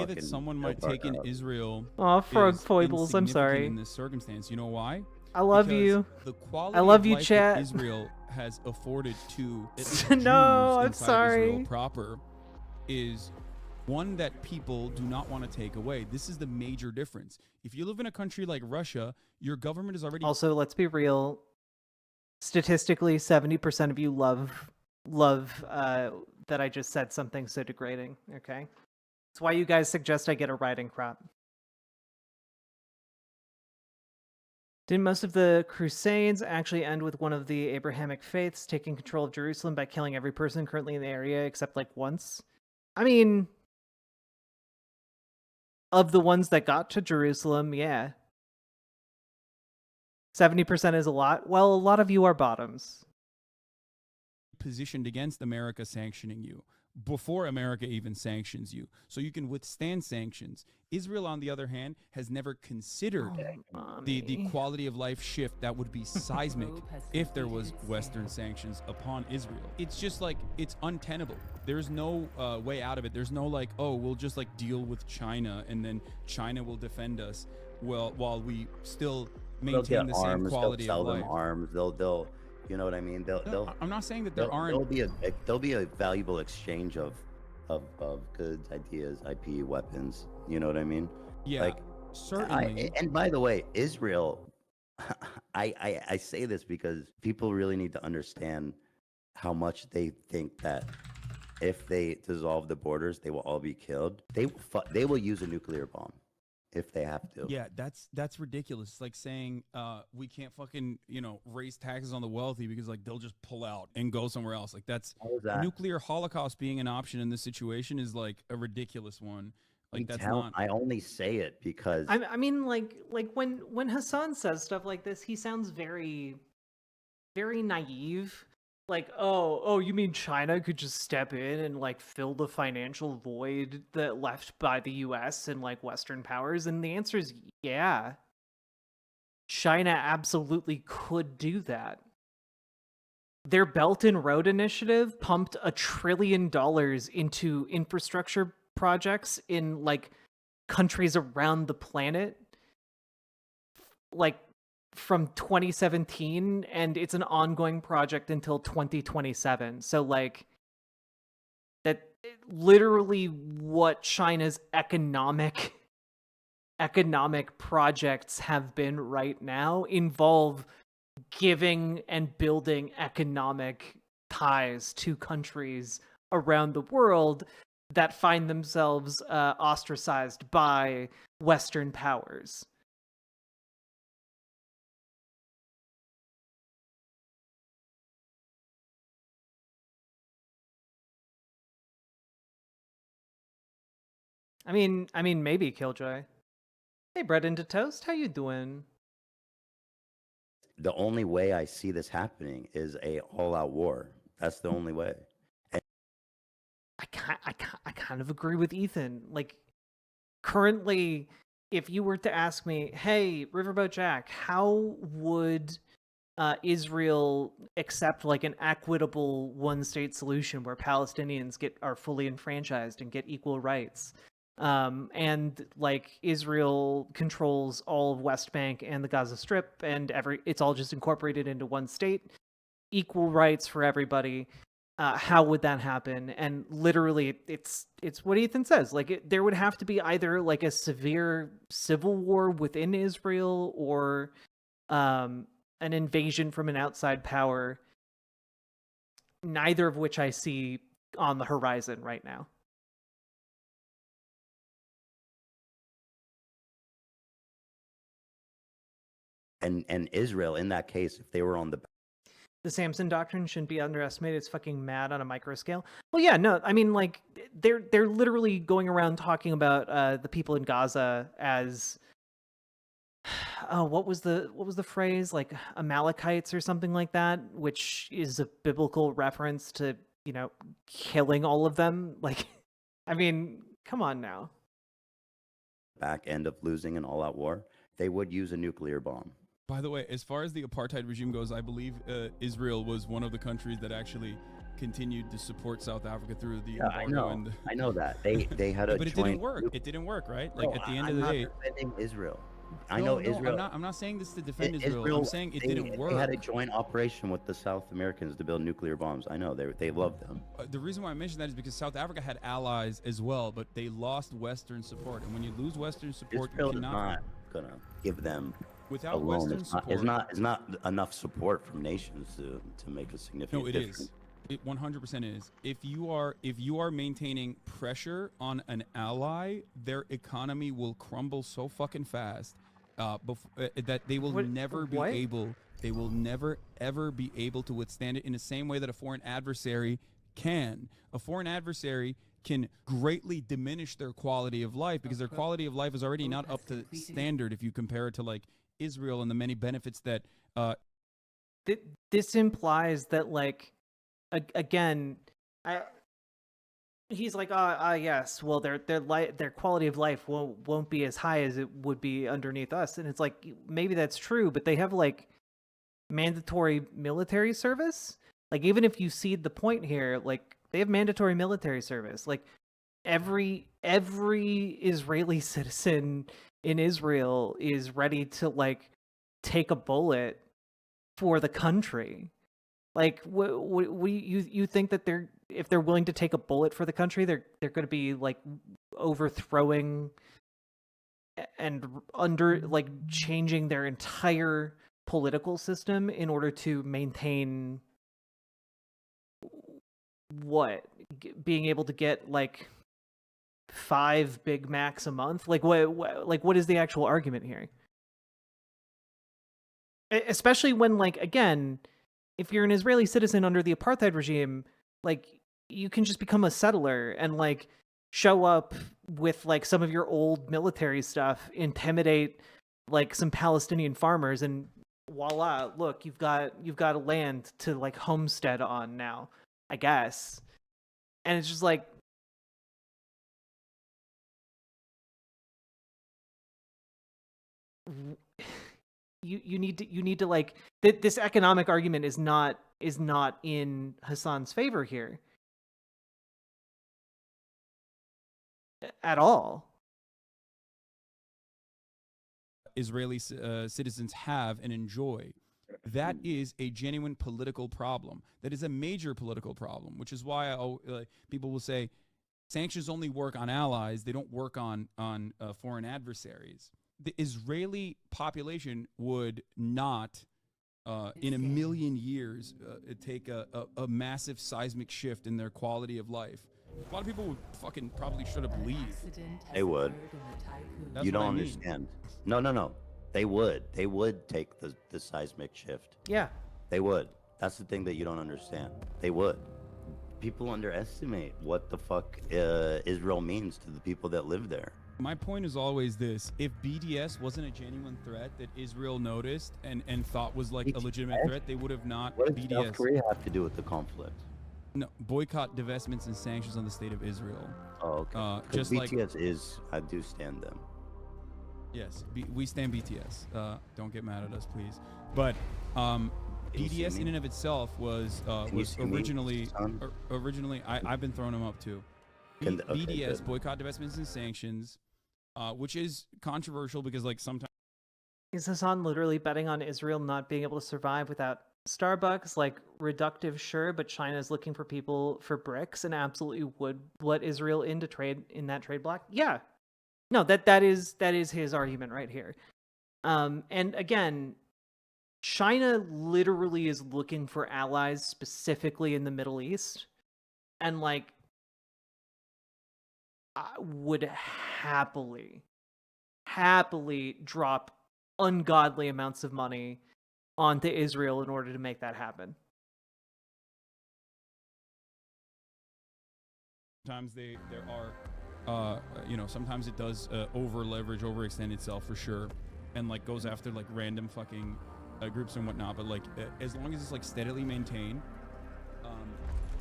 that someone might take in Israel. Oh, frog foibles. I'm sorry. In this circumstance, you know why? I love you. The quality I love you, life chat. that Israel has afforded to No, I'm Jews inside sorry. Israel proper is one that people do not want to take away. This is the major difference. If you live in a country like Russia, your government is already... Also, let's be real. Statistically, 70% of you love that I just said something so degrading, okay? That's why you guys suggest I get a riding crop. Didn't most of the Crusades actually end with one of the Abrahamic faiths taking control of Jerusalem by killing every person currently in the area except like once? I mean, of the ones that got to Jerusalem, yeah. 70% is a lot. Well, a lot of you are bottoms. Positioned against America sanctioning you before America even sanctions you, so you can withstand sanctions. Israel, on the other hand, has never considered the quality of life shift that would be seismic if there was Western sanctions upon Israel. It's just like, it's untenable. There's no way out of it. There's no like, oh, we'll just like deal with China and then China will defend us while we still maintain the same quality they'll of life. Sell them arms. They'll you know what I mean? I'm not saying that there'll be a valuable exchange of goods, ideas, IP, weapons. You know what I mean? Yeah, like, certainly. And by the way, Israel, I say this because people really need to understand how much they think that if they dissolve the borders, they will all be killed. They will use a nuclear bomb if they have to. Yeah, that's ridiculous. It's like saying we can't fucking, raise taxes on the wealthy because like they'll just pull out and go somewhere else. Like that's nuclear holocaust being an option in this situation is like a ridiculous one. Like that's not. I only say it because I mean like when Hasan says stuff like this, he sounds very, very naive. Like, oh, you mean China could just step in and like fill the financial void that left by the US and like Western powers? And the answer is yeah. China absolutely could do that. Their Belt and Road Initiative pumped $1 trillion into infrastructure projects in like countries around the planet. Like from 2017, and it's an ongoing project until 2027. So like literally what China's economic projects have been right now involve giving and building economic ties to countries around the world that find themselves ostracized by Western powers. I mean, maybe Killjoy. Hey, Bread into Toast, how you doing? The only way I see this happening is a all-out war. That's the only way. And I kind of agree with Ethan. Like, currently, if you were to ask me, hey, Riverboat Jack, how would Israel accept like an equitable one-state solution where Palestinians are fully enfranchised and get equal rights, and like Israel controls all of West Bank and the Gaza Strip, and it's all just incorporated into one state, equal rights for everybody. How would that happen? And literally, it's what Ethan says. Like, there would have to be either like a severe civil war within Israel, or an invasion from an outside power. Neither of which I see on the horizon right now. And Israel, in that case, if they were on the Samson doctrine shouldn't be underestimated. It's fucking mad on a micro scale. Well, yeah, no, I mean, like, they're literally going around talking about the people in Gaza as, oh, what was the phrase, like Amalekites or something like that, which is a biblical reference to, you know, killing all of them. Like, I mean, come on now. back end of losing an all-out war, they would use a nuclear bomb. By the way, as far as the apartheid regime goes, I believe Israel was one of the countries that actually continued to support South Africa through the embargo. I know that they had a but it didn't work. It didn't work, right? Like, at the end of the day, defending Israel. Israel. I'm not saying this to defend Israel. I'm saying it didn't work. They had a joint operation with the South Americans to build nuclear bombs. I know they loved them. The reason why I mentioned that is because South Africa had allies as well, but they lost Western support. And when you lose Western support, Israel you cannot. Is not gonna give them. Without alone, Western support, it's not enough support from nations to make a significant difference. Is. It 100% is. If you are maintaining pressure on an ally, their economy will crumble so fucking fast that they will never be able. They will never ever be able to withstand it in the same way that a foreign adversary can. A foreign adversary can greatly diminish their quality of life because their quality of life is already not up to standard if you compare it to like Israel and the many benefits that this implies that, like, again, he's like, yes, well, their quality of life won't be as high as it would be underneath us. And it's like, maybe that's true, but they have like mandatory military service. Like, even if you cede the point here, like, they have mandatory military service. Like, every Israeli citizen in Israel is ready to like take a bullet for the country. Like, you think that if they're willing to take a bullet for the country, they're going to be like overthrowing and changing their entire political system in order to maintain being able to get like 5 Big Macs a month? Like, what is the actual argument here? Especially when, like, again, if you're an Israeli citizen under the apartheid regime, like, you can just become a settler and like show up with like some of your old military stuff, intimidate like some Palestinian farmers, and voila, look, you've got a land to like homestead on now, I guess. And it's just like, you need to like, this economic argument is not in Hasan's favor here at all. Israeli citizens have and enjoy. That is a genuine political problem. That is a major political problem, which is why people will say, Sanctions only work on allies. They don't work on foreign adversaries. The Israeli population would not, in a million years, take a massive seismic shift in their quality of life. A lot of people would fucking probably straight up leave. They would. That's You what I don't mean. understand. No. They would. They would take the seismic shift. Yeah. They would. That's the thing that you don't understand. They would. People underestimate what the fuck Israel means to the people that live there. My point is always this: if BDS wasn't a genuine threat that Israel noticed and thought was like a legitimate threat, they would have not. What does BDS. South Korea have to do with the conflict? No, boycott, divestments, and sanctions on the state of Israel. Oh, okay. Just like BTS is, I do stand them. yes, we stand BTS. Don't get mad at us, please. But you see BDS in me? and of itself was you see me, son? originally I've been throwing them up too. Okay, BDS, good. boycott, divestments, and sanctions, which is controversial because like sometimes. Is Hasan literally betting on Israel not being able to survive without Starbucks? Like, reductive, sure, but China's looking for people for bricks and absolutely would let Israel into trade in that trade block. Yeah, no, that is his argument right here. And again, China literally is looking for allies specifically in the Middle East, and like, I would happily drop ungodly amounts of money onto Israel in order to make that happen. Sometimes there are, sometimes it does over leverage, overextend itself for sure, and like goes after like random fucking groups and whatnot. But like as long as it's like steadily maintained,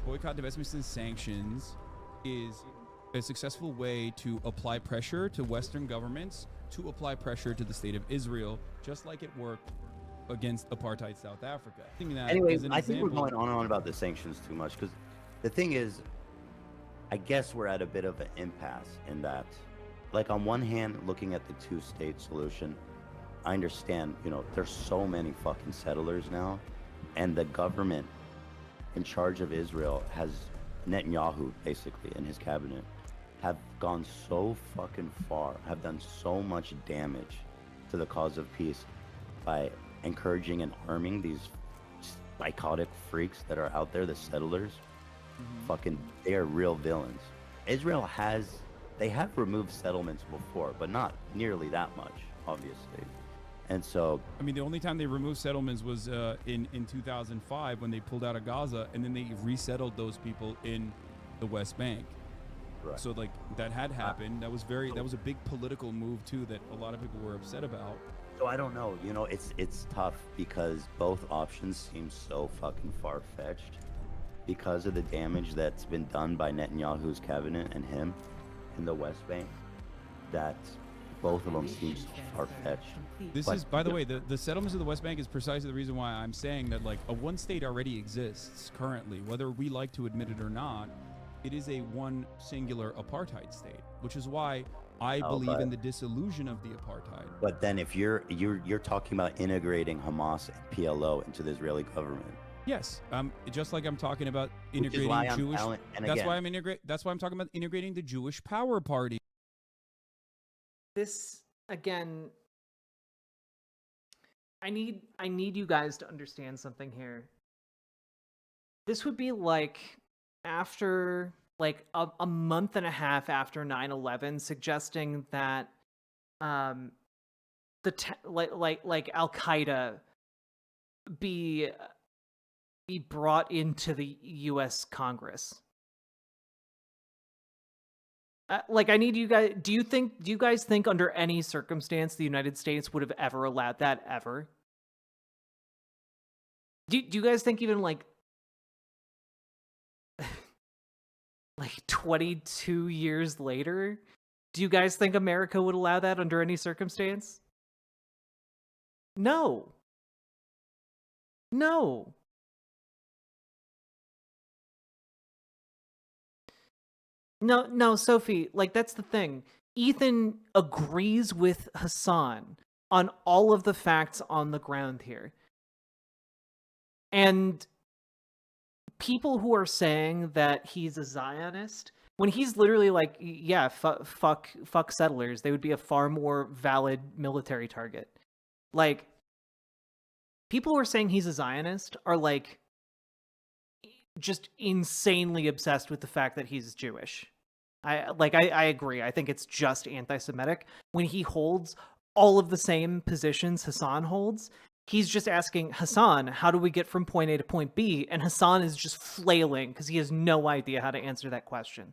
boycott, divestments, and sanctions is a successful way to apply pressure to Western governments to apply pressure to the state of Israel, just like it worked against apartheid South Africa. Anyways, I think we're going on and on about the sanctions too much because the thing is, I guess we're at a bit of an impasse in that, like on one hand, looking at the two-state solution, I understand, there's so many fucking settlers now, and the government in charge of Israel has Netanyahu, basically, and his cabinet, have gone so fucking far, have done so much damage to the cause of peace by encouraging and arming these psychotic freaks that are out there, the settlers. Fucking, they are real villains. Israel they have removed settlements before, but not nearly that much, obviously. And so, I mean, the only time they removed settlements was in 2005 when they pulled out of Gaza, and then they resettled those people in the West Bank. right. So like that had happened. That was a big political move too that a lot of people were upset about. So I don't know, it's tough because both options seem so fucking far-fetched because of the damage that's been done by Netanyahu's cabinet and him in the West Bank, that both of them seem so far-fetched. This is, by the way, the settlements of the West Bank is precisely the reason why I'm saying that like a one state already exists currently, whether we like to admit it or not. It is a one singular apartheid state, which is why I believe in the dissolution of the apartheid. But then if you're talking about integrating Hamas and PLO into the Israeli government. Yes, just like I'm talking about integrating Jewish. That's why I'm talking about integrating the Jewish Power Party. This again, I need you guys to understand something here. This would be like after like a month and a half after 9/11 suggesting that like Al-Qaeda be brought into the US Congress. Like, I need you guys, do you guys think under any circumstance the United States would have ever allowed that ever? Do you guys think even like 22 years later, do you guys think America would allow that under any circumstance? No. No. No, Sophie, like that's the thing. Ethan agrees with Hasan on all of the facts on the ground here. And people who are saying that he's a Zionist when he's literally like, yeah, fuck settlers, they would be a far more valid military target. Like, people who are saying he's a Zionist are like just insanely obsessed with the fact that he's Jewish. I agree. I think it's just anti-Semitic. When he holds all of the same positions Hasan holds, he's just asking Hasan, how do we get from point A to point B? And Hasan is just flailing because he has no idea how to answer that question.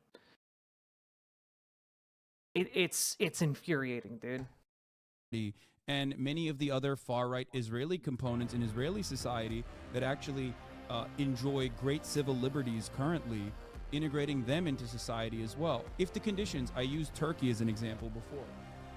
It's infuriating, dude. And many of the other far-right Israeli components in Israeli society that actually enjoy great civil liberties currently, integrating them into society as well. If the conditions, I used Turkey as an example before.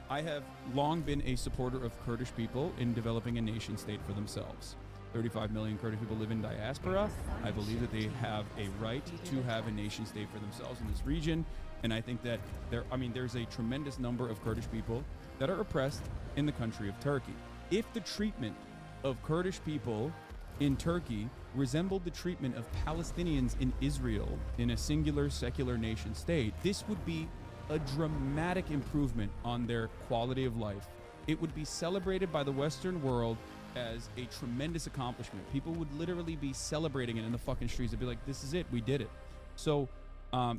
I have long been a supporter of Kurdish people in developing a nation state for themselves. 35 million Kurdish people live in diaspora. I believe that they have a right to have a nation state for themselves in this region. And I think that there's a tremendous number of Kurdish people that are oppressed in the country of Turkey. If the treatment of Kurdish people in Turkey resembled the treatment of Palestinians in Israel in a singular secular nation state, this would be a dramatic improvement on their quality of life. It would be celebrated by the Western world as a tremendous accomplishment. People would literally be celebrating it in the fucking streets. They'd be like, this is it, we did it. So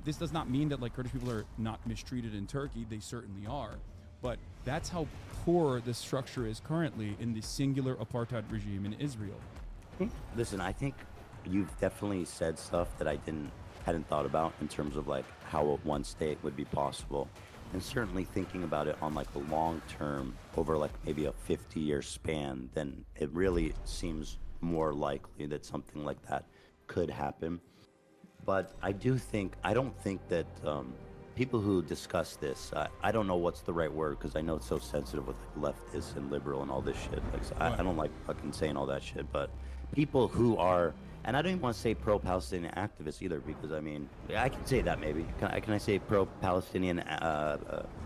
this does not mean that like Kurdish people are not mistreated in Turkey. They certainly are. But that's how poor the structure is currently in the singular apartheid regime in Israel. Listen, I think you've definitely said stuff that I hadn't thought about in terms of like how a one state would be possible. And certainly thinking about it on like a long term, over like maybe a 50-year span, then it really seems more likely that something like that could happen. But I don't think that people who discuss this, I don't know what's the right word because I know it's so sensitive with like leftists and liberal and all this shit. Like, so I don't like fucking saying all that shit, but people who are, and I don't even want to say pro-Palestinian activists either, because I mean, I can say that maybe. Can I say pro-Palestinian?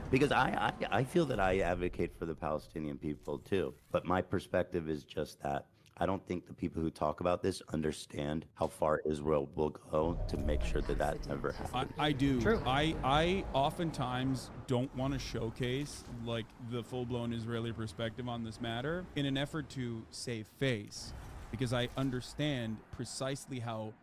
Because I feel that I advocate for the Palestinian people too. But my perspective is just that I don't think the people who talk about this understand how far Israel will go to make sure that that never happens. I do. True. I oftentimes don't want to showcase like the full-blown Israeli perspective on this matter in an effort to save face, because I understand precisely how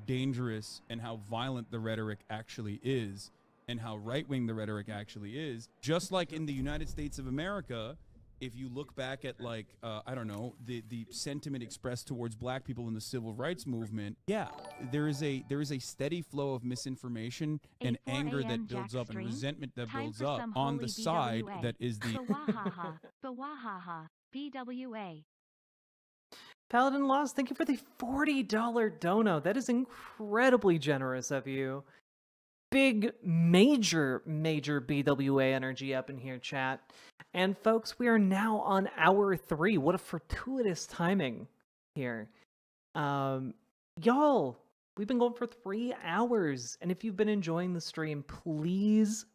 dangerous and how violent the rhetoric actually is, and how right-wing the rhetoric actually is. Just like in the United States of America, if you look back at like I don't know, the sentiment expressed towards black people in the civil rights movement, yeah, there is a steady flow of misinformation and anger that builds up and resentment that builds up on the side that is the BWA. Paladin Lost, thank you for the $40 dono. That is incredibly generous of you. Big, major BWA energy up in here, chat. And folks, we are now on hour 3. What a fortuitous timing here. Y'all, we've been going for 3 hours. And if you've been enjoying the stream, please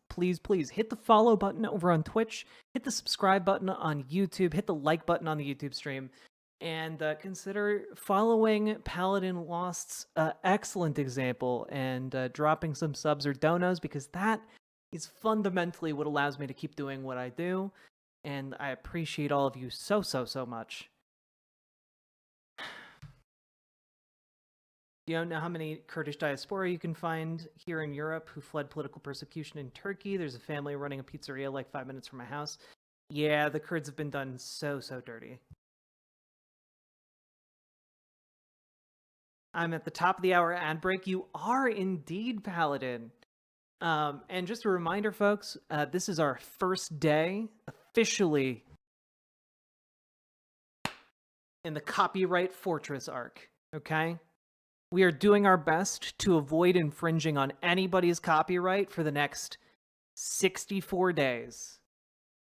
hit the follow button over on Twitch, hit the subscribe button on YouTube, hit the like button on the YouTube stream, and consider following Paladin Lost's excellent example and dropping some subs or donos, because that is fundamentally what allows me to keep doing what I do, and I appreciate all of you so much. You don't know how many Kurdish diaspora you can find here in Europe who fled political persecution in Turkey. There's a family running a pizzeria like 5 minutes from my house. Yeah, the Kurds have been done so dirty. I'm at the top of the hour ad break. You are indeed, Paladin. And just a reminder, folks, this is our first day officially in the Copyright Fortress arc, okay? We are doing our best to avoid infringing on anybody's copyright for the next 64 days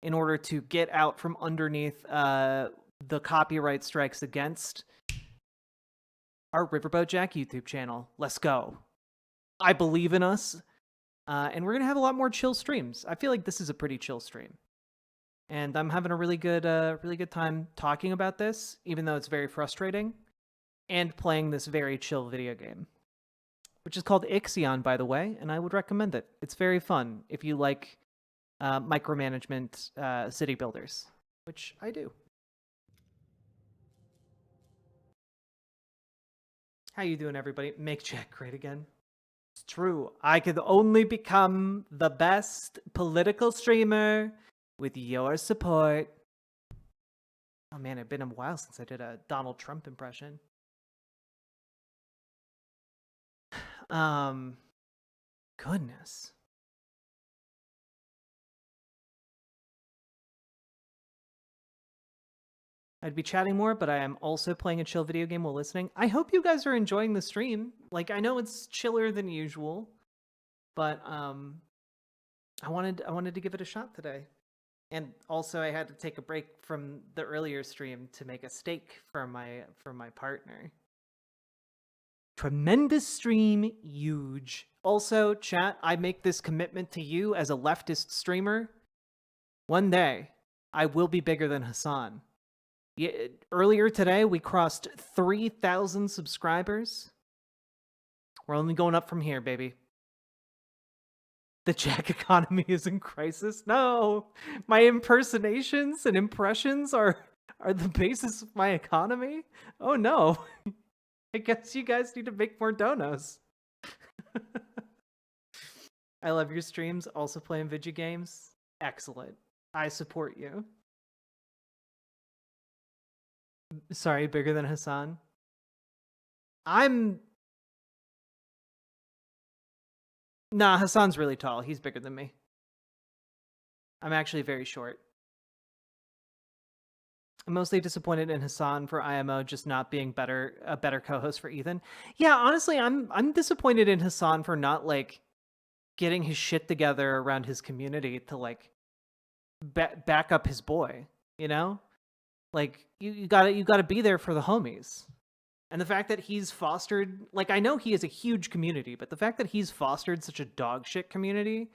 in order to get out from underneath the copyright strikes against our Riverboat Jack YouTube channel. Let's go. I believe in us. And we're going to have a lot more chill streams. I feel like this is a pretty chill stream. And I'm having a really good time talking about this, even though it's very frustrating, and playing this very chill video game. which is called Ixion, by the way, and I would recommend it. It's very fun if you like micromanagement city builders, which I do. How you doing, everybody? Make Jack great again. It's true. I could only become the best political streamer with your support. Oh man, it's been a while since I did a Donald Trump impression. Goodness. I'd be chatting more, but I am also playing a chill video game while listening. I hope you guys are enjoying the stream. Like, I know it's chiller than usual, but I wanted to give it a shot today. And also I had to take a break from the earlier stream to make a steak for my partner. Tremendous stream, huge. Also, chat, I make this commitment to you as a leftist streamer. One day, I will be bigger than Hasan. Yeah, earlier today, we crossed 3,000 subscribers. We're only going up from here, baby. The Jack economy is in crisis. No, my impersonations and impressions are the basis of my economy. Oh no. I guess you guys need to make more donos. I love your streams. Also playing video games. Excellent. I support you. Sorry, bigger than Hasan. Nah, Hasan's really tall. He's bigger than me. I'm actually very short. I'm mostly disappointed in Hasan for IMO just not being a better co-host for Ethan. Yeah, honestly, I'm disappointed in Hasan for not like getting his shit together around his community to like back up his boy, you know? Like you gotta be there for the homies. And the fact that he's fostered, like, I know he is a huge community, but the fact that he's fostered such a dog shit community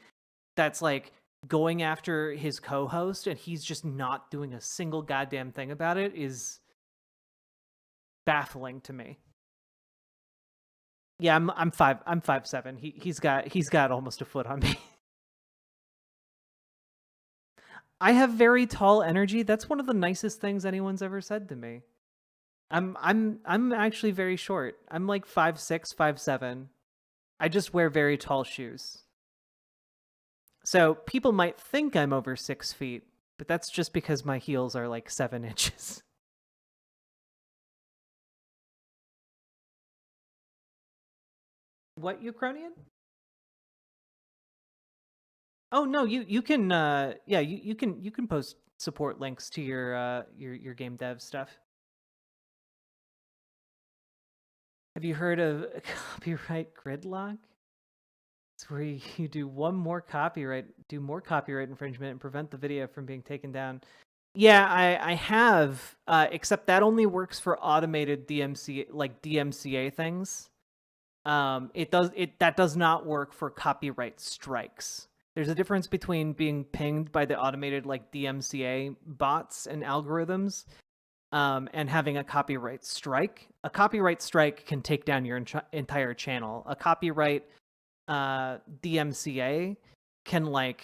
that's like going after his co-host and he's just not doing a single goddamn thing about it is baffling to me. Yeah, I'm 5'7". He's got almost a foot on me. I have very tall energy. That's one of the nicest things anyone's ever said to me. I'm actually very short. I'm like 5'6", 5'7". I just wear very tall shoes. So people might think I'm over 6 feet, but that's just because my heels are like 7 inches. What, Ukrainian? Oh no, you can yeah, you can post support links to your game dev stuff. Have you heard of copyright gridlock? It's where you do more copyright infringement and prevent the video from being taken down. Yeah, I have, except that only works for automated DMCA things. That does not work for copyright strikes. There's a difference between being pinged by the automated like DMCA bots and algorithms, and having a copyright strike. A copyright strike can take down your entire channel. A copyright DMCA can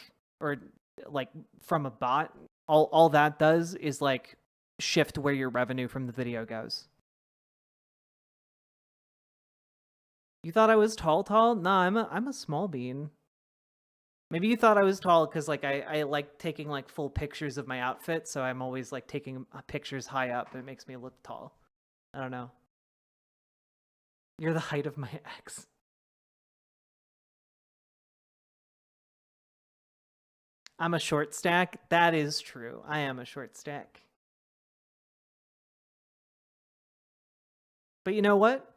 from a bot, all that does is like shift where your revenue from the video goes. You thought I was tall? Nah, I'm a small bean. Maybe you thought I was tall because like I like taking like full pictures of my outfit, so I'm always like taking pictures high up. It makes me look tall. I don't know. You're the height of my ex. I'm a short stack. That is true. I am a short stack. But you know what?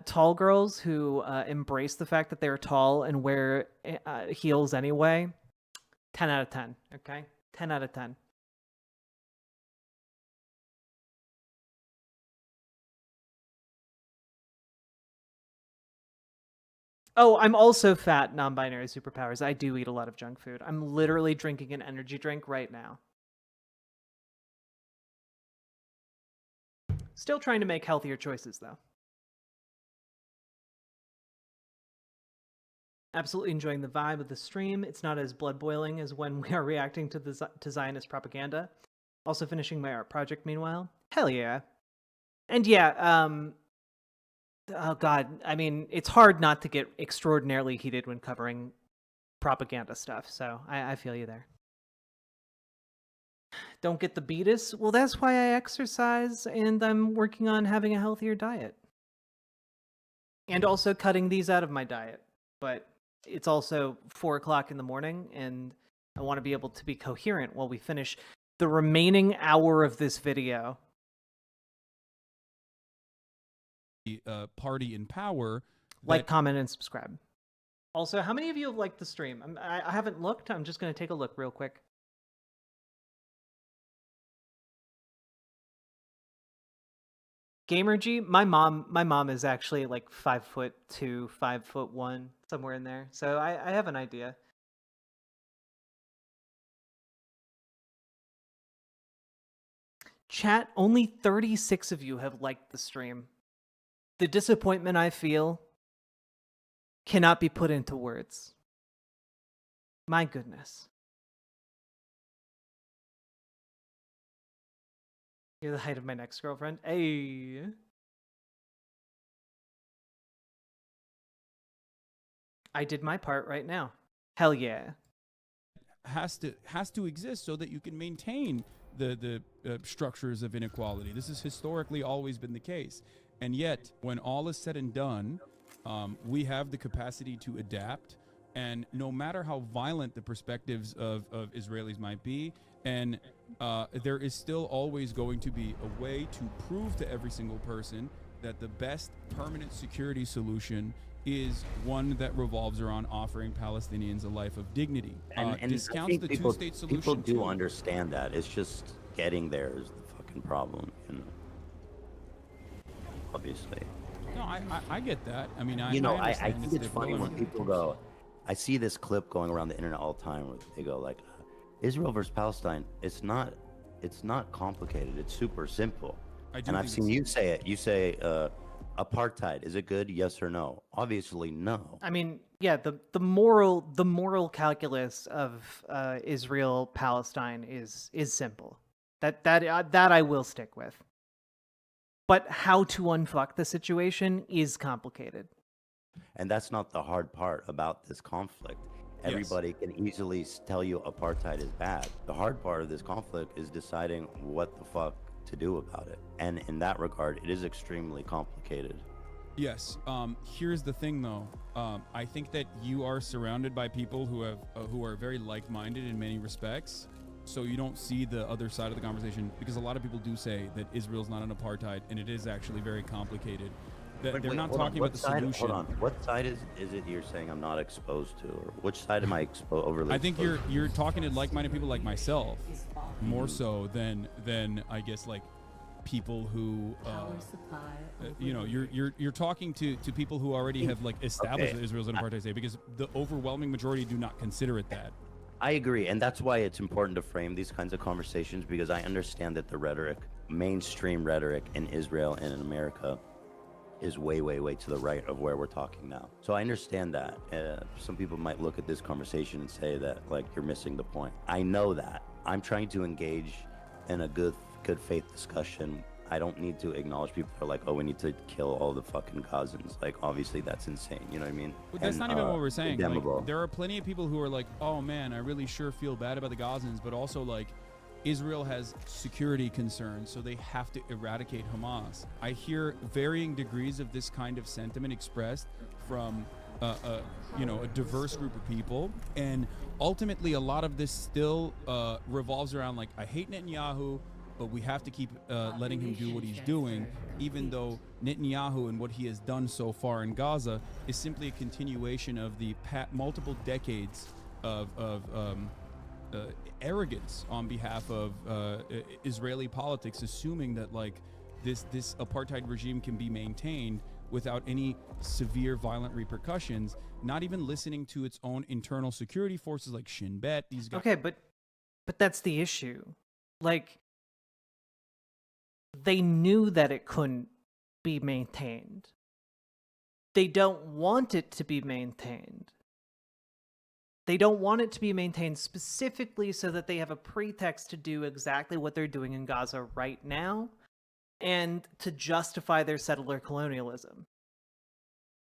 Tall girls who embrace the fact that they're tall and wear heels anyway, 10 out of 10, okay? 10 out of 10. Oh, I'm also fat, non-binary superpowers. I do eat a lot of junk food. I'm literally drinking an energy drink right now. Still trying to make healthier choices, though. Absolutely enjoying the vibe of the stream. It's not as blood boiling as when we are reacting to to Zionist propaganda. Also finishing my art project meanwhile. Hell yeah. And yeah, oh god, I mean, it's hard not to get extraordinarily heated when covering propaganda stuff, so I feel you there. Don't get the beatus? Well, that's why I exercise and I'm working on having a healthier diet. And also cutting these out of my diet. But it's also 4 o'clock in the morning and I want to be able to be coherent while we finish the remaining hour of this video. Party in power. Like, comment, and subscribe. Also, how many of you have liked the stream? I haven't looked. I'm just going to take a look real quick. Gamer G, my mom is actually like 5'2", 5'1", somewhere in there. So I have an idea. Chat, only 36 of you have liked the stream. The disappointment I feel cannot be put into words. My goodness. You're the height of my next girlfriend. Hey. I did my part right now. Hell yeah. Has to exist so that you can maintain the structures of inequality. This has historically always been the case. And yet, when all is said and done, we have the capacity to adapt. And no matter how violent the perspectives of Israelis might be, and there is still always going to be a way to prove to every single person that the best permanent security solution is one that revolves around offering Palestinians a life of dignity. And discounts the two-state solution. People do understand that. It's just getting there is the fucking problem, you know. Obviously. No, I get that. I mean, I think it's funny when people go. I see this clip going around the internet all the time where they go like, Israel versus Palestine. It's not complicated. It's super simple. And I've seen you say it. You say apartheid. Is it good? Yes or no? Obviously, no. I mean, yeah, the moral calculus of Israel Palestine is simple. That I will stick with. But how to unfuck the situation is complicated. And that's not the hard part about this conflict. Everybody can easily tell you apartheid is bad. The hard part of this conflict is deciding what the fuck to do about it. And in that regard, it is extremely complicated. Yes. Here's the thing, though. I think that you are surrounded by people who are very like-minded in many respects. So you don't see the other side of the conversation, because a lot of people do say that Israel's not an apartheid, and it is actually very complicated. They're not talking about the solution. Hold on. What side is it you're saying I'm not exposed to, or which side am I overly? I think you're talking to like-minded people like myself, more so than I guess like people who you're talking to people who already have like established that Israel's an apartheid state, because the overwhelming majority do not consider it that. I agree, and that's why it's important to frame these kinds of conversations, because I understand that the rhetoric, mainstream rhetoric in Israel and in America, is way, way, way to the right of where we're talking now. So I understand that. Some people might look at this conversation and say that, like, you're missing the point. I know that. I'm trying to engage in a good faith discussion. I don't need to acknowledge people who are like, oh, we need to kill all the fucking Gazans. Like, obviously, that's insane. You know what I mean? But that's not even what we're saying. Like, there are plenty of people who are like, oh, man, I really sure feel bad about the Gazans, but also, like, Israel has security concerns, so they have to eradicate Hamas. I hear varying degrees of this kind of sentiment expressed from a diverse group of people, and ultimately a lot of this still revolves around like, I hate Netanyahu, but we have to keep letting him do what he's doing, even though Netanyahu and what he has done so far in Gaza is simply a continuation of the multiple decades of arrogance on behalf of Israeli politics, assuming that like this apartheid regime can be maintained without any severe violent repercussions, not even listening to its own internal security forces like Shin Bet. These guys. Okay, but that's the issue. Like, they knew that it couldn't be maintained. They don't want it to be maintained. They don't want it to be maintained specifically so that they have a pretext to do exactly what they're doing in Gaza right now and to justify their settler colonialism.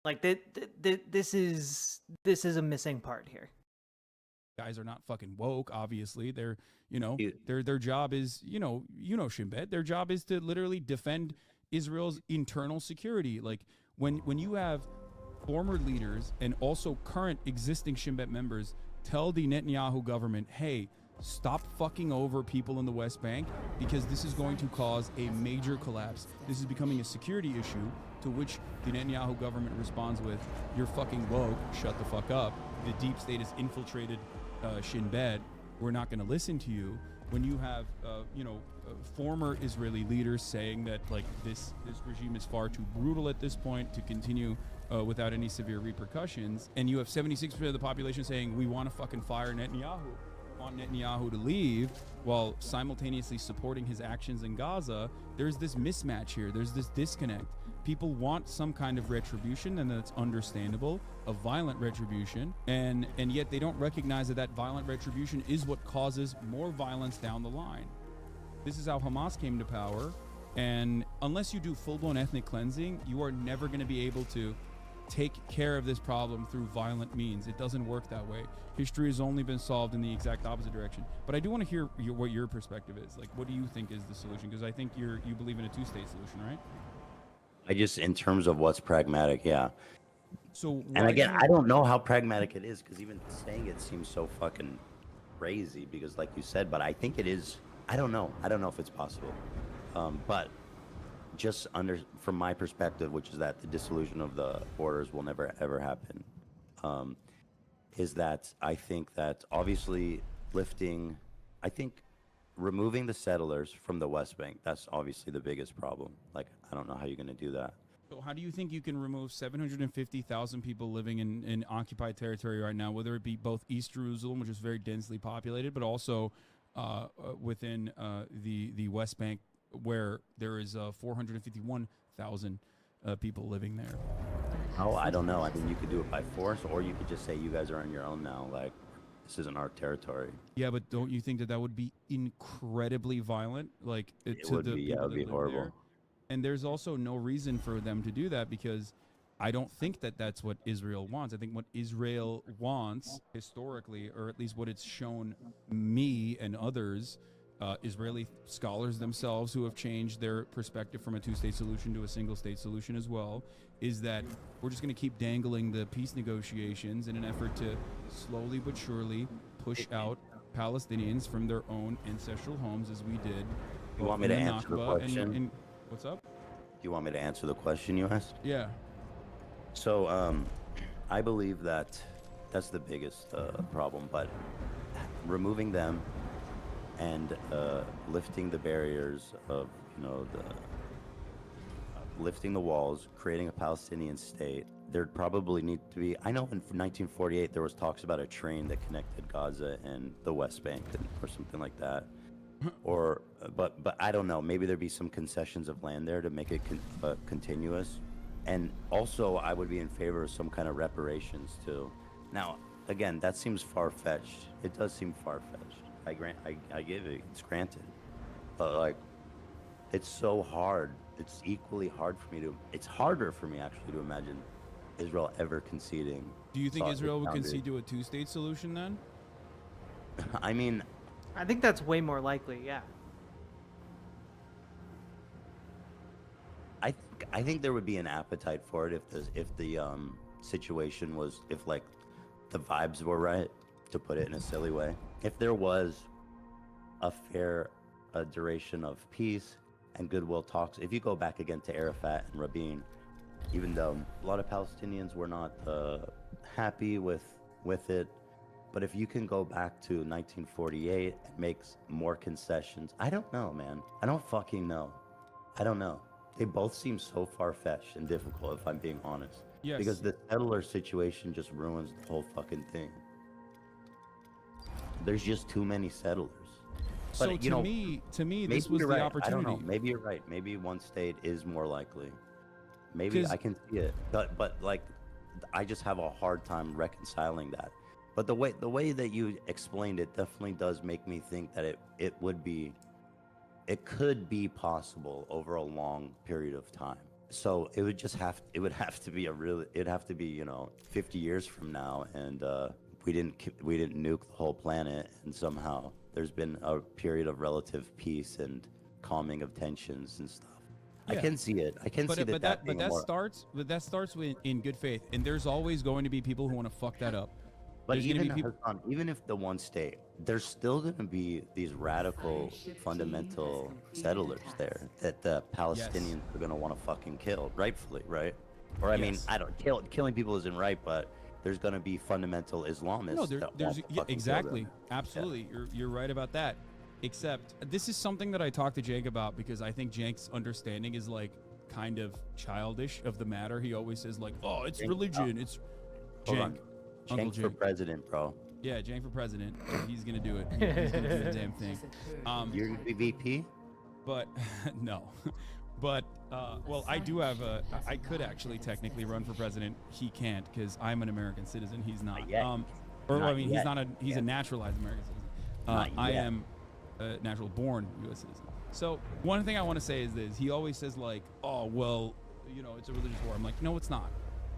Like this is a missing part here. Guys are not fucking woke, obviously. They're, their job is, Shin Bet, their job is to literally defend Israel's internal security. Like when you have former leaders and also current existing Shin Bet members tell the Netanyahu government, hey, stop fucking over people in the West Bank because this is going to cause a major collapse. This is becoming a security issue, to which the Netanyahu government responds with, you're fucking woke, shut the fuck up. The deep state has infiltrated Shin Bet. We're not going to listen to you. When you have, former Israeli leaders saying that like this regime is far too brutal at this point to continue without any severe repercussions, and you have 76% of the population saying we want to fucking fire Netanyahu, want Netanyahu to leave, while simultaneously supporting his actions in Gaza, there's this mismatch here. There's this disconnect. People want some kind of retribution, and that's understandable, a violent retribution, and yet they don't recognize that violent retribution is what causes more violence down the line. This is how Hamas came to power, and unless you do full-blown ethnic cleansing, you are never going to be able to take care of this problem through violent means. It doesn't work that way. History has only been solved in the exact opposite direction. But I do want to hear what your perspective is. Like, what do you think is the solution? Because I think you believe in a two-state solution, right? I just, in terms of what's pragmatic, yeah. So, and again, I don't know how pragmatic it is, because even saying it seems so fucking crazy, because like you said, but I think it is. I don't know if it's possible. But just from my perspective, which is that the dissolution of the borders will never ever happen, is that I think that obviously removing the settlers from the West Bank, that's obviously the biggest problem. Like, I don't know how you're going to do that. So how do you think you can remove 750,000 people living in occupied territory right now, whether it be both East Jerusalem, which is very densely populated, but also within the West Bank, where there is 451,000 people living there? Oh, I don't know. I mean, you could do it by force, or you could just say you guys are on your own now. Like, this isn't our territory. Yeah, but don't you think that would be incredibly violent? Like, it would be horrible. There? And there's also no reason for them to do that, because I don't think that that's what Israel wants. I think what Israel wants historically, or at least what it's shown me and others, Israeli scholars themselves who have changed their perspective from a two-state solution to a single-state solution as well, is that we're just going to keep dangling the peace negotiations in an effort to slowly but surely push out Palestinians from their own ancestral homes, as we did. You want me to answer the question? What's up? Do you want me to answer the question you asked? Yeah. So, I believe that that's the biggest problem, but removing them and lifting the barriers of, lifting the walls, creating a Palestinian state, there'd probably need to be, I know in 1948 there was talks about a train that connected Gaza and the West Bank or something like that. But I don't know, maybe there'd be some concessions of land there to make it continuous. And also, I would be in favor of some kind of reparations too. Now, again, that seems far-fetched. It does seem far-fetched. I give it. It's granted. But like, it's so hard. It's equally hard for me it's harder for me actually to imagine Israel ever conceding. Do you think Israel would concede to a two-state solution then? I mean, I think that's way more likely. Yeah. I think there would be an appetite for it if the situation was, if like the vibes were right, to put it in a silly way. If there was a fair duration of peace and goodwill talks. If you go back again to Arafat and Rabin, even though a lot of Palestinians were not happy with it, but if you can go back to 1948 and make more concessions, I don't know, man. I don't fucking know. I don't know. They both seem so far-fetched and difficult, if I'm being honest. Yes. Because the settler situation just ruins the whole fucking thing. There's just too many settlers. So but, to me, this was the opportunity. I don't know. Maybe you're right. Maybe one state is more likely. Maybe I can see it. But like, I just have a hard time reconciling that. But the way that you explained it definitely does make me think that it could be possible over a long period of time. So it would have to be it'd have to be 50 years from now, and we didn't nuke the whole planet, and somehow there's been a period of relative peace and calming of tensions and stuff. I can see it. I can see that. But that starts in good faith, and there's always going to be people who want to fuck that up. But even if the one state, there's still going to be these radical, fundamental settlers there that the Palestinians are going to want to fucking kill, rightfully, right? Or I mean, I don't killing people isn't right, but there's going to be fundamental Islamists. No, there's exactly, absolutely. Yeah. You're right about that. Except this is something that I talked to Jake about because I think Jake's understanding is like kind of childish of the matter. He always says like, "Oh, it's religion." It's Jake. Cenk for president, bro. Yeah, Cenk for president. He's gonna do it. He's gonna do the damn thing. You're VP? But no. But well, I do have I could actually technically run for president. He can't because I'm an American citizen. He's not. He's a naturalized American citizen. I am a natural born U.S. citizen. So one thing I want to say is this: he always says like, "Oh, well, it's a religious war." I'm like, no, it's not.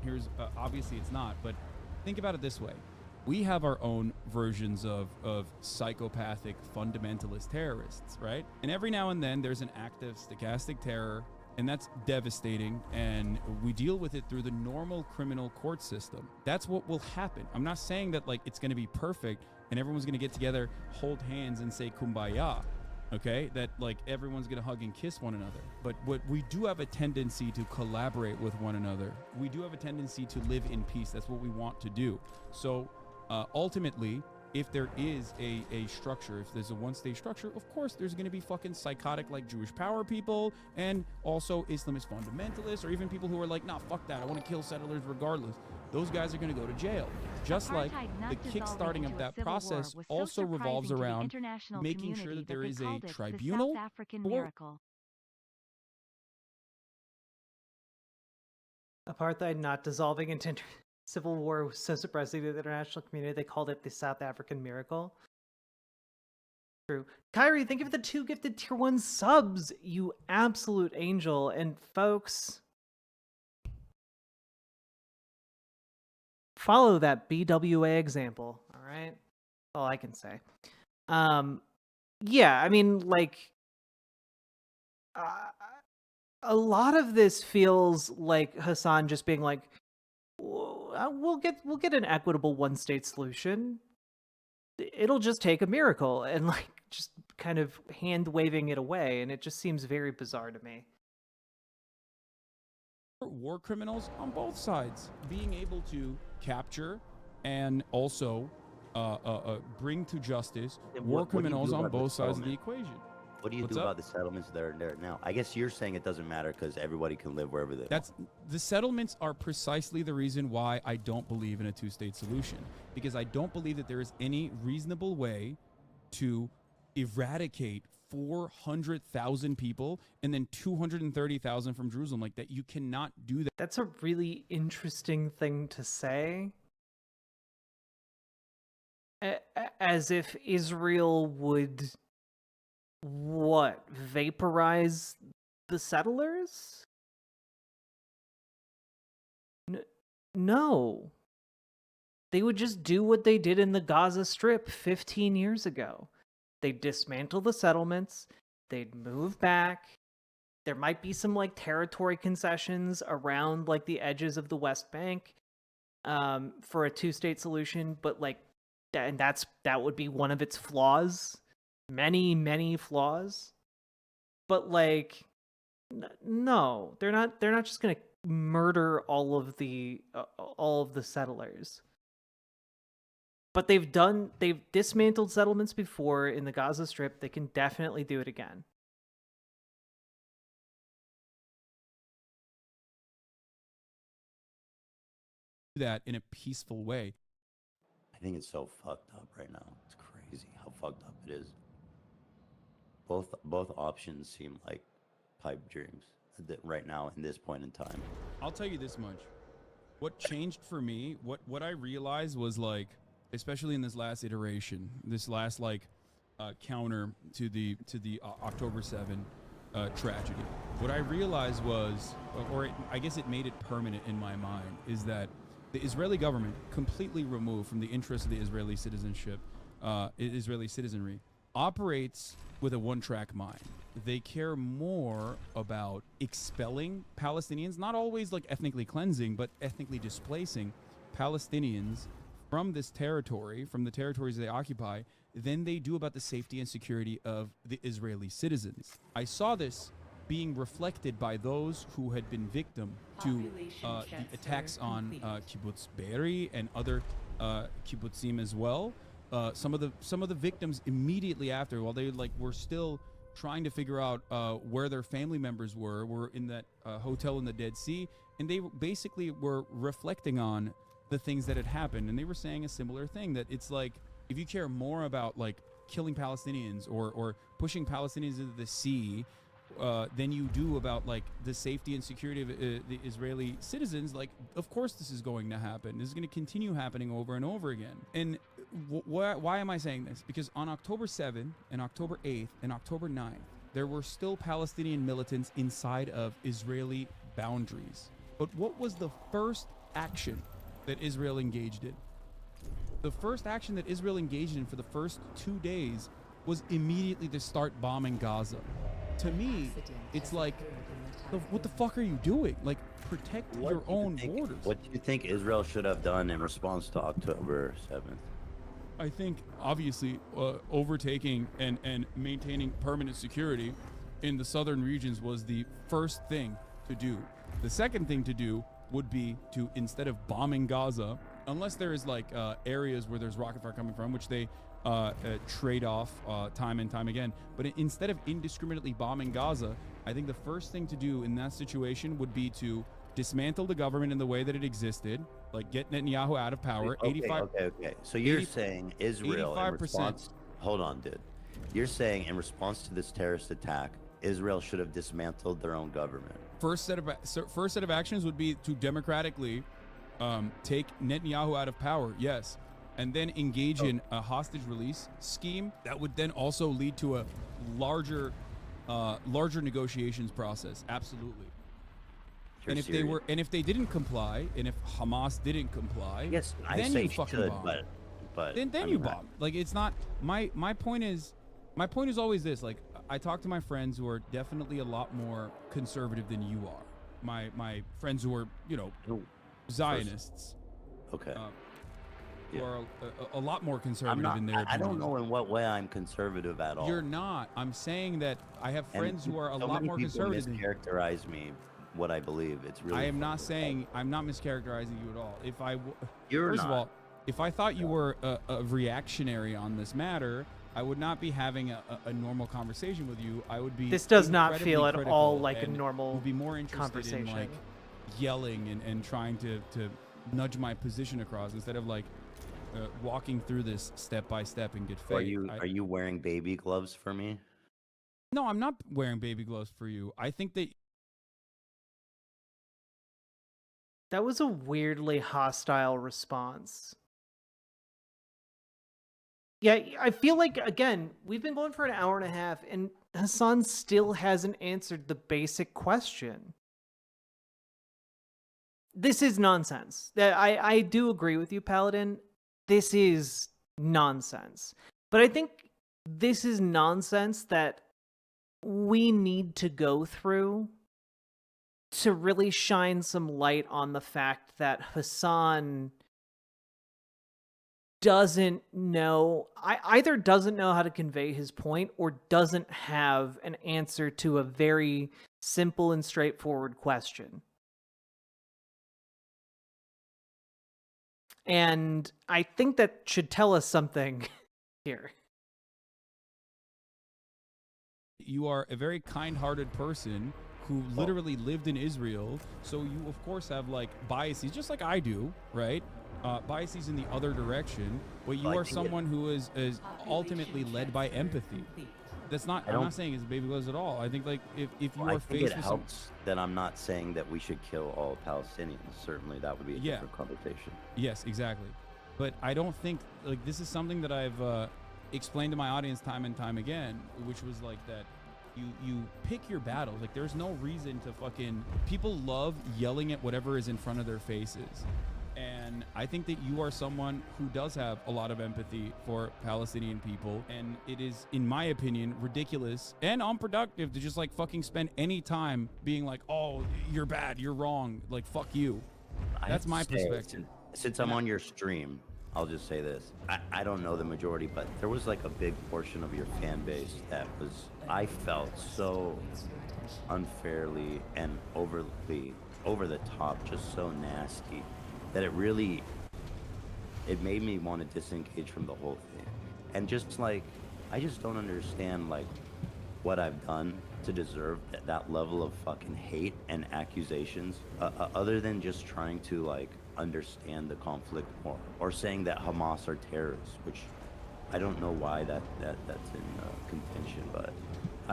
Here's obviously it's not, but think about it this way. We have our own versions of psychopathic fundamentalist terrorists, right? And every now and then there's an act of stochastic terror, and that's devastating, and we deal with it through the normal criminal court system. That's what will happen. I'm not saying that like it's going to be perfect and everyone's going to get together, hold hands and say kumbaya, okay? That like everyone's going to hug and kiss one another. But what we do have a tendency to collaborate with one another. We do have a tendency to live in peace. That's what we want to do. So ultimately, if there is a structure, if there's a one-state structure, of course there's going to be fucking psychotic like Jewish power people and also Islamist fundamentalists or even people who are like, nah, fuck that, I want to kill settlers regardless. Those guys are going to go to jail. Just like the kickstarting of that process also revolves around making sure that there is a tribunal Apartheid not dissolving into civil war was so surprising to the international community, they called it the South African miracle. True. Kyrie, thank you for the 2 gifted tier 1 subs, you absolute angel. And folks, follow that BWA example, all right? All I can say. Yeah, I mean, like, a lot of this feels like Hasan just being like, we'll get an equitable one-state solution. It'll just take a miracle, and like just kind of hand waving it away, and it just seems very bizarre to me. War criminals on both sides being able to capture and also bring to justice war criminals on both sides of the equation. What do you do about the settlements that are there now? I guess you're saying it doesn't matter because everybody can live wherever they want. The settlements are precisely the reason why I don't believe in a two-state solution, because I don't believe that there is any reasonable way to eradicate 400,000 people and then 230,000 from Jerusalem. Like that, you cannot do that. That's a really interesting thing to say. As if Israel would vaporize the settlers? No. They would just do what they did in the Gaza Strip 15 years ago. They'd dismantle the settlements, they'd move back. There might be some like territory concessions around like the edges of the West Bank for a two-state solution, but like that would be one of its flaws. Many flaws, but like no, they're not just gonna murder all of the settlers. But they've dismantled settlements before in the Gaza Strip. They can definitely do it again. That in a peaceful way. I think it's so fucked up right now. It's crazy how fucked up it is. Both options seem like pipe dreams right now in this point in time. I'll tell you this much. What changed for me, what I realized was like, especially in this last iteration, this last like counter to the October 7 tragedy. What I realized was, I guess it made it permanent in my mind, is that the Israeli government, completely removed from the interest of the Israeli Israeli citizenry, operates with a one-track mind. They care more about expelling Palestinians, not always like ethnically cleansing, but ethnically displacing Palestinians from this territory, from the territories they occupy, than they do about the safety and security of the Israeli citizens. I saw this being reflected by those who had been victim to the attacks on Kibbutz Be'eri and other kibbutzim as well. Some of the victims immediately after, while they were still trying to figure out where their family members were in that hotel in the Dead Sea, and they basically were reflecting on the things that had happened, and they were saying a similar thing, that it's like, if you care more about killing Palestinians or pushing Palestinians into the sea than you do about the safety and security of the Israeli citizens, of course this is going to happen. This is going to continue happening over and over again. And why am I saying this? Because on October 7th and October 8th and October 9th, there were still Palestinian militants inside of Israeli boundaries. But what was the first action that Israel engaged in? The first action that Israel engaged in for the first 2 days was immediately to start bombing Gaza. To me, it's like, what the fuck are you doing? Protect your own borders. What do you think Israel should have done in response to October 7th? I think, obviously, overtaking and maintaining permanent security in the southern regions was the first thing to do. The second thing to do would be to, instead of bombing Gaza, unless there is areas where there's rocket fire coming from, which they trade off time and time again. But instead of indiscriminately bombing Gaza, I think the first thing to do in that situation would be to dismantle the government in the way that it existed, get Netanyahu out of power. Okay. So you're saying Israel in response... Hold on, dude. You're saying in response to this terrorist attack, Israel should have dismantled their own government. First set of actions would be to democratically take Netanyahu out of power, yes, and then engage in a hostage release scheme that would then also lead to a larger negotiations process. Absolutely. And if they didn't comply, and if Hamas didn't comply, yes, then you fucking bomb. But then you bomb. It's not my point is always this. I talk to my friends who are definitely a lot more conservative than you are. My friends who are, Zionists. Okay. Who are a lot more conservative in their opinion. I don't know in what way I'm conservative at all. You're not. I'm saying that I have friends who are a lot more conservative. So many people mischaracterize me, what I believe. It's really. I am not saying. I'm not mischaracterizing you at all. You're first not. of all, if I thought you were a reactionary on this matter, I would not be having a normal conversation with you. I would be. This does not feel at all like a normal would be more interested conversation. in yelling and trying to nudge my position across instead of walking through this step by step and get fake. Are you wearing baby gloves for me? No, I'm not wearing baby gloves for you. I think that was a weirdly hostile response. Yeah, I feel like, again, we've been going for an hour and a half, and Hasan still hasn't answered the basic question. This is nonsense. I do agree with you, Paladin. This is nonsense. But I think this is nonsense that we need to go through to really shine some light on the fact that Hasan either doesn't know how to convey his point or doesn't have an answer to a very simple and straightforward question. And I think that should tell us something here. You are a very kind-hearted person who literally lived in Israel, so you of course have biases, just like I do, right? Biases in the other direction, but you are someone who is ultimately led by empathy. That's not. I'm not saying it's baby gloves at all. I think if you are faced with, it helps that I'm not saying that we should kill all Palestinians. Certainly, that would be a different conversation. Yes, exactly. But I don't think like this is something that I've explained to my audience time and time again, which was like that you pick your battles. Like there's no reason to fucking people love yelling at whatever is in front of their faces. And I think that you are someone who does have a lot of empathy for Palestinian people. And it is, in my opinion, ridiculous and unproductive to just like fucking spend any time being like, oh, you're bad, you're wrong, like fuck you. That's my perspective. Since I'm on your stream, I'll just say this. I don't know the majority, but there was like a big portion of your fan base that was, I felt so unfairly and overly over the top, just so nasty, that it made me want to disengage from the whole thing. And just like, I just don't understand like what I've done to deserve that level of fucking hate and accusations, other than just trying to like understand the conflict more, or saying that Hamas are terrorists, which I don't know why that's in contention, but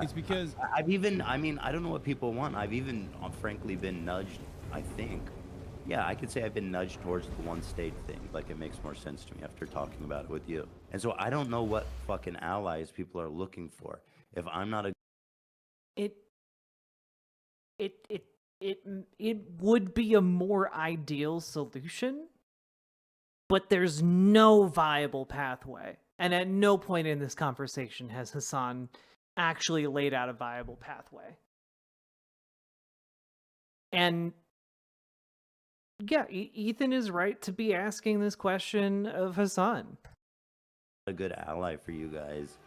it's because I've even, I mean, I don't know what people want. I've even frankly been nudged, I think. Yeah, I could say I've been nudged towards the one state thing. Like it makes more sense to me after talking about it with you. And so I don't know what fucking allies people are looking for. If I'm not a it would be a more ideal solution, but there's no viable pathway. And at no point in this conversation has Hasan actually laid out a viable pathway. And yeah, Ethan is right to be asking this question of Hasan. A good ally for you guys,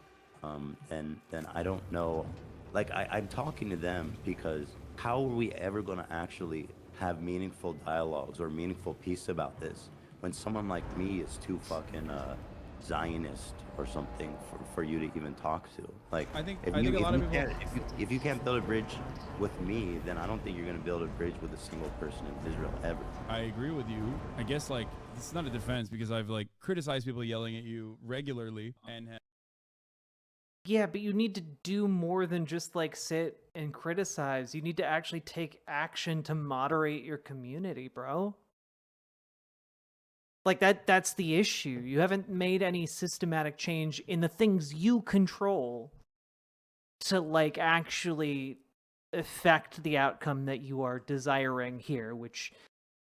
then I don't know. Like I'm talking to them because how are we ever going to actually have meaningful dialogues or meaningful peace about this when someone like me is too fucking Zionist or something for you to even talk to? Like, I think a lot of people. If you can't build a bridge with me, then I don't think you're gonna build a bridge with a single person in Israel ever. I agree with you. I guess like it's not a defense because I've like criticized people yelling at you regularly and. Yeah, but you need to do more than just like sit and criticize. You need to actually take action to moderate your community, bro. Like that's the issue. You haven't made any systematic change in the things you control to like actually affect the outcome that you are desiring here, which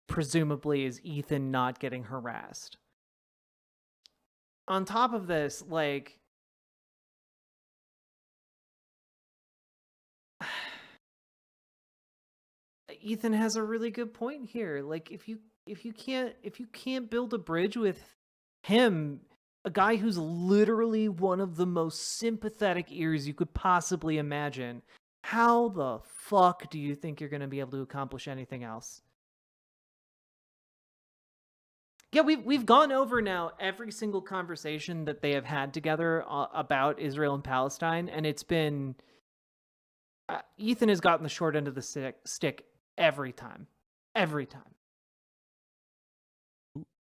presumably is Ethan not getting harassed. On top of this, like Ethan has a really good point here. Like if you can't build a bridge with him, a guy who's literally one of the most sympathetic ears you could possibly imagine, how the fuck do you think you're going to be able to accomplish anything else? Yeah, we've gone over now every single conversation that they have had together about Israel and Palestine, and it's been Ethan has gotten the short end of the stick every time. Every time.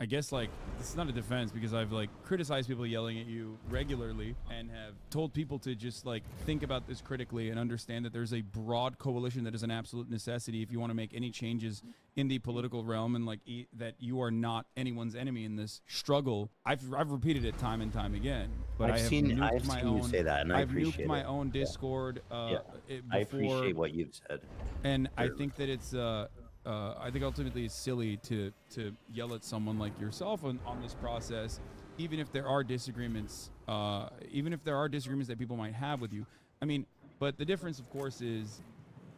I guess like this is not a defense because I've like criticized people yelling at you regularly and have told people to just like think about this critically and understand that there's a broad coalition that is an absolute necessity if you want to make any changes in the political realm, and like that you are not anyone's enemy in this struggle. I've repeated it time and time again, but I've seen you say that, and I appreciate nuked my own Discord. I appreciate what you've said, and I think that it's I think ultimately it's silly to yell at someone like yourself on this process, even if there are disagreements, that people might have with you. I mean, but the difference, of course, is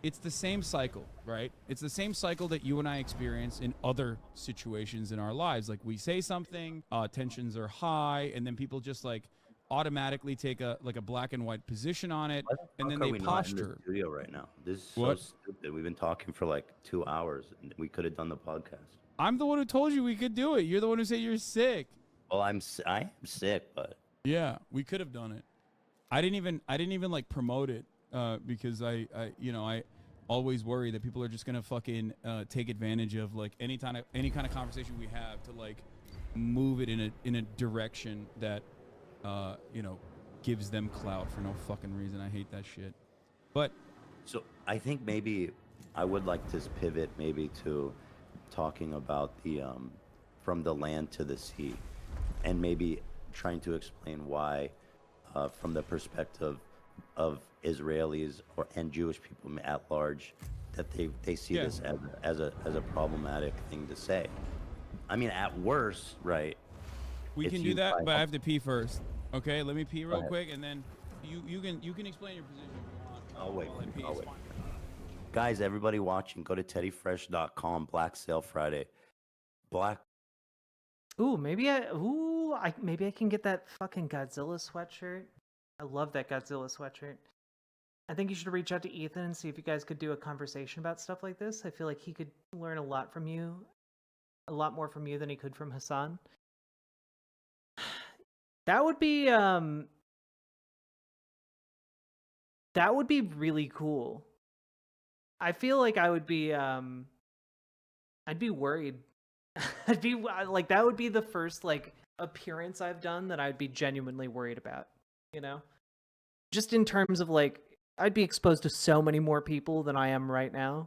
it's the same cycle, right? It's the same cycle that you and I experience in other situations in our lives. Like we say something, tensions are high, and then people just like automatically take a black and white position on it, and then they posture. Not in the studio right now. This is so stupid. We've been talking for like 2 hours, and we could have done the podcast. I'm the one who told you we could do it. You're the one who said you're sick. Well, I am sick, but yeah, we could have done it. I didn't even like promote it because I always worry that people are just gonna fucking take advantage of like any kind of conversation we have to like move it in a direction that gives them clout for no fucking reason. I hate that shit. But so I think maybe I would like to pivot maybe to talking about the from the land to the sea, and maybe trying to explain why, from the perspective of Israelis and Jewish people at large, that they see Yeah. this as a problematic thing to say. I mean, at worst, right? We if can do you that, buy- but I have to pee first. Okay, let me pee real ahead. quick, and then you can explain your position if you want. I'll wait. while I pee. I'll wait. Guys, everybody watching, go to teddyfresh.com. Black Sale Friday. Black. Ooh, maybe I can get that fucking Godzilla sweatshirt. I love that Godzilla sweatshirt. I think you should reach out to Ethan and see if you guys could do a conversation about stuff like this. I feel like he could learn a lot from you, a lot more from you than he could from Hasan. That would be really cool. I feel like I would be I'd be worried. I'd be like, that would be the first like appearance I've done that I'd be genuinely worried about, you know? Just in terms of like, I'd be exposed to so many more people than I am right now.